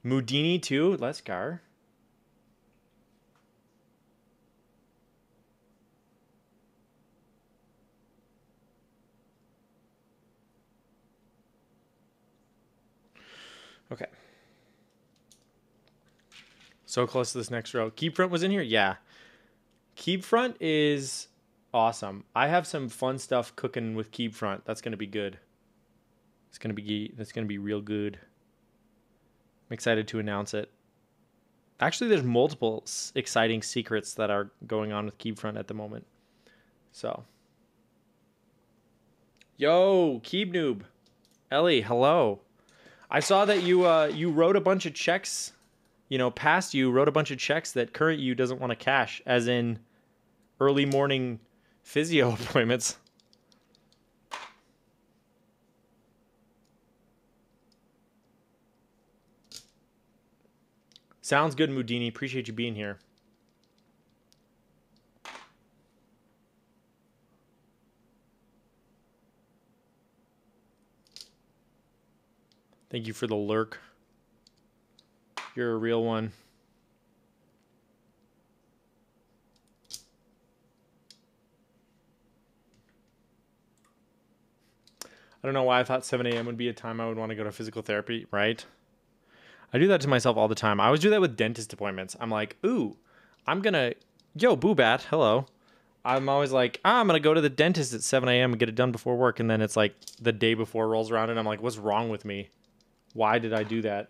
S1: Moudini too? Let's go. Okay. So close to this next row. Keepfront was in here? Yeah. Keepfront is awesome. I have some fun stuff cooking with Keepfront. That's going to be good. That's going to be real good. I'm excited to announce it. Actually, there's multiple exciting secrets that are going on with Keepfront at the moment. So. Yo, Keeb Noob. Ellie, hello. I saw that you wrote a bunch of checks, past you wrote a bunch of checks that current you doesn't want to cash, as in early morning physio appointments. Sounds good, Moudini. Appreciate you being here. Thank you for the lurk. You're a real one. I don't know why I thought 7 a.m. would be a time I would want to go to physical therapy, right? I do that to myself all the time. I always do that with dentist appointments. I'm like, ooh, yo, Boobat, hello. I'm always like, I'm going to go to the dentist at 7 a.m. and get it done before work. And then it's like the day before rolls around and I'm like, what's wrong with me? Why did I do that?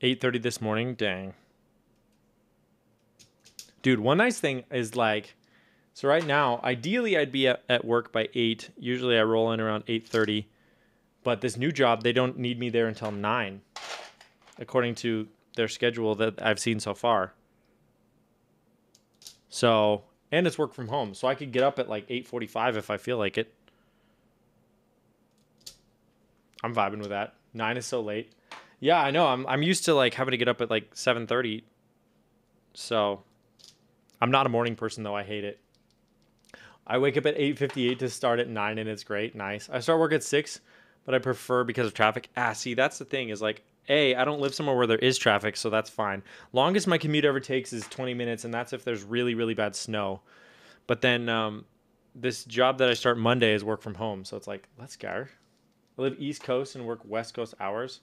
S1: $8:30 this morning? Dang. Dude, one nice thing is like, so right now, ideally I'd be at work by 8. Usually I roll in around 8:30. But this new job, they don't need me there until 9, according to their schedule that I've seen so far. So, and it's work from home. So I could get up at like 8:45 if I feel like it. I'm vibing with that. 9 is so late. Yeah, I know. I'm used to like having to get up at like 7:30. So I'm not a morning person though. I hate it. I wake up at 8:58 to start at 9 and it's great. Nice. I start work at 6, but I prefer because of traffic. See, that's the thing is like, I don't live somewhere where there is traffic, so that's fine. Longest my commute ever takes is 20 minutes, and that's if there's really, really bad snow. But then this job that I start Monday is work from home, so it's like, let's go. I live East Coast and work West Coast hours.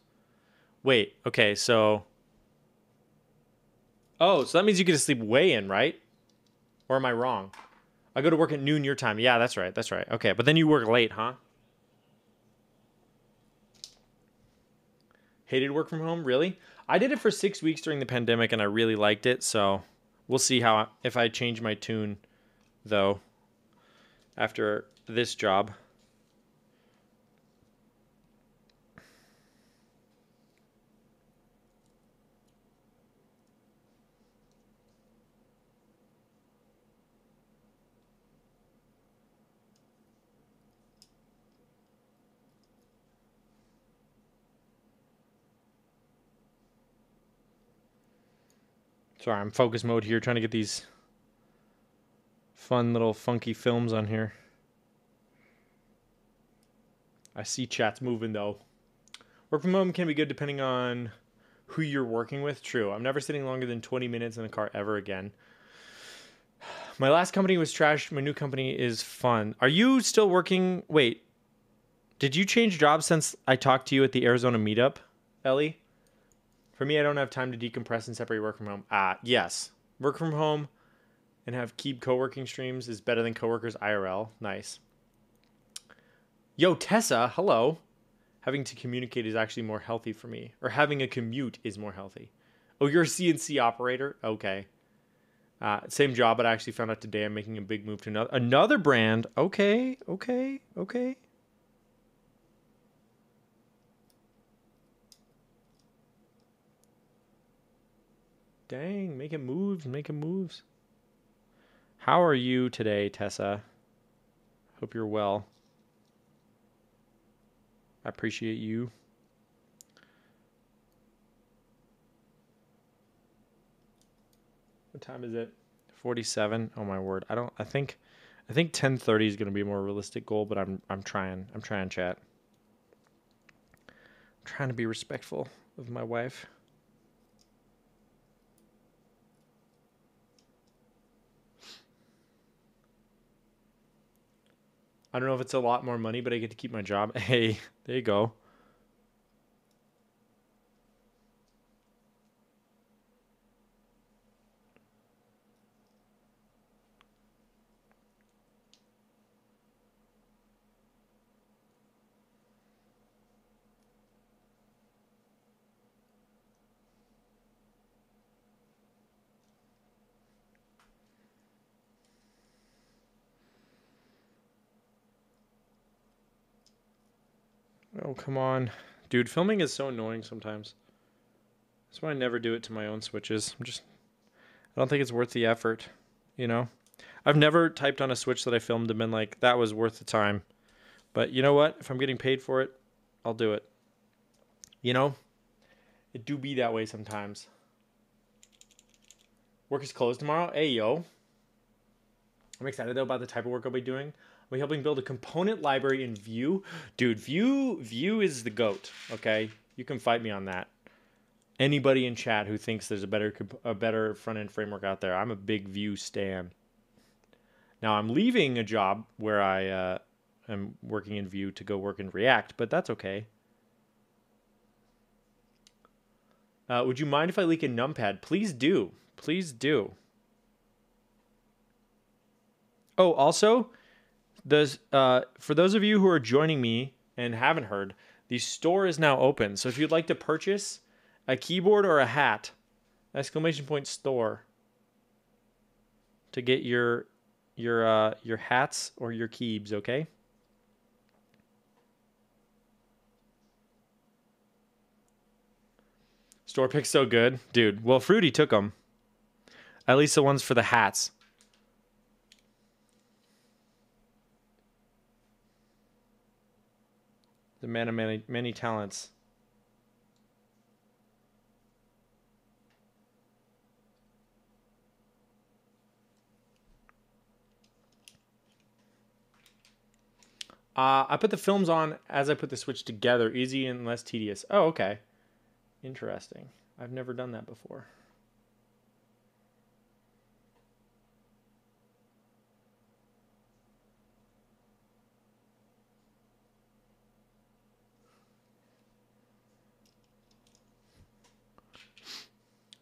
S1: Wait, okay, so... Oh, so that means you get to sleep way in, right? Or am I wrong? I go to work at noon your time. Yeah, that's right, that's right. Okay, but then you work late, huh? Hated work from home, really? I did it for 6 weeks during the pandemic, and I really liked it. So we'll see if I change my tune, though, after this job. Sorry, I'm focus mode here, trying to get these fun little funky films on here. I see chat's moving, though. Work from home can be good depending on who you're working with. True. I'm never sitting longer than 20 minutes in a car ever again. My last company was trash. My new company is fun. Are you still working? Wait. Did you change jobs since I talked to you at the Arizona meetup, Ellie? For me, I don't have time to decompress and separate work from home. Yes. Work from home and have keep co-working streams is better than coworkers IRL. Nice. Yo, Tessa, hello. Having to communicate is actually more healthy for me. Or having a commute is more healthy. Oh, you're a CNC operator? Okay. Same job, but I actually found out today I'm making a big move to another brand. Okay. Dang, making moves. How are you today, Tessa? Hope you're well. I appreciate you. What time is it? 47. Oh my word. I think 10:30 is going to be a more realistic goal, but I'm trying, chat. I'm trying to be respectful of my wife. I don't know if it's a lot more money, but I get to keep my job. Hey, there you go. Oh, come on. Dude, filming is so annoying sometimes. That's why I never do it to my own switches. I don't think it's worth the effort, you know? I've never typed on a switch that I filmed and been like, that was worth the time. But you know what? If I'm getting paid for it, I'll do it. You know? It do be that way sometimes. Work is closed tomorrow? Hey, yo. I'm excited, though, about the type of work I'll be doing. I'll be helping build a component library in Vue. Dude, Vue is the GOAT, okay? You can fight me on that. Anybody in chat who thinks there's a better front-end framework out there, I'm a big Vue stan. Now, I'm leaving a job where I am working in Vue to go work in React, but that's okay. Would you mind if I leak a numpad? Please do. Please do. Oh, also, for those of you who are joining me and haven't heard, the store is now open. So if you'd like to purchase a keyboard or a hat, !store, to get your hats or your keybs, okay? Store pick's so good. Dude, well, Fruity took them. At least the ones for the hats. The man of many talents. I put the films on as I put the switch together. Easy and less tedious. Oh, okay. Interesting. I've never done that before.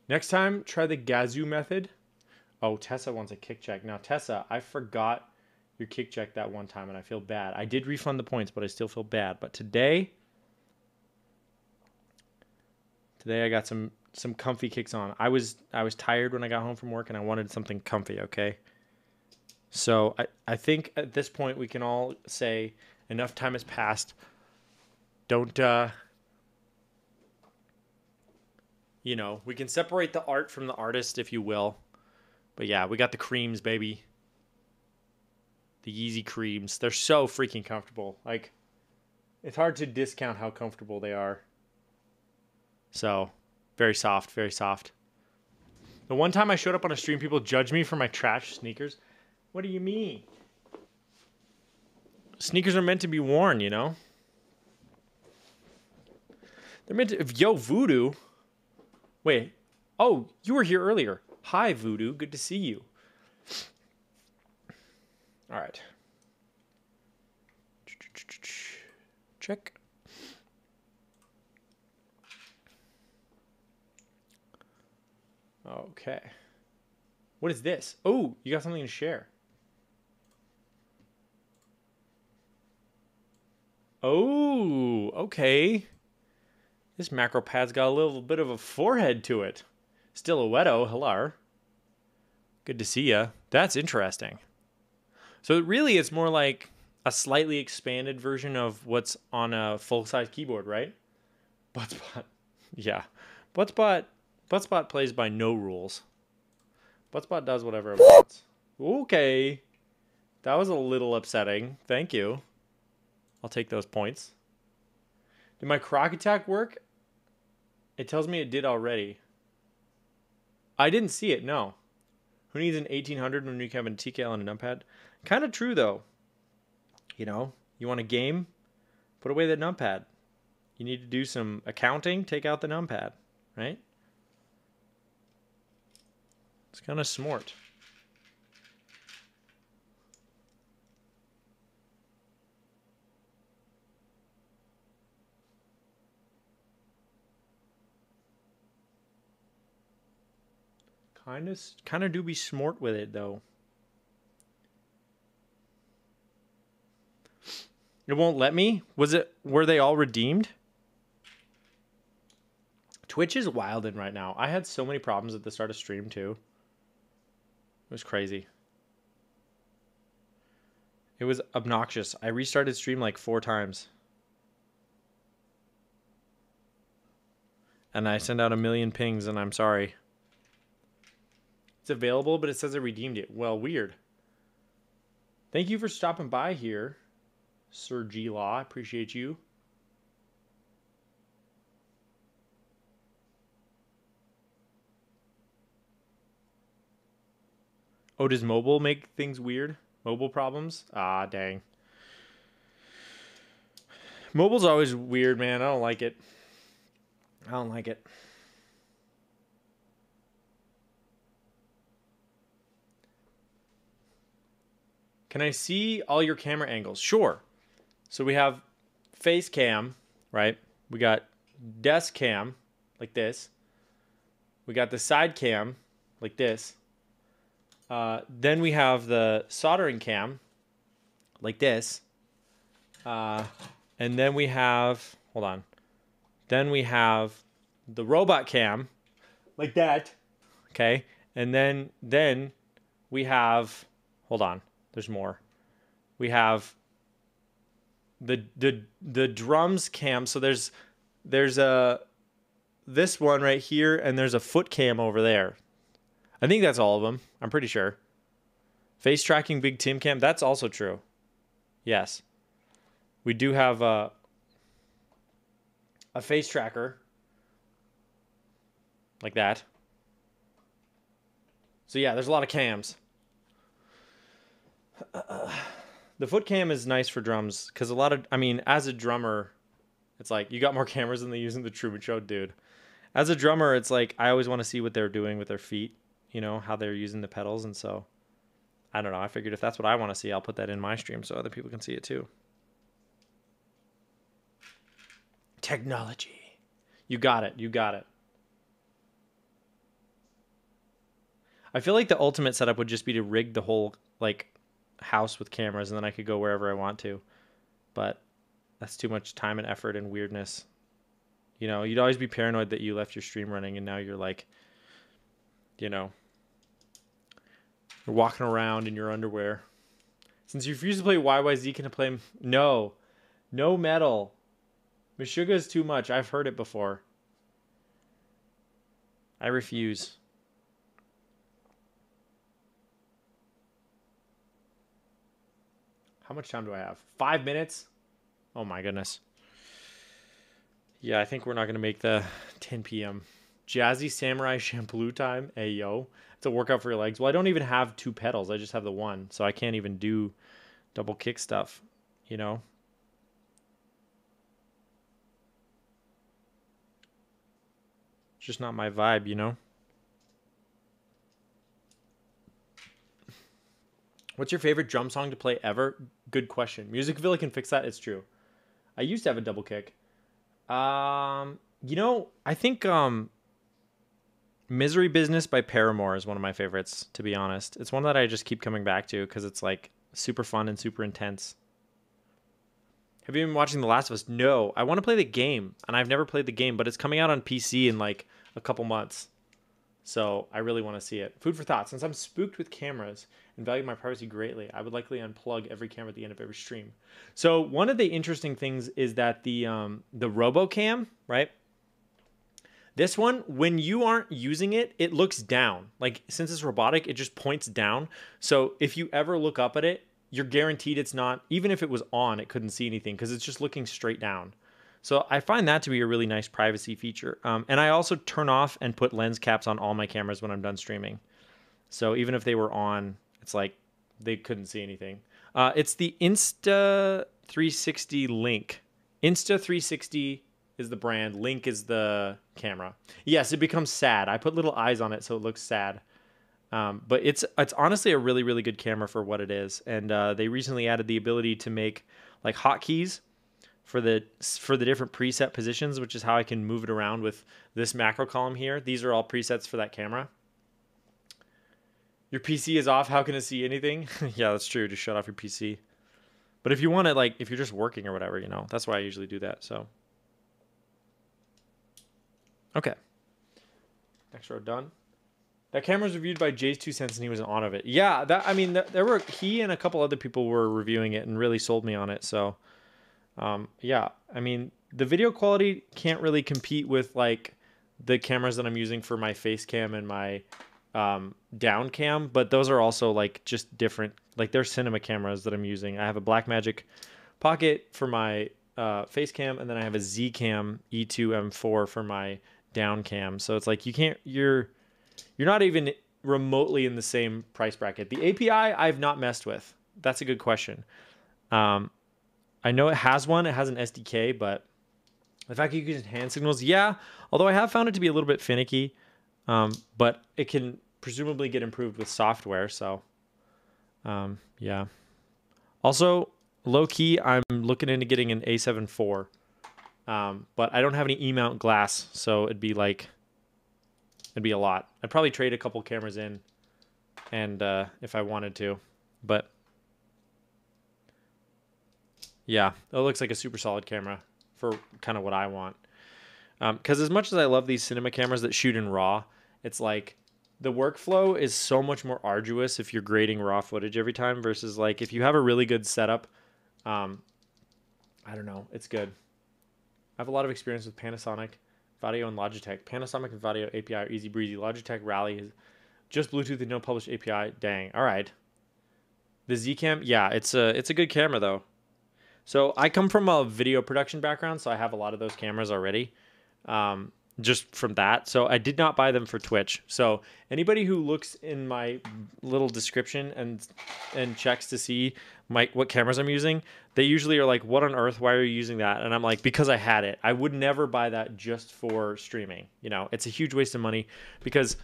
S1: Next time, try the Gazoo method. Oh, Tessa wants a kick check. Now, Tessa, I forgot your kick check that one time, and I feel bad. I did refund the points, but I still feel bad. But today, Today I got some comfy kicks on. I was tired when I got home from work and I wanted something comfy, okay? So I think at this point we can all say enough time has passed. Don't you know, we can separate the art from the artist, if you will. But yeah, we got the creams, baby. The Yeezy creams. They're so freaking comfortable. Like, it's hard to discount how comfortable they are. So, very soft, very soft. The one time I showed up on a stream, people judged me for my trash sneakers. What do you mean? Sneakers are meant to be worn, you know? They're meant to... Yo, Voodoo. Wait. Oh, you were here earlier. Hi, Voodoo. Good to see you. All right. Check. Okay. What is this? Oh, you got something to share. Oh, okay. This macro pad's got a little bit of a forehead to it. Still a wetto. Hello. Good to see ya. That's interesting. So really it's more like a slightly expanded version of what's on a full-size keyboard, right? Buttspot. Yeah. Buttspot plays by no rules. Buttspot does whatever it wants. Okay. That was a little upsetting. Thank you. I'll take those points. Did my croc attack work? It tells me it did already. I didn't see it, no. Who needs an 1800 when you can have a TKL and a numpad? Kind of true, though. You know, you want a game? Put away the numpad. You need to do some accounting? Take out the numpad, right? It's kind of smart. Kind of do be smart with it, though. It won't let me? Were they all redeemed? Twitch is wildin' right now. I had so many problems at the start of stream, too. It was crazy. It was obnoxious. I restarted stream like 4 times. And I send out a million pings, and I'm sorry. It's available, but it says I redeemed it. Well, weird. Thank you for stopping by here, Sir G Law. I appreciate you. Oh, does mobile make things weird? Mobile problems? Ah, dang. Mobile's always weird, man. I don't like it. I don't like it. Can I see all your camera angles? Sure. So we have face cam, right? We got desk cam, like this. We got the side cam, like this. Then we have the soldering cam, like this. And then we have, hold on. Then we have the robot cam, like that. Okay. And then we have, hold on. There's more. We have the drums cam. So there's this one right here, and there's a foot cam over there. I think that's all of them. I'm pretty sure. Face tracking big Tim cam. That's also true. Yes. We do have a face tracker. Like that. So yeah, there's a lot of cams. The foot cam is nice for drums because as a drummer, it's like you got more cameras than they use in the Truman Show, dude. As a drummer, it's like I always want to see what they're doing with their feet, you know, how they're using the pedals. And so, I don't know. I figured if that's what I want to see, I'll put that in my stream so other people can see it too. Technology. You got it. You got it. I feel like the ultimate setup would just be to rig the whole, like, house with cameras and then I could go wherever I want to. But that's too much time and effort and weirdness, You know, you'd always be paranoid that you left your stream running and now you're like, you know, you're walking around in your underwear. Since you refuse to play YYZ, can I play? No. No metal. Meshuggah is too much. I've heard it before. I refuse. How much time do I have? 5 minutes? Oh my goodness. Yeah, I think we're not going to make the 10 p.m. Jazzy Samurai Shampoo time. Hey, yo. It's a workout for your legs. Well, I don't even have 2 pedals. I just have the one. So I can't even do double kick stuff, you know? It's just not my vibe, you know? What's your favorite drum song to play ever? Good question. Musicville can fix that. It's true. I used to have a double kick. You know, I think Misery Business by Paramore is one of my favorites, to be honest. It's one that I just keep coming back to because it's like super fun and super intense. Have you been watching The Last of Us? No. I want to play the game, and I've never played the game, but it's coming out on PC in like a couple months. So I really want to see it. Food for thought. Since I'm spooked with cameras and value my privacy greatly, I would likely unplug every camera at the end of every stream. So one of the interesting things is that the RoboCam, right? This one, when you aren't using it, it looks down. Like, since it's robotic, it just points down. So if you ever look up at it, you're guaranteed it's not, even if it was on, it couldn't see anything because it's just looking straight down. So I find that to be a really nice privacy feature. And I also turn off and put lens caps on all my cameras when I'm done streaming. So even if they were on, it's like they couldn't see anything. It's the Insta360 Link. Insta360 is the brand. Link is the camera. Yes, it becomes sad. I put little eyes on it so it looks sad. But it's honestly a really, really good camera for what it is. And they recently added the ability to make like hotkeys for the different preset positions, which is how I can move it around with this macro column here. These are all presets for that camera. Your PC is off. How can it see anything? Yeah, that's true. Just shut off your PC. But if you want to, like, if you're just working or whatever, you know, that's why I usually do that. So, okay. Next row done. That camera was reviewed by Jay's 2 cents and he was on of it. Yeah, that, I mean, he and a couple other people were reviewing it and really sold me on it. So, yeah, I mean, the video quality can't really compete with like the cameras that I'm using for my face cam and my down cam, but those are also like just different. Like, they're cinema cameras that I'm using. I have a Blackmagic Pocket for my face cam, and then I have a Z-Cam E2 M4 for my down cam. So it's like you're not even remotely in the same price bracket. The API I've not messed with. That's a good question. I know it has one. It has an SDK, but the fact that you can use hand signals, yeah. Although I have found it to be a little bit finicky, but it can presumably get improved with software. So, yeah. Also, low key, I'm looking into getting an A7 IV, but I don't have any E-mount glass, so it'd be a lot. I'd probably trade a couple cameras in, and if I wanted to, but. Yeah, it looks like a super solid camera for kind of what I want. Because as much as I love these cinema cameras that shoot in RAW, it's like the workflow is so much more arduous if you're grading RAW footage every time versus like if you have a really good setup. I don't know, it's good. I have a lot of experience with Panasonic, Vadio, and Logitech. Panasonic and Vadio API are easy breezy. Logitech Rally is just Bluetooth and no published API. Dang. All right. The Z-Cam, yeah, it's a good camera though. So I come from a video production background, so I have a lot of those cameras already, just from that. So I did not buy them for Twitch. So anybody who looks in my little description and checks to see what cameras I'm using, they usually are like, "What on earth? Why are you using that?" And I'm like, "Because I had it. I would never buy that just for streaming. You know, it's a huge waste of money because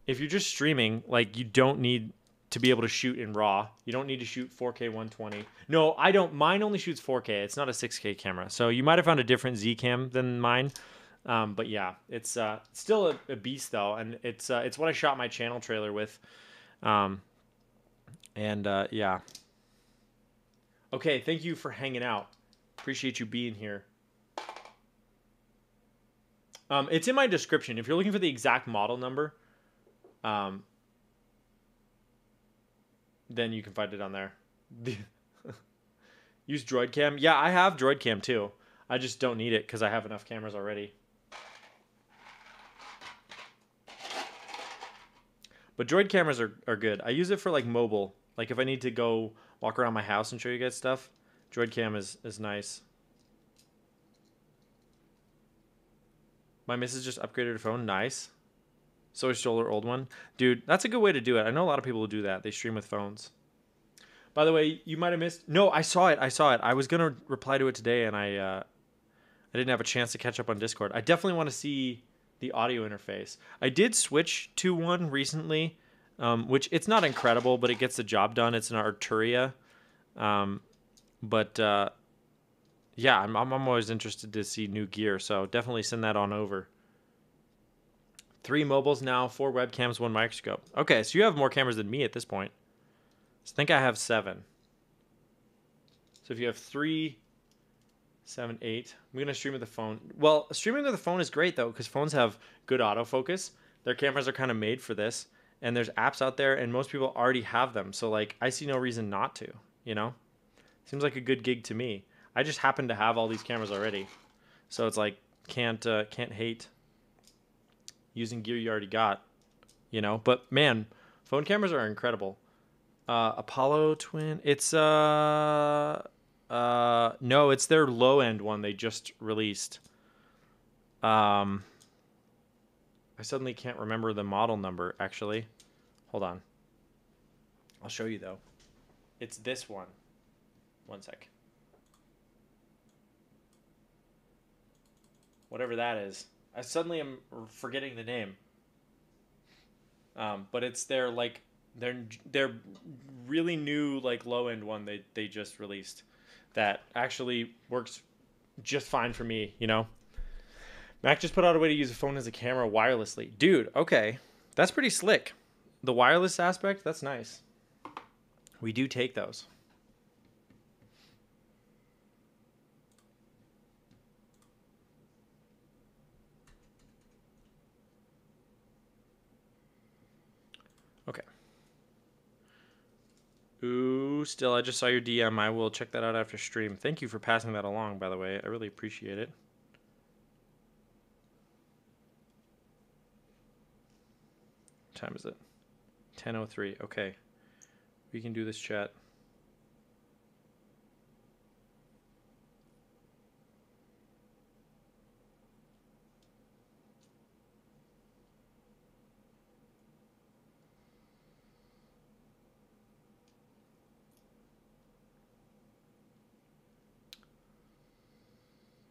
S1: if you're just streaming, like you don't need to be able to shoot in RAW. You don't need to shoot 4K 120. No, I don't. Mine only shoots 4K. It's not a 6K camera. So you might have found a different Z-Cam than mine. But yeah, it's still a beast though, and it's what I shot my channel trailer with. Yeah. Okay, thank you for hanging out. Appreciate you being here. It's in my description. If you're looking for the exact model number, then you can find it on there. Use Droid Cam. Yeah, I have Droid Cam too. I just don't need it because I have enough cameras already. But Droid cameras are good. I use it for like mobile. Like if I need to go walk around my house and show you guys stuff, Droid Cam is nice. My missus just upgraded her phone. Nice. So I stole her old one. Dude, that's a good way to do it. I know a lot of people who do that. They stream with phones. By the way, you might have missed... No, I saw it. I was going to reply to it today, and I didn't have a chance to catch up on Discord. I definitely want to see the audio interface. I did switch to one recently, which it's not incredible, but it gets the job done. It's an Arturia. Yeah, I'm always interested to see new gear, so definitely send that on over. 3 mobiles now, 4 webcams, 1 microscope. Okay, so you have more cameras than me at this point. So I think I have 7. So if you have 3, 7, 8. I'm going to stream with the phone. Well, streaming with the phone is great, though, because phones have good autofocus. Their cameras are kind of made for this. And there's apps out there, and most people already have them. So, like, I see no reason not to, you know? Seems like a good gig to me. I just happen to have all these cameras already. So it's like, can't hate using gear you already got, you know? But, man, phone cameras are incredible. Apollo Twin. It's no, it's their low end one they just released. I suddenly can't remember the model number, actually. Hold on. I'll show you though. It's this one. One sec. Whatever that is. I suddenly am forgetting the name. But it's their like their really new like low end one they just released that actually works just fine for me, you know. Mac just put out a way to use a phone as a camera wirelessly. Dude, okay. That's pretty slick. The wireless aspect, that's nice. We do take those. Okay. Ooh, still, I just saw your DM. I will check that out after stream. Thank you for passing that along, by the way. I really appreciate it. What time is it? 10:03. Okay. We can do this chat.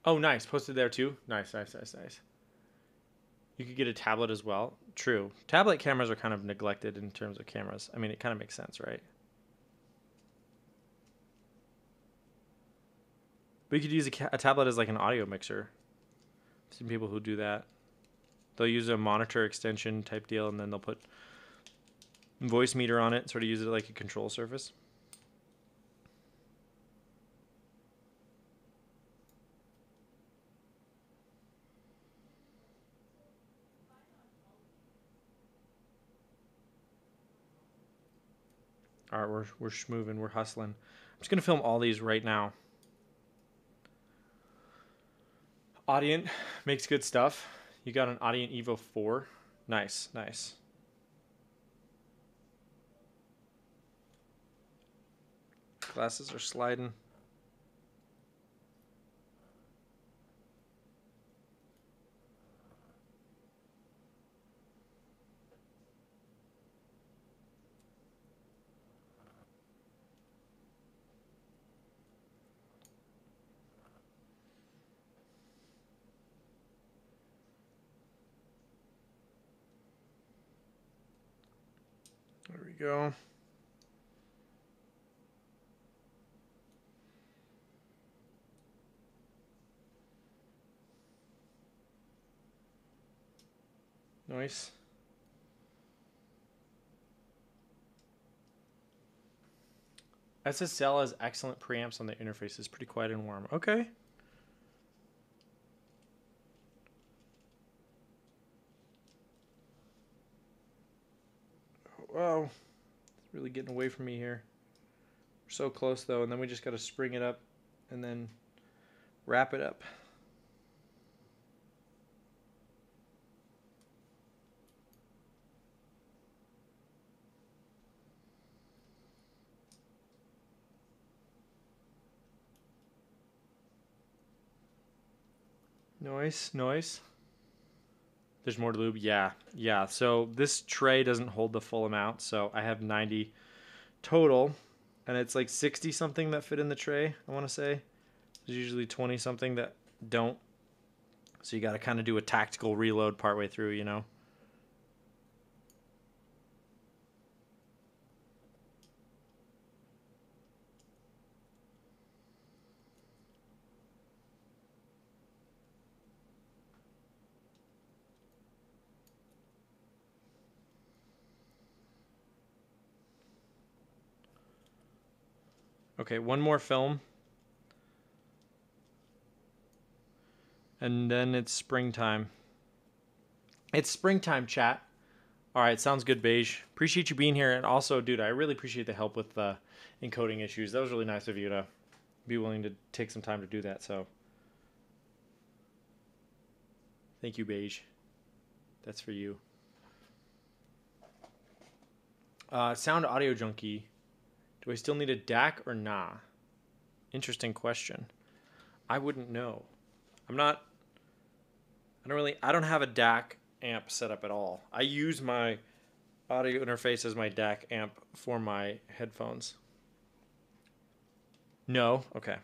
S1: Oh, nice. Posted there too. Nice. You could get a tablet as well. True. Tablet cameras are kind of neglected in terms of cameras. I mean, it kind of makes sense, right? But you could use a tablet as like an audio mixer. I've seen people who do that. They'll use a monitor extension type deal, and then they'll put voice meter on it, sort of use it like a control surface. All right, we're schmoving, we're hustling. I'm just gonna film all these right now. Audient makes good stuff. You got an Audient Evo 4. Nice. Glasses are sliding. There we go. Nice. SSL has excellent preamps on the interface. It's pretty quiet and warm. Okay. Wow. It's really getting away from me here. We're so close, though, and then we just got to spring it up and then wrap it up. Noise. There's more to lube. Yeah. So this tray doesn't hold the full amount, so I have 90 total, and it's like 60 something that fit in the tray, I want to say. There's usually 20 something that don't. So you got to kind of do a tactical reload partway through, you know. Okay, one more film. And then it's springtime. It's springtime, chat. All right, sounds good, Beige. Appreciate you being here. And also, dude, I really appreciate the help with the encoding issues. That was really nice of you to be willing to take some time to do that. So thank you, Beige. That's for you. Sound Audio Junkie. Do I still need a DAC or nah? Interesting question. I wouldn't know. I don't have a DAC amp set up at all. I use my audio interface as my DAC amp for my headphones. No? Okay.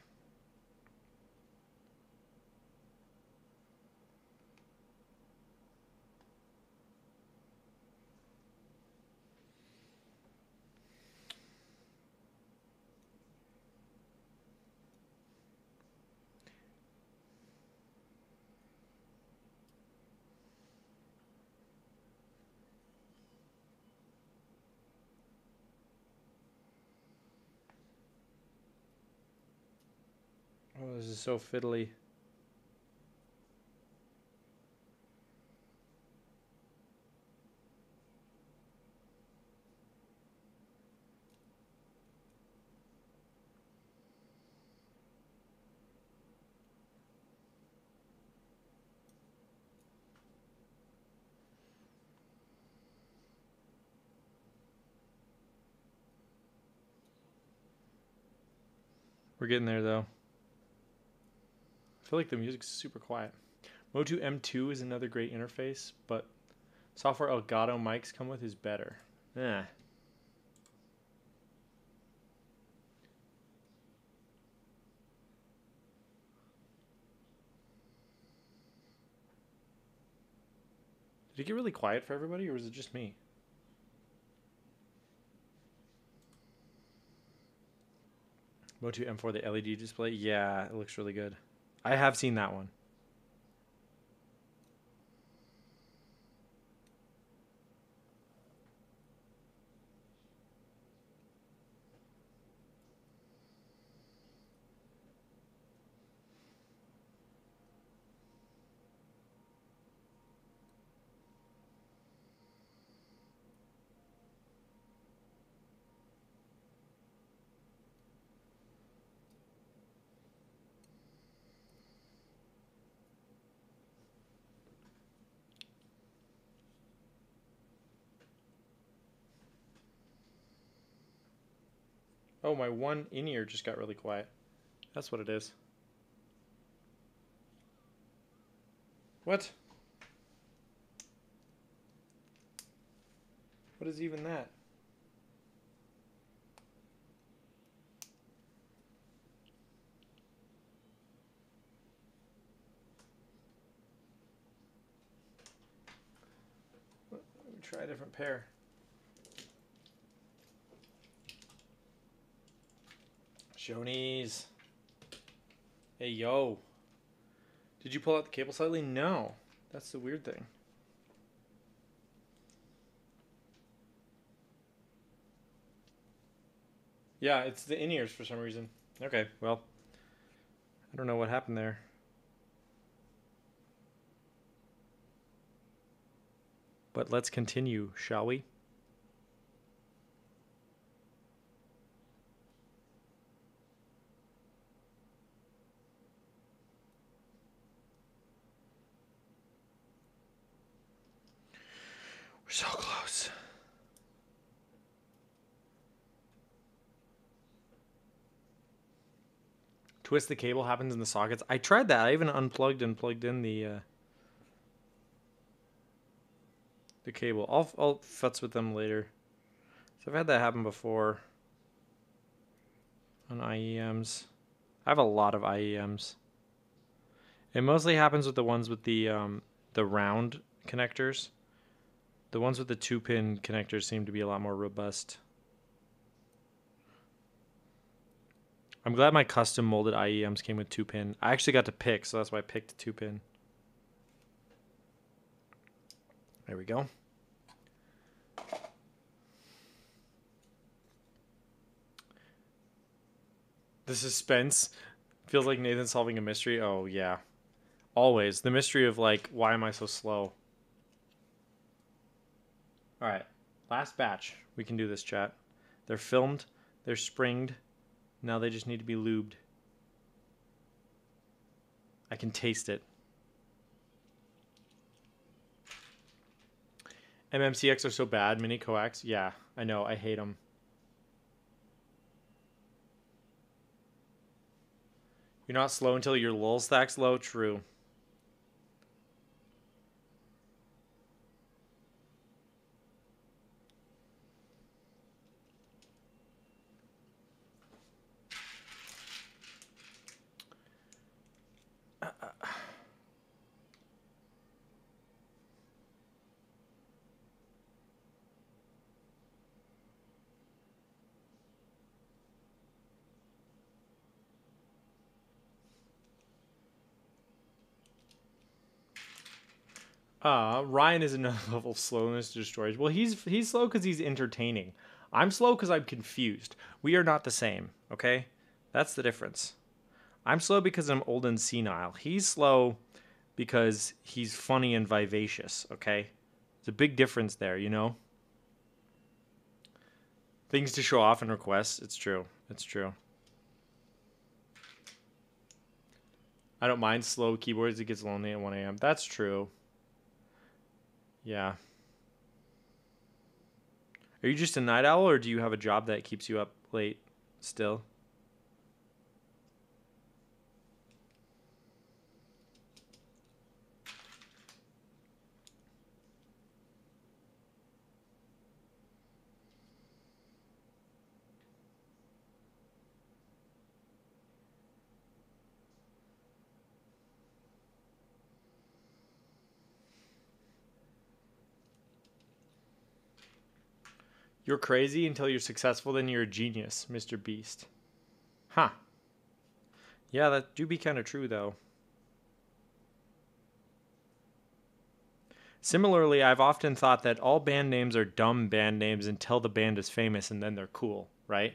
S1: Oh, this is so fiddly. We're getting there, though. I feel like the music's super quiet. Motu M2 is another great interface, but software Elgato mics come with is better. Eh. Did it get really quiet for everybody, or was it just me? Motu M4, the LED display? Yeah, it looks really good. I have seen that one. Oh, my one in-ear just got really quiet. That's what it is. What? What is even that? Let me try a different pair. Shonies. Hey, yo. Did you pull out the cable slightly? No. That's the weird thing. Yeah, it's the in-ears for some reason. Okay, well, I don't know what happened there. But let's continue, shall we? We're so close. Twist the cable happens in the sockets. I tried that. I even unplugged and plugged in the cable. I'll futz with them later. So I've had that happen before on IEMs. I have a lot of IEMs. It mostly happens with the ones with the round connectors. The ones with the 2-pin connectors seem to be a lot more robust. I'm glad my custom molded IEMs came with 2-pin. I actually got to pick, so that's why I picked 2-pin. There we go. The suspense feels like Nathan solving a mystery. Oh, yeah. Always. The mystery of, like, why am I so slow? All right. Last batch. We can do this, chat. They're filmed. They're springed. Now they just need to be lubed. I can taste it. MMCX are so bad. Mini coax. Yeah, I know. I hate them. You're not slow until your lull stack's low. True. Ryan is another level of slowness to destroy. Well, he's slow because he's entertaining. I'm slow because I'm confused. We are not the same, okay? That's the difference. I'm slow because I'm old and senile. He's slow because he's funny and vivacious, okay? There's a big difference there, you know? Things to show off and requests. It's true. It's true. I don't mind slow keyboards. It gets lonely at 1 a.m. That's true. Yeah. Are you just a night owl, or do you have a job that keeps you up late still? You're crazy until you're successful, then you're a genius, Mr. Beast. Huh. Yeah, that do be kind of true, though. Similarly, I've often thought that all band names are dumb band names until the band is famous and then they're cool, right?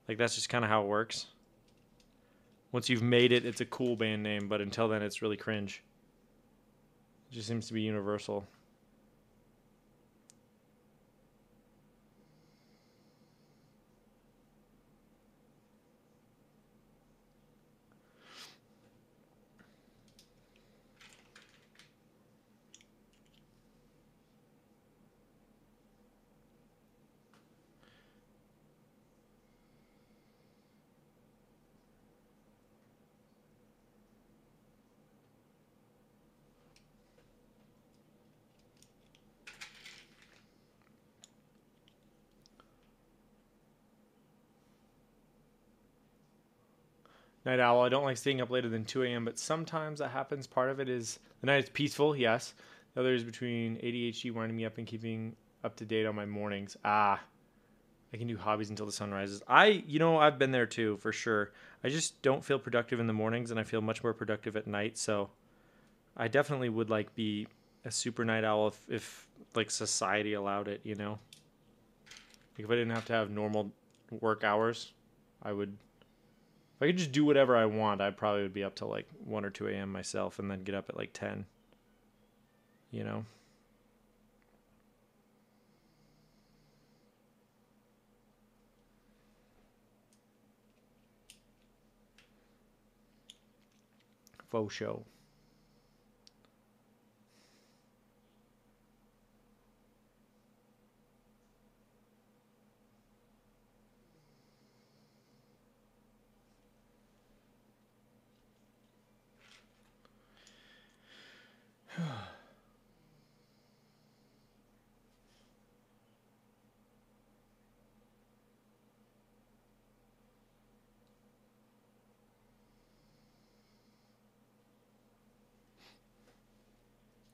S1: Like, that's just kind of how it works. Once you've made it, it's a cool band name, but until then, it's really cringe. It just seems to be universal. Night owl. I don't like staying up later than 2 a.m., but sometimes that happens. Part of it is the night is peaceful, yes. The other is between ADHD winding me up and keeping up to date on my mornings. I can do hobbies until the sun rises. I've been there too, for sure. I just don't feel productive in the mornings, and I feel much more productive at night. So I definitely would like be a super night owl if like society allowed it, you know? Like if I didn't have to have normal work hours, I would. If I could just do whatever I want, I probably would be up till like 1 or 2 a.m. myself and then get up at like 10. You know? Faux show.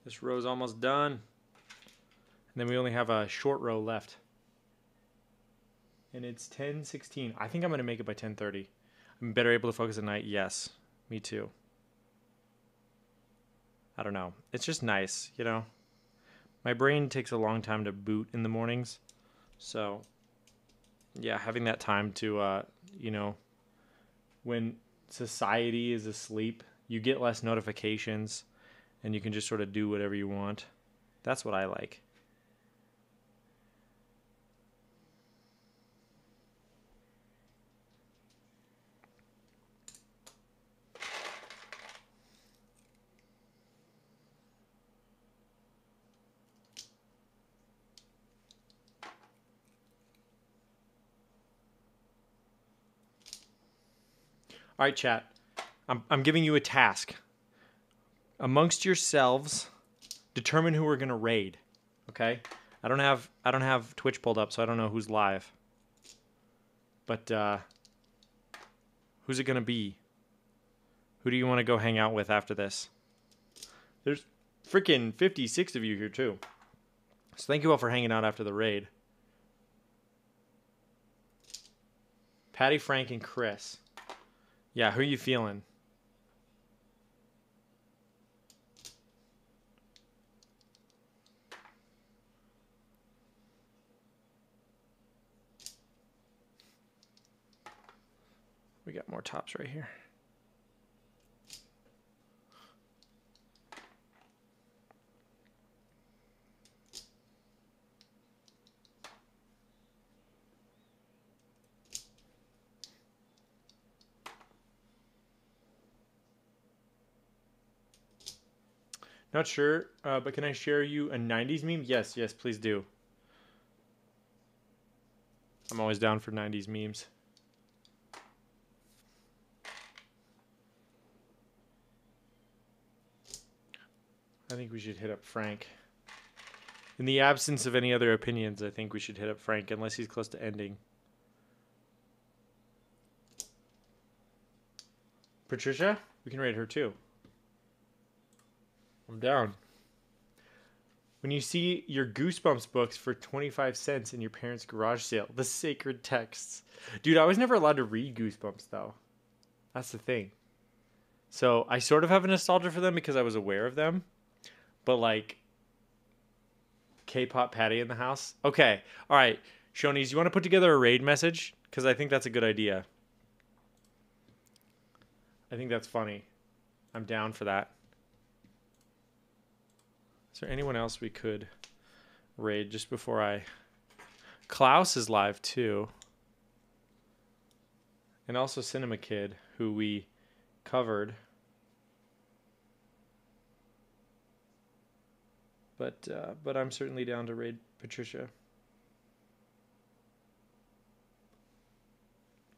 S1: This row's almost done. And then we only have a short row left. And it's 10:16. I think I'm going to make it by 10:30. I'm better able to focus at night. Yes, me too. I don't know. It's just nice, you know. My brain takes a long time to boot in the mornings. So, yeah, having that time to, you know, when society is asleep, you get less notifications and you can just sort of do whatever you want. That's what I like. All right, chat. I'm giving you a task. Amongst yourselves, determine who we're gonna raid. Okay? I don't have Twitch pulled up, so I don't know who's live. But who's it gonna be? Who do you want to go hang out with after this? There's freaking 56 of you here too. So thank you all for hanging out after the raid. Patty, Frank, and Chris. Yeah, who are you feeling? We got more tops right here. Not sure, but can I share you a 90s meme? Yes, yes, please do. I'm always down for 90s memes. I think we should hit up Frank. In the absence of any other opinions, I think we should hit up Frank, unless he's close to ending. Patricia? We can raid her too. I'm down. When you see your Goosebumps books for 25 cents in your parents' garage sale, the sacred texts. Dude, I was never allowed to read Goosebumps, though. That's the thing. So I sort of have a nostalgia for them because I was aware of them. But, like, K-pop Patty in the house. Okay. All right. Shonies, you want to put together a raid message? Because I think that's a good idea. I think that's funny. I'm down for that. Is there anyone else we could raid just before I... Klaus is live too. And also Cinema Kid, who we covered. But I'm certainly down to raid Patricia.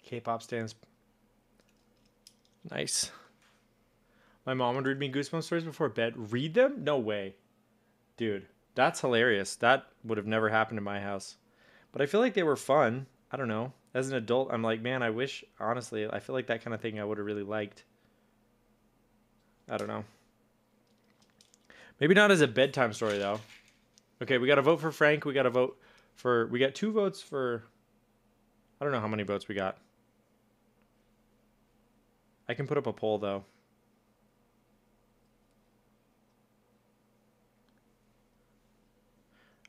S1: K-pop stands. Nice. My mom would read me Goosebumps stories before bed. Read them? No way. Dude, that's hilarious. That would have never happened in my house. But I feel like they were fun. I don't know. As an adult, I'm like, man, I wish, honestly, I feel like that kind of thing I would have really liked. I don't know. Maybe not as a bedtime story, though. Okay, we got to vote for Frank. We got to vote for... We got 2 votes for... I don't know how many votes we got. I can put up a poll, though.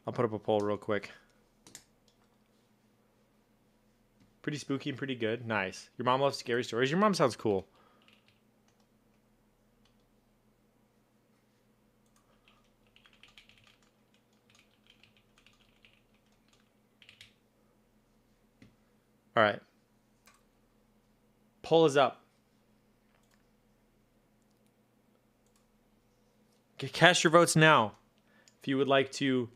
S1: I'll put up a poll real quick. Pretty spooky and pretty good. Nice. Your mom loves scary stories. Your mom sounds cool. All right. Poll is up. Cast your votes now. If you would like to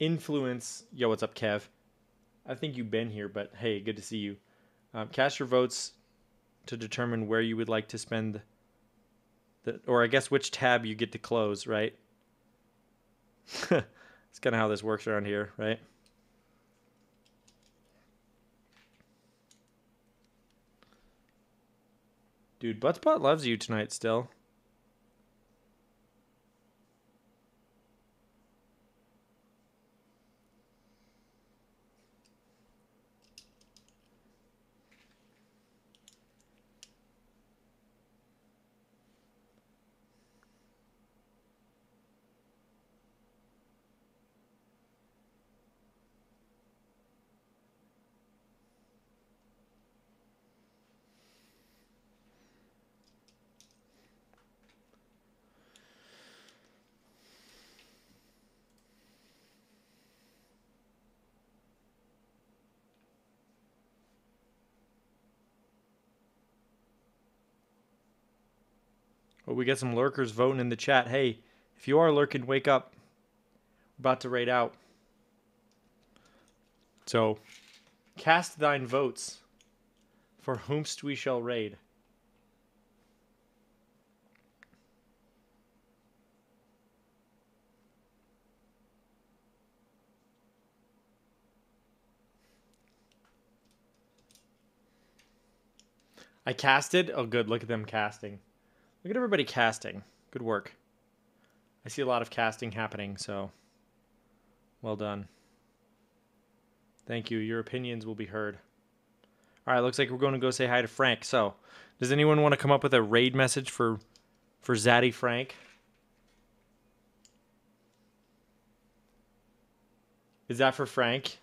S1: influence... Yo, what's up, Kev? I think you've been here, but hey, good to see you. Cast your votes to determine where you would like to spend... or I guess which tab you get to close, right? It's kind of how this works around here, right? Dude, Buttspot loves you tonight still. Oh, we got some lurkers voting in the chat. Hey, if you are lurking, wake up. We're about to raid out. So, cast thine votes. For whomst we shall raid. I casted? Oh, good. Look at them casting. Look at everybody casting. Good work. I see a lot of casting happening, so well done. Thank you. Your opinions will be heard. All right, looks like we're going to go say hi to Frank. So, does anyone want to come up with a raid message for Zaddy Frank? Is that for Frank?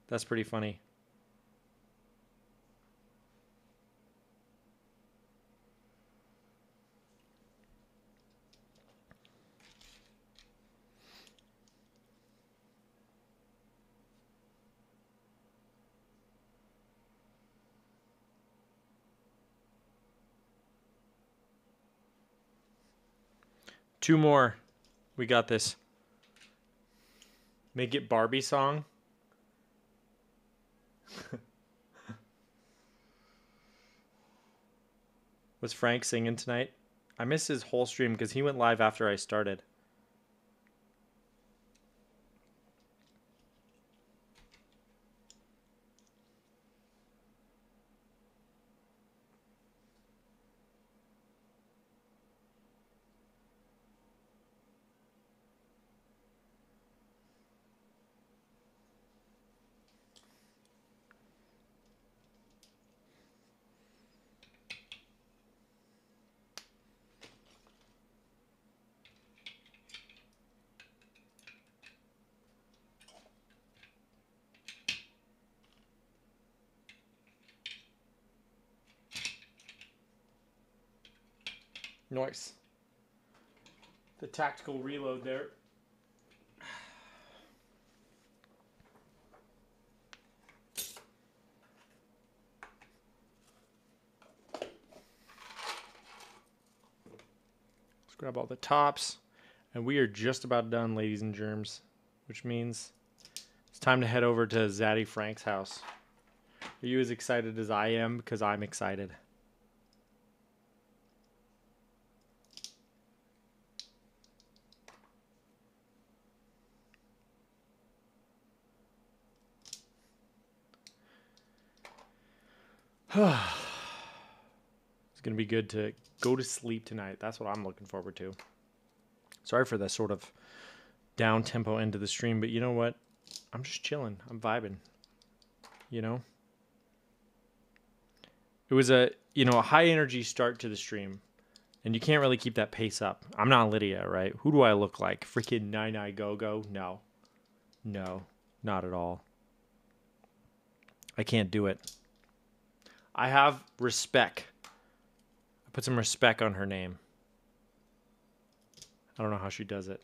S1: That's pretty funny. Two more. We got this. Make it Barbie song. Was Frank singing tonight? I missed his whole stream because he went live after I started. Nice. The tactical reload there. Let's grab all the tops. And we are just about done, ladies and germs. Which means it's time to head over to Zaddy Frank's house. Are you as excited as I am? Because I'm excited. It's going to be good to go to sleep tonight. That's what I'm looking forward to. Sorry for the sort of down tempo end of the stream, but you know what? I'm just chilling. I'm vibing. You know? It was a high energy start to the stream, and you can't really keep that pace up. I'm not Lydia, right? Who do I look like? Freaking Nine Go-Go? No. No, not at all. I can't do it. I have respect. I put some respect on her name. I don't know how she does it.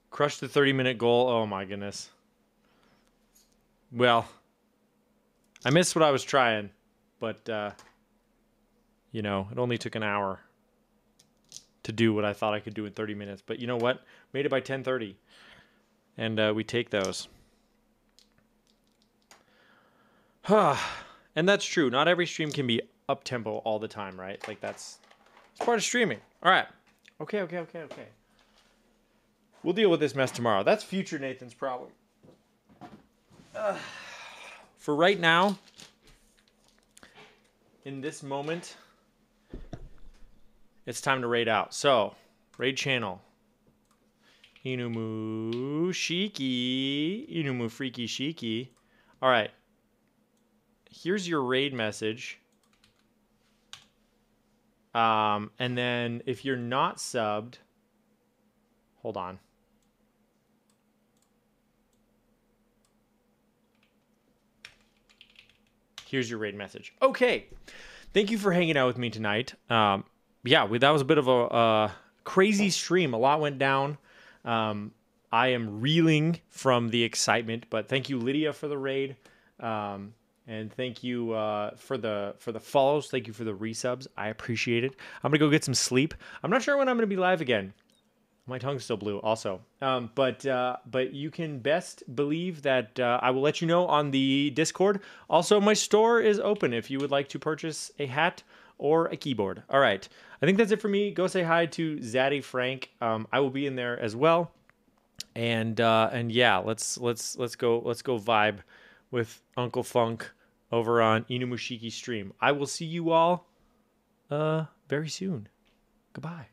S1: Crush the 30-minute goal. Oh my goodness. Well, I missed what I was trying, but it only took an hour to do what I thought I could do in 30 minutes. But you know what? Made it by 10:30, and we take those. And that's true. Not every stream can be up-tempo all the time, right? Like, it's part of streaming. All right. Okay. We'll deal with this mess tomorrow. That's future Nathan's problem. For right now, in this moment, it's time to raid out. So, raid channel. Inumu Shiki. Inumu Freaky Shiki. All right. Here's your raid message. And then if you're not subbed, hold on. Here's your raid message. Okay. Thank you for hanging out with me tonight. That was a bit of a crazy stream. A lot went down. I am reeling from the excitement, but thank you, Lydia, for the raid. And thank you for the follows. Thank you for the resubs. I appreciate it. I'm gonna go get some sleep. I'm not sure when I'm gonna be live again. My tongue's still blue, also. But you can best believe that I will let you know on the Discord. Also, my store is open if you would like to purchase a hat or a keyboard. All right, I think that's it for me. Go say hi to Zaddy Frank. I will be in there as well. And yeah, let's go vibe with Uncle Funk over on Inumushiki stream. I will see you all very soon. Goodbye.